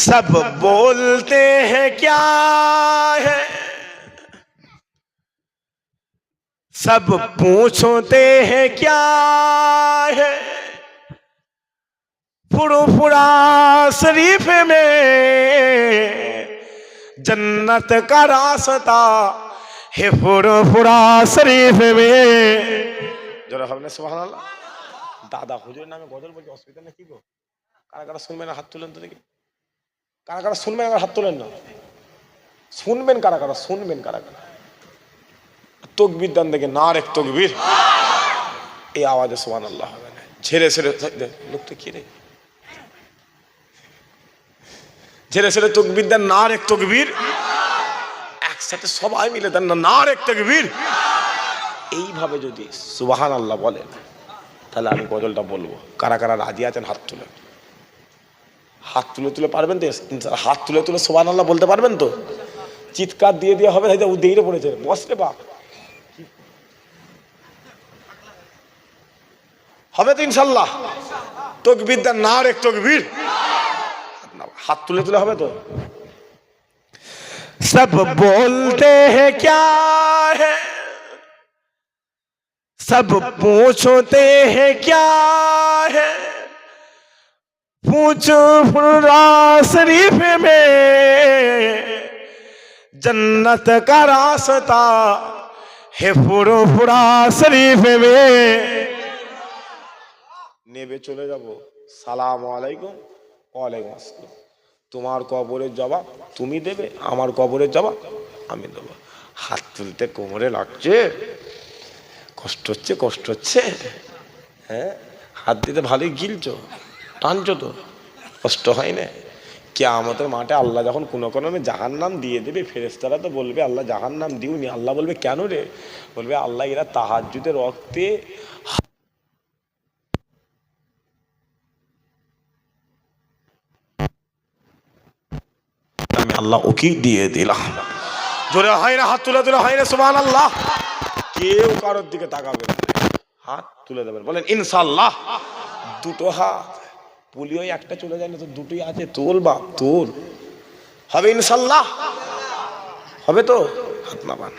सब बोलते हैं क्या है, सब पूछते हैं क्या है, फुरफुरा शरीफ में जन्नत का रास्ता है, फुरफुरा शरीफ में। जरा हमने सुभान अल्लाह। दादा हुजूर नामे गजल বলতে অসুবিধা নেই কি গো? কারা কারা শুনবেন হাত তুলেন তো দেখি। কারা কারা শুনবেন হাত তোলেন না। শুনবেন কারা কারা, শুনবেন কারা কারা? তকবীর দেন দেখে, নারে তকবীর। এই আওয়াজে সুবহানাল্লাহ হবে না। ঝেড়ে ঝেড়ে লোকটা কি রে, ঝেড়ে ঝেড়ে তকবীর দেন, নারে তকবীর। একসাথে সবাই মিলে দেন না, নারে তকবীর। এইভাবে যদি সুবহানাল্লাহ বলেন তাহলে আমি গজলটা বলবো। কারা কারা রাজি আছেন হাত তুলেন। হাত তুলে তুলে পারবেন তো? হাত তুলে তুলে সুবহানাল্লাহ বলতে পারবেন তো? চিৎকার দিয়ে দিয়ে হবে, ও দেইরে পড়েছে, বসরে বাপ হবে তো ইনশাল্লাহ। তকবীর দেন, নারে তকবীর। হাত তুলে তুলে হবে তো? সব বলতে हैं क्या है, सब पूछते हैं क्या है, पूछो फुरफुरा शरीफ में जन्नत का रास्ता है, फुरफुरा शरीफ में। নেবে চলে যাব, সালাম আলাইকুম। ওয়ালাইকুম আসসালাম। তোমার কবরের জবাব তুমি দেবে, আমার কবরের জবাব আমি দেবো। হাত তুলতে কোমরে লাগছে, কষ্ট হচ্ছে, কষ্ট হচ্ছে। হ্যাঁ, হাত দিতে ভালোই গিলছো, টানছো তো, কষ্ট হয় না? কিয়ামতের মাঠে আল্লাহ যখন কোনো কোনোমে জাহান্নাম দিয়ে দেবে, ফেরেশতারা তো বলবে আল্লাহ জাহান্নাম দিওনি। আল্লাহ বলবে কেন রে? বলবে আল্লাহ এরা তাহাজ্জুদের ওয়াক্তে আমি আল্লাহ ওকে দিয়ে দিলাম। জোরে হয় না? হাত তুলে তুলে হয় না সুবহানাল্লাহ। কেউ কারোর দিকে তাকাবেন না, হাত তুলে দেবেন, বলেন ইনশাআল্লাহ। দুটো হাত, পুলিও একটা চলে যায় না তো, দুটোই আছে, তোল বাপ তোল, হবে ইনশাআল্লাহ, হবে তো, হাত নামান।